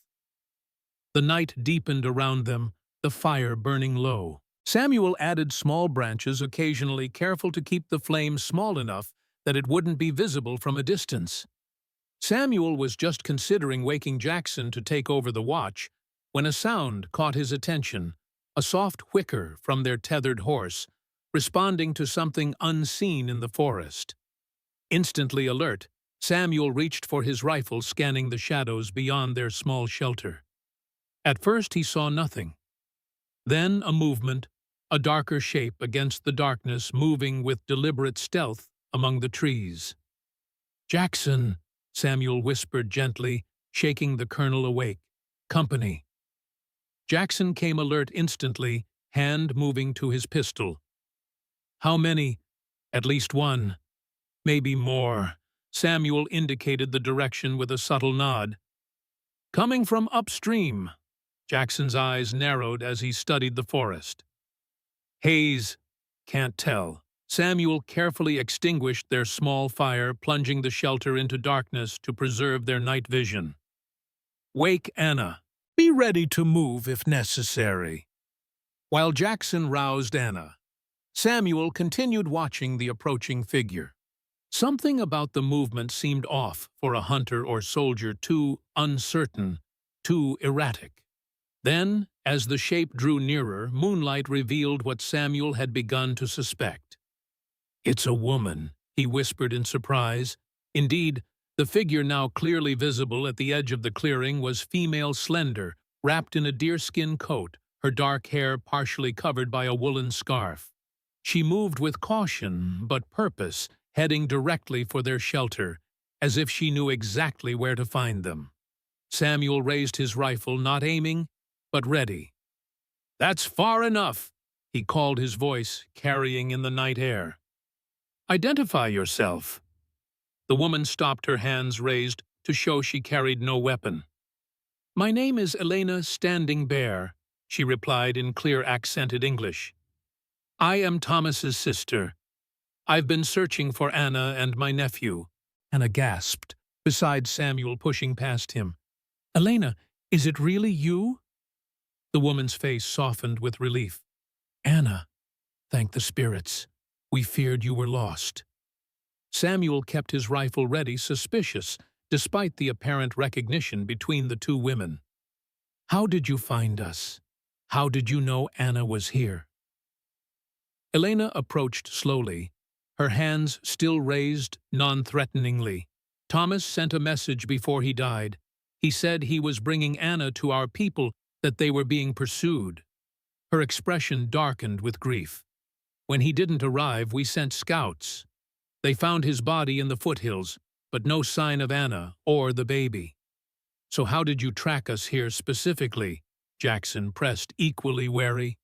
The night deepened around them, the fire burning low. Samuel added small branches occasionally, careful to keep the flame small enough that it wouldn't be visible from a distance. Samuel was just considering waking Jackson to take over the watch when a sound caught his attention: a soft whicker from their tethered horse, responding to something unseen in the forest. Instantly alert, Samuel reached for his rifle, scanning the shadows beyond their small shelter. At first he saw nothing. Then a movement, a darker shape against the darkness, moving with deliberate stealth among the trees. "Jackson," Samuel whispered gently, shaking the colonel awake. "Company." Jackson came alert instantly, hand moving to his pistol. "How many?" "At least one. Maybe more." Samuel indicated the direction with a subtle nod. "Coming from upstream." Jackson's eyes narrowed as he studied the forest. "Hayes, can't tell." Samuel carefully extinguished their small fire, plunging the shelter into darkness to preserve their night vision. "Wake Anna. Be ready to move if necessary." While Jackson roused Anna, Samuel continued watching the approaching figure. Something about the movement seemed off for a hunter or soldier, too uncertain, too erratic. Then, as the shape drew nearer, moonlight revealed what Samuel had begun to suspect. "It's a woman," he whispered in surprise. Indeed, the figure now clearly visible at the edge of the clearing was female, slender, wrapped in a deerskin coat, her dark hair partially covered by a woolen scarf. She moved with caution but purpose, heading directly for their shelter, as if she knew exactly where to find them. Samuel raised his rifle, not aiming, but ready. "That's far enough," he called, his voice carrying in the night air. "Identify yourself." The woman stopped, her hands raised to show she carried no weapon. "My name is Elena Standing Bear," she replied in clear accented English. "I am Thomas's sister. I've been searching for Anna and my nephew." Anna gasped, beside Samuel, pushing past him. "Elena, is it really you?" The woman's face softened with relief. "Anna, thank the spirits. We feared you were lost." Samuel kept his rifle ready, suspicious, despite the apparent recognition between the two women. "How did you find us? How did you know Anna was here?" Elena approached slowly, her hands still raised non-threateningly. "Thomas sent a message before he died. He said he was bringing Anna to our people, that they were being pursued." Her expression darkened with grief. "When he didn't arrive, we sent scouts. They found his body in the foothills, but no sign of Anna or the baby." "So how did you track us here specifically?" Jackson pressed, equally wary.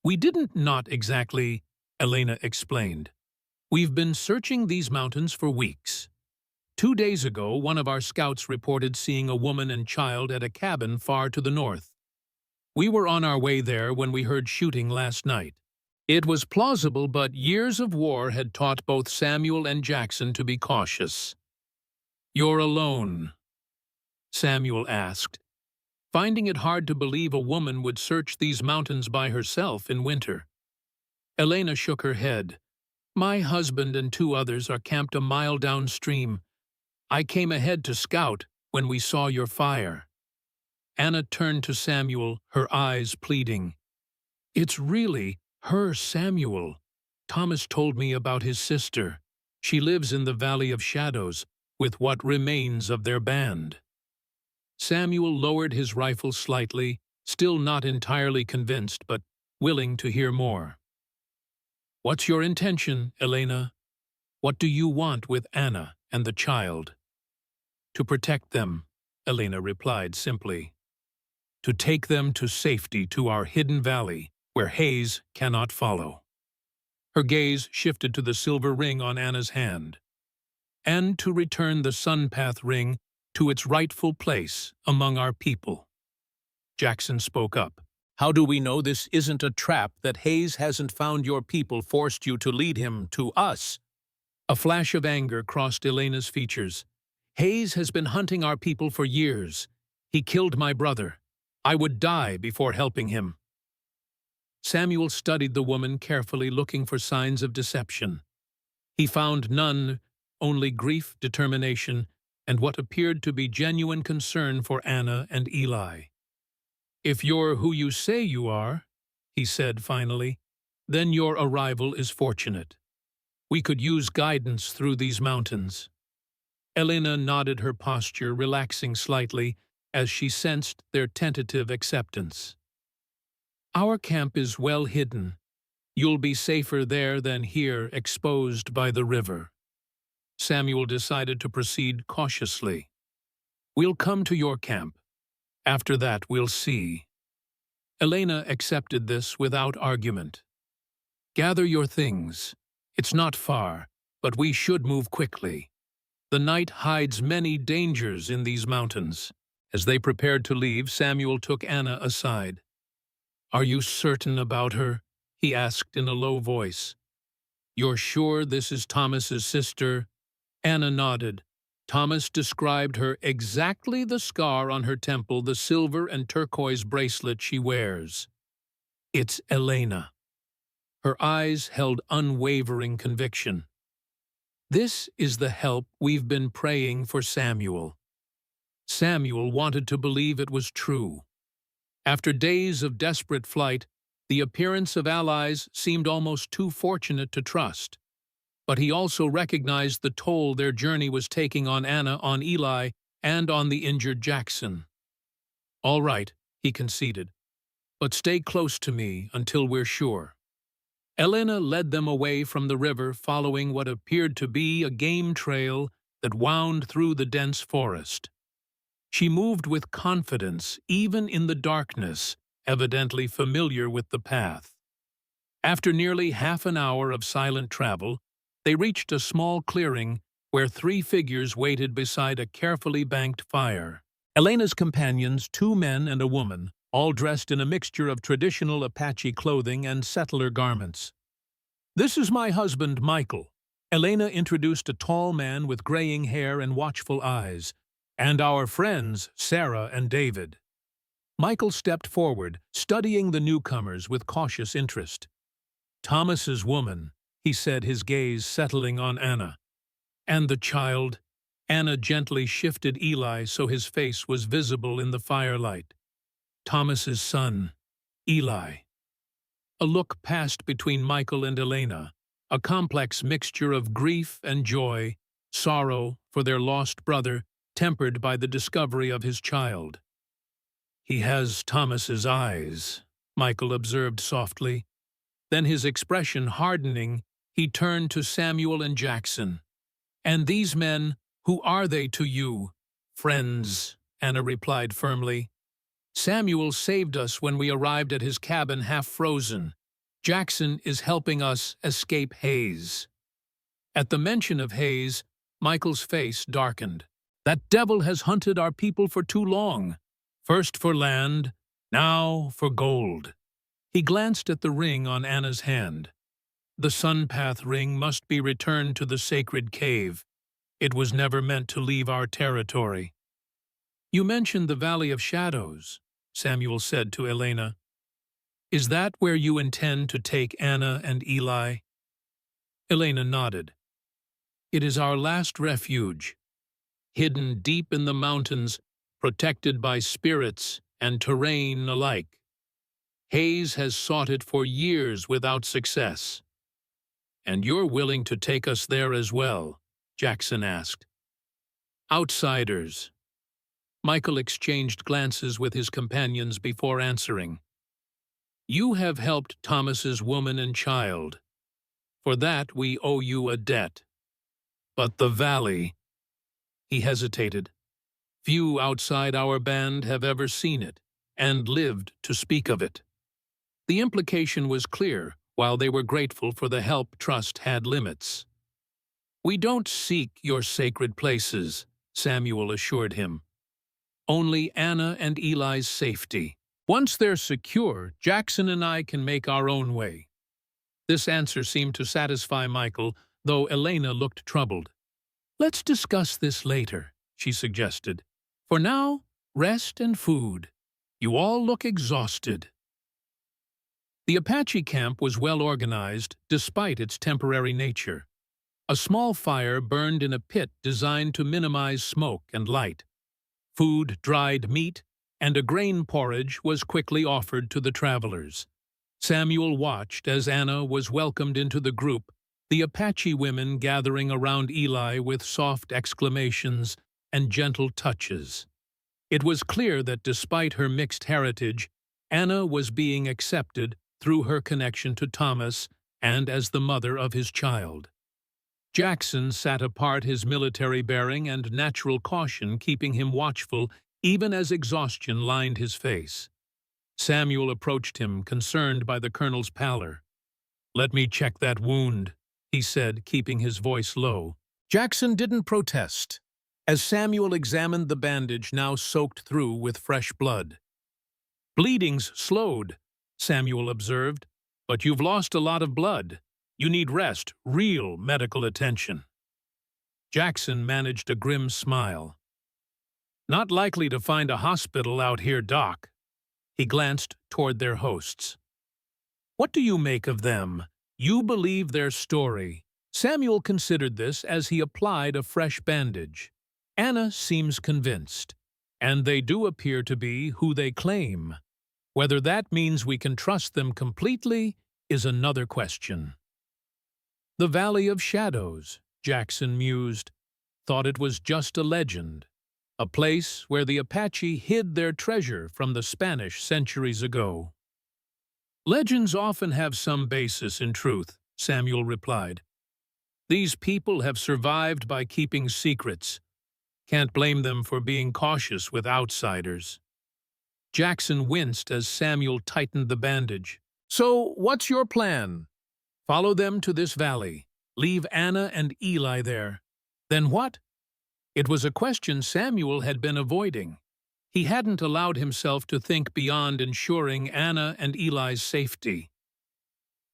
"We didn't, not exactly," Elena explained. "We've been searching these mountains for weeks. 2 days ago, one of our scouts reported seeing a woman and child at a cabin far to the north. We were on our way there when we heard shooting last night. It was plausible, but years of war had taught both Samuel and Jackson to be cautious." "You're alone?" Samuel asked, finding it hard to believe a woman would search these mountains by herself in winter. Elena shook her head. "My husband and 2 others are camped a mile downstream. I came ahead to scout when we saw your fire." Anna turned to Samuel, her eyes pleading. "It's really her, Samuel. Thomas told me about his sister. She lives in the Valley of Shadows with what remains of their band." Samuel lowered his rifle slightly, still not entirely convinced, but willing to hear more. "What's your intention, Elena? What do you want with Anna and the child?" "To protect them," Elena replied simply. "To take them to safety to our hidden valley, where Hayes cannot follow." Her gaze shifted to the silver ring on Anna's hand. "And to return the Sunpath ring to its rightful place among our people." Jackson spoke up. "How do we know this isn't a trap, that Hayes hasn't found your people, forced you to lead him to us?" A flash of anger crossed Elena's features. "Hayes has been hunting our people for years. He killed my brother. I would die before helping him." Samuel studied the woman carefully, looking for signs of deception. He found none, only grief, determination, and what appeared to be genuine concern for Anna and Eli. "If you're who you say you are," he said finally, "then your arrival is fortunate. We could use guidance through these mountains." Elena nodded, her posture relaxing slightly as she sensed their tentative acceptance. "Our camp is well hidden. You'll be safer there than here, exposed by the river." Samuel decided to proceed cautiously. "We'll come to your camp. After that, we'll see." Elena accepted this without argument. "Gather your things. It's not far, but we should move quickly. The night hides many dangers in these mountains." As they prepared to leave, Samuel took Anna aside. "Are you certain about her?" he asked in a low voice. "You're sure this is Thomas's sister?" Anna nodded. Thomas described her exactly, the scar on her temple, the silver and turquoise bracelet she wears. "It's Elena." Her eyes held unwavering conviction. "This is the help we've been praying for Samuel." Samuel wanted to believe it was true. After days of desperate flight, the appearance of allies seemed almost too fortunate to trust. But he also recognized the toll their journey was taking on Anna, on Eli, and on the injured Jackson. All right, he conceded, but stay close to me until we're sure. Elena led them away from the river, following what appeared to be a game trail that wound through the dense forest. She moved with confidence, even in the darkness, evidently familiar with the path. After nearly half an hour of silent travel, they reached a small clearing where three figures waited beside a carefully banked fire. Elena's companions, two men and a woman, all dressed in a mixture of traditional Apache clothing and settler garments. "This is my husband, Michael." Elena introduced a tall man with graying hair and watchful eyes, "and our friends, Sarah and David." Michael stepped forward, studying the newcomers with cautious interest. "Thomas's woman," he said, his gaze settling on Anna. "And the child?" Anna gently shifted Eli so his face was visible in the firelight. "Thomas's son, Eli." A look passed between Michael and Elena, a complex mixture of grief and joy, sorrow for their lost brother, tempered by the discovery of his child. "He has Thomas's eyes," Michael observed softly. Then, his expression hardening, he turned to Samuel and Jackson. "And these men, who are they to you?" "Friends," Anna replied firmly. "Samuel saved us when we arrived at his cabin half frozen. Jackson is helping us escape Hayes." At the mention of Hayes, Michael's face darkened. "That devil has hunted our people for too long. First for land, now for gold." He glanced at the ring on Anna's hand. "The Sunpath ring must be returned to the sacred cave. It was never meant to leave our territory." "You mentioned the Valley of Shadows," Samuel said to Elena. "Is that where you intend to take Anna and Eli?" Elena nodded. "It is our last refuge, hidden deep in the mountains, protected by spirits and terrain alike. Hayes has sought it for years without success." "And you're willing to take us there as well?" Jackson asked. "Outsiders." Michael exchanged glances with his companions before answering. "You have helped Thomas's woman and child. For that we owe you a debt. But the valley—" He hesitated. "Few outside our band have ever seen it and lived to speak of it." The implication was clear, while they were grateful for the help. Trust had limits. "We don't seek your sacred places," Samuel assured him. "Only Anna and Eli's safety. Once they're secure, Jackson and I can make our own way." This answer seemed to satisfy Michael, though Elena looked troubled. "Let's discuss this later," she suggested. "For now, rest and food. You all look exhausted." The Apache camp was well organized, despite its temporary nature. A small fire burned in a pit designed to minimize smoke and light. Food, dried meat, and a grain porridge was quickly offered to the travelers. Samuel watched as Anna was welcomed into the group, the Apache women gathering around Eli with soft exclamations and gentle touches. It was clear that despite her mixed heritage, Anna was being accepted through her connection to Thomas and as the mother of his child. Jackson sat apart, his military bearing and natural caution keeping him watchful even as exhaustion lined his face. Samuel approached him, concerned by the colonel's pallor. "Let me check that wound," he said, keeping his voice low. Jackson didn't protest, as Samuel examined the bandage now soaked through with fresh blood. "Bleeding's slowed," Samuel observed, "but you've lost a lot of blood. You need rest, real medical attention." Jackson managed a grim smile. "Not likely to find a hospital out here, Doc." He glanced toward their hosts. "What do you make of them? You believe their story?" Samuel considered this as he applied a fresh bandage. "Anna seems convinced, and they do appear to be who they claim. Whether that means we can trust them completely is another question." "The Valley of Shadows," Jackson mused, "thought it was just a legend." a place where the Apache hid their treasure from the Spanish centuries ago. Legends often have some basis in truth, Samuel replied. These people have survived by keeping secrets. Can't blame them for being cautious with outsiders. Jackson winced as Samuel tightened the bandage. So, what's your plan? Follow them to this valley. Leave Anna and Eli there. Then what? It was a question Samuel had been avoiding. He hadn't allowed himself to think beyond ensuring Anna and Eli's safety.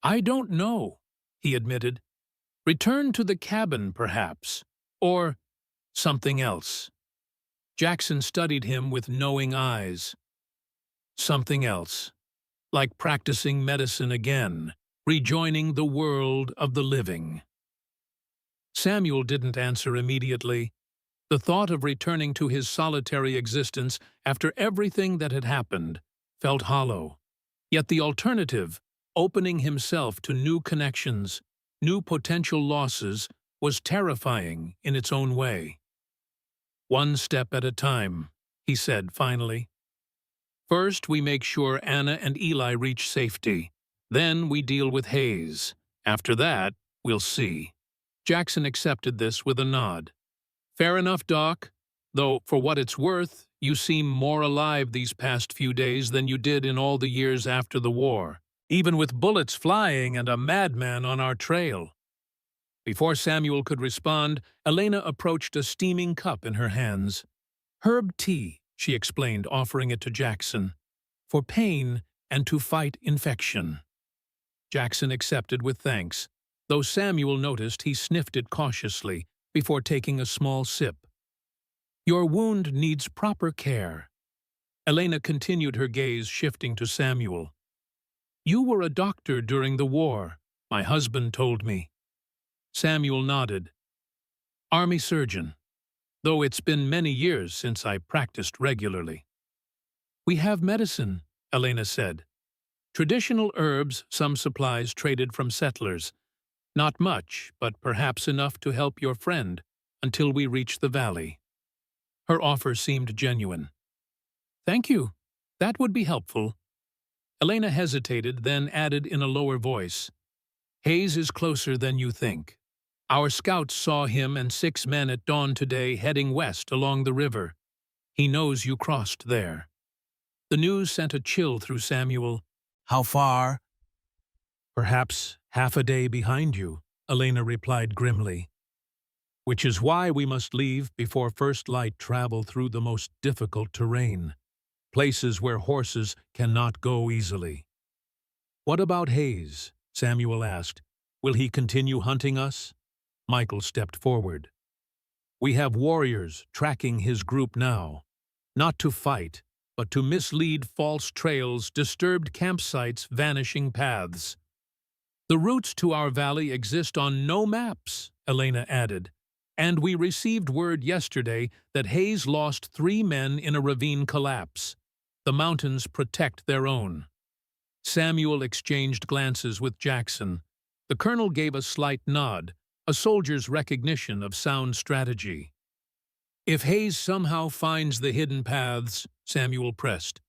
I don't know, he admitted. Return to the cabin, perhaps. Or something else. Jackson studied him with knowing eyes. Something else. Like practicing medicine again, rejoining the world of the living. Samuel didn't answer immediately. The thought of returning to his solitary existence after everything that had happened felt hollow. Yet the alternative, opening himself to new connections, new potential losses, was terrifying in its own way. One step at a time, he said finally. First, we make sure Anna and Eli reach safety. Then we deal with Hayes. After that, we'll see. Jackson accepted this with a nod. Fair enough, Doc. Though, for what it's worth, you seem more alive these past few days than you did in all the years after the war, even with bullets flying and a madman on our trail. Before Samuel could respond, Elena approached a steaming cup in her hands. Herb tea, she explained, offering it to Jackson. For pain and to fight infection. Jackson accepted with thanks, though Samuel noticed he sniffed it cautiously before taking a small sip. Your wound needs proper care. Elena continued, her gaze shifting to Samuel. You were a doctor during the war, my husband told me. Samuel nodded. Army surgeon, though it's been many years since I practiced regularly. We have medicine, Elena said. Traditional herbs, some supplies traded from settlers. Not much, but perhaps enough to help your friend until we reach the valley. Her offer seemed genuine. Thank you. That would be helpful. Elena hesitated, then added in a lower voice. Hayes is closer than you think. Our scouts saw him and 6 men at dawn today heading west along the river. He knows you crossed there. The news sent a chill through Samuel. How far? Perhaps half a day behind you, Elena replied grimly. Which is why we must leave before first light travel through the most difficult terrain, places where horses cannot go easily. What about Hayes? Samuel asked. Will he continue hunting us? Michael stepped forward. We have warriors tracking his group now, not to fight, but to mislead false trails, disturbed campsites, vanishing paths. The routes to our valley exist on no maps, Elena added, and we received word yesterday that Hayes lost 3 men in a ravine collapse. The mountains protect their own. Samuel exchanged glances with Jackson. The colonel gave a slight nod, a soldier's recognition of sound strategy. If Hayes somehow finds the hidden paths, Samuel pressed,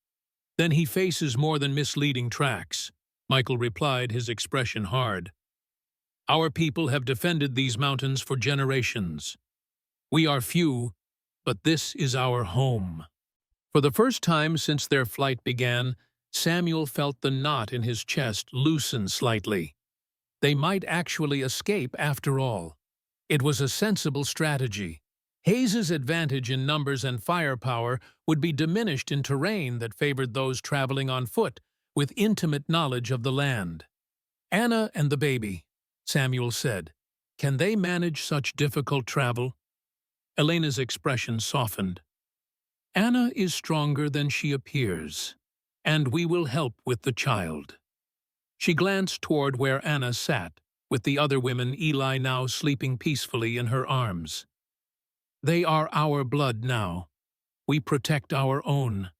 then he faces more than misleading tracks. Michael replied, his expression hard. Our people have defended these mountains for generations. We are few, but this is our home. For the first time since their flight began, Samuel felt the knot in his chest loosen slightly. They might actually escape after all. It was a sensible strategy. Hayes's advantage in numbers and firepower would be diminished in terrain that favored those traveling on foot with intimate knowledge of the land. Anna and the baby, Samuel said. Can they manage such difficult travel? Elena's expression softened. Anna is stronger than she appears, and we will help with the child. She glanced toward where Anna sat, with the other women, Eli now sleeping peacefully in her arms. They are our blood now. We protect our own.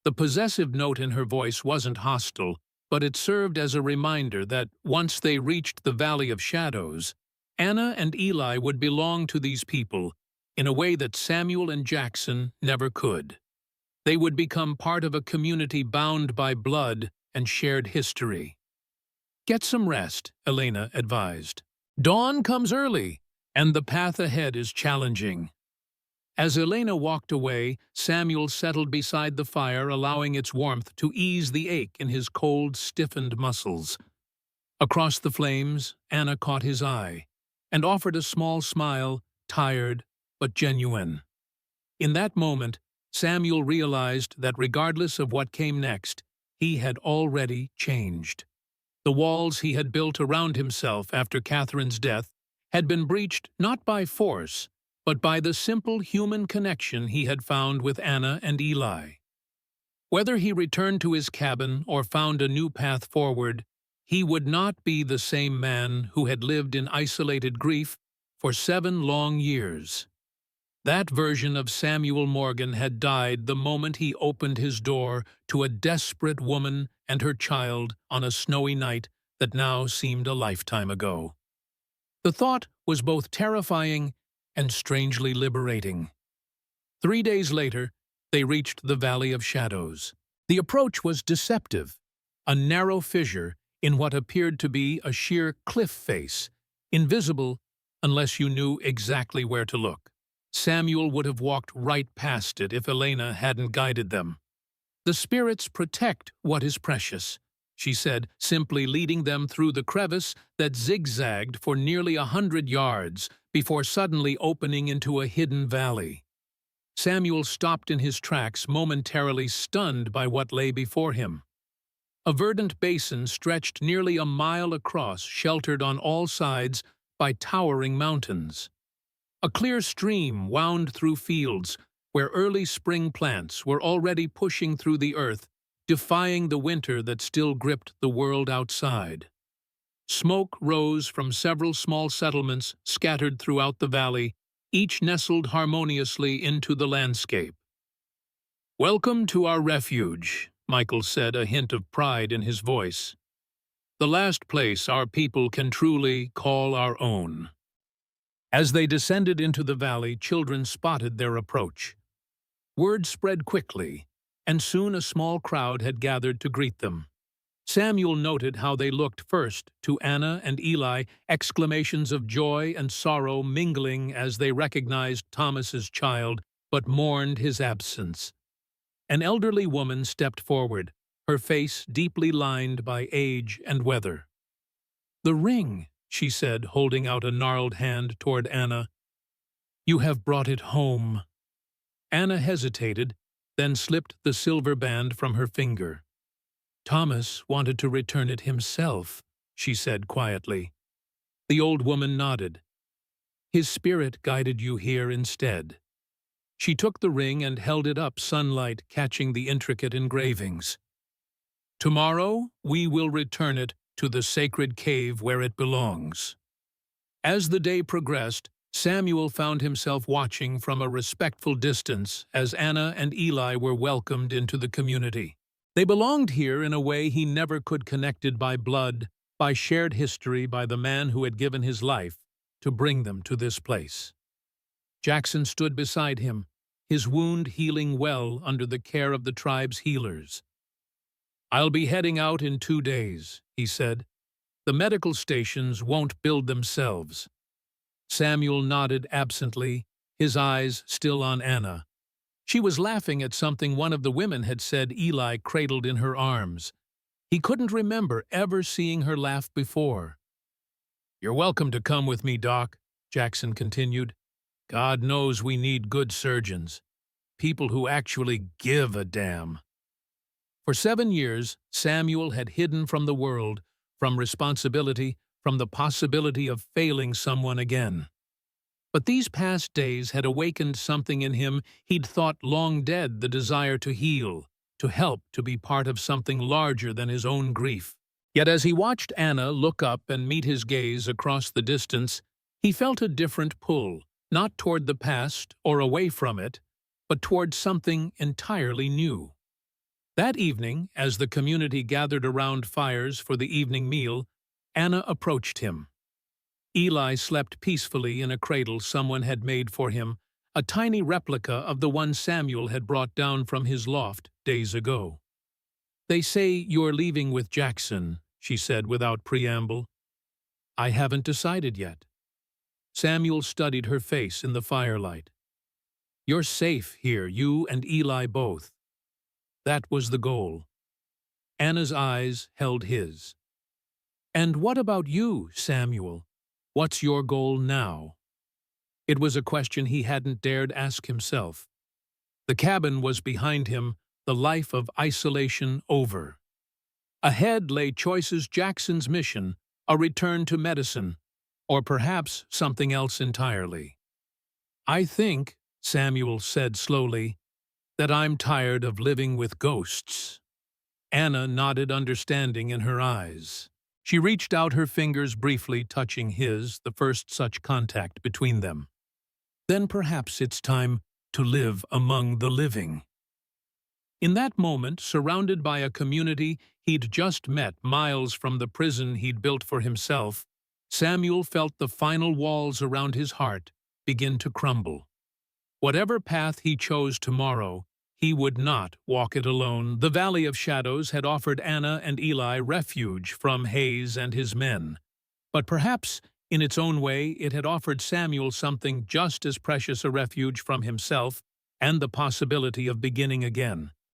The possessive note in her voice wasn't hostile, but it served as a reminder that once they reached the Valley of Shadows, Anna and Eli would belong to these people, in a way that Samuel and Jackson never could. They would become part of a community bound by blood and shared history. "Get some rest," Elena advised. "Dawn comes early, and the path ahead is challenging." As Elena walked away, Samuel settled beside the fire, allowing its warmth to ease the ache in his cold, stiffened muscles. Across the flames, Anna caught his eye and offered a small smile, tired but genuine. In that moment, Samuel realized that regardless of what came next, he had already changed. The walls he had built around himself after Catherine's death had been breached not by force, but by the simple human connection he had found with Anna and Eli. Whether he returned to his cabin or found a new path forward, he would not be the same man who had lived in isolated grief for 7 long years. That version of Samuel Morgan had died the moment he opened his door to a desperate woman and her child on a snowy night that now seemed a lifetime ago. The thought was both terrifying and strangely liberating. 3 days later, they reached the Valley of Shadows. The approach was deceptive, a narrow fissure in what appeared to be a sheer cliff face, invisible unless you knew exactly where to look. Samuel would have walked right past it if Elena hadn't guided them. "The spirits protect what is precious," she said, simply leading them through the crevice that zigzagged for nearly 100 yards before suddenly opening into a hidden valley. Samuel stopped in his tracks, momentarily stunned by what lay before him. A verdant basin stretched nearly a mile across, sheltered on all sides by towering mountains. A clear stream wound through fields where early spring plants were already pushing through the earth, defying the winter that still gripped the world outside. Smoke rose from several small settlements scattered throughout the valley, each nestled harmoniously into the landscape. "Welcome to our refuge," Michael said, a hint of pride in his voice. "The last place our people can truly call our own." As they descended into the valley, children spotted their approach. Word spread quickly, and soon a small crowd had gathered to greet them. Samuel noted how they looked first to Anna and Eli, exclamations of joy and sorrow mingling as they recognized Thomas's child, but mourned his absence. An elderly woman stepped forward, her face deeply lined by age and weather. "The ring," she said, holding out a gnarled hand toward Anna. "You have brought it home." Anna hesitated, then slipped the silver band from her finger. "Thomas wanted to return it himself," she said quietly. The old woman nodded. "His spirit guided you here instead." She took the ring and held it up, sunlight catching the intricate engravings. "Tomorrow we will return it to the sacred cave where it belongs." As the day progressed, Samuel found himself watching from a respectful distance as Anna and Eli were welcomed into the community. They belonged here in a way he never could, connected by blood, by shared history, by the man who had given his life to bring them to this place. Jackson stood beside him, his wound healing well under the care of the tribe's healers. "I'll be heading out in 2 days," he said. "The medical stations won't build themselves." Samuel nodded absently, his eyes still on Anna. She was laughing at something one of the women had said Eli cradled in her arms. He couldn't remember ever seeing her laugh before. "You're welcome to come with me, Doc," Jackson continued. "God knows we need good surgeons, people who actually give a damn." For 7 years, Samuel had hidden from the world, from responsibility, from the possibility of failing someone again. But these past days had awakened something in him he'd thought long dead, the desire to heal, to help, to be part of something larger than his own grief. Yet as he watched Anna look up and meet his gaze across the distance, he felt a different pull, not toward the past or away from it, but toward something entirely new. That evening, as the community gathered around fires for the evening meal, Anna approached him. Eli slept peacefully in a cradle someone had made for him, a tiny replica of the one Samuel had brought down from his loft days ago. "They say you're leaving with Jackson," she said without preamble. "I haven't decided yet." Samuel studied her face in the firelight. "You're safe here, you and Eli both." That was the goal. Anna's eyes held his. "And what about you, Samuel? What's your goal now?" It was a question he hadn't dared ask himself. The cabin was behind him, the life of isolation over. Ahead lay choices: Jackson's mission, a return to medicine, or perhaps something else entirely. "I think," Samuel said slowly, "that I'm tired of living with ghosts." Anna nodded understanding in her eyes. She reached out, her fingers briefly touching his, the first such contact between them. "Then perhaps it's time to live among the living." In that moment, surrounded by a community he'd just met miles from the prison he'd built for himself, Samuel felt the final walls around his heart begin to crumble. Whatever path he chose tomorrow, he would not walk it alone. The Valley of Shadows had offered Anna and Eli refuge from Hayes and his men. But perhaps, in its own way, it had offered Samuel something just as precious: a refuge from himself and the possibility of beginning again.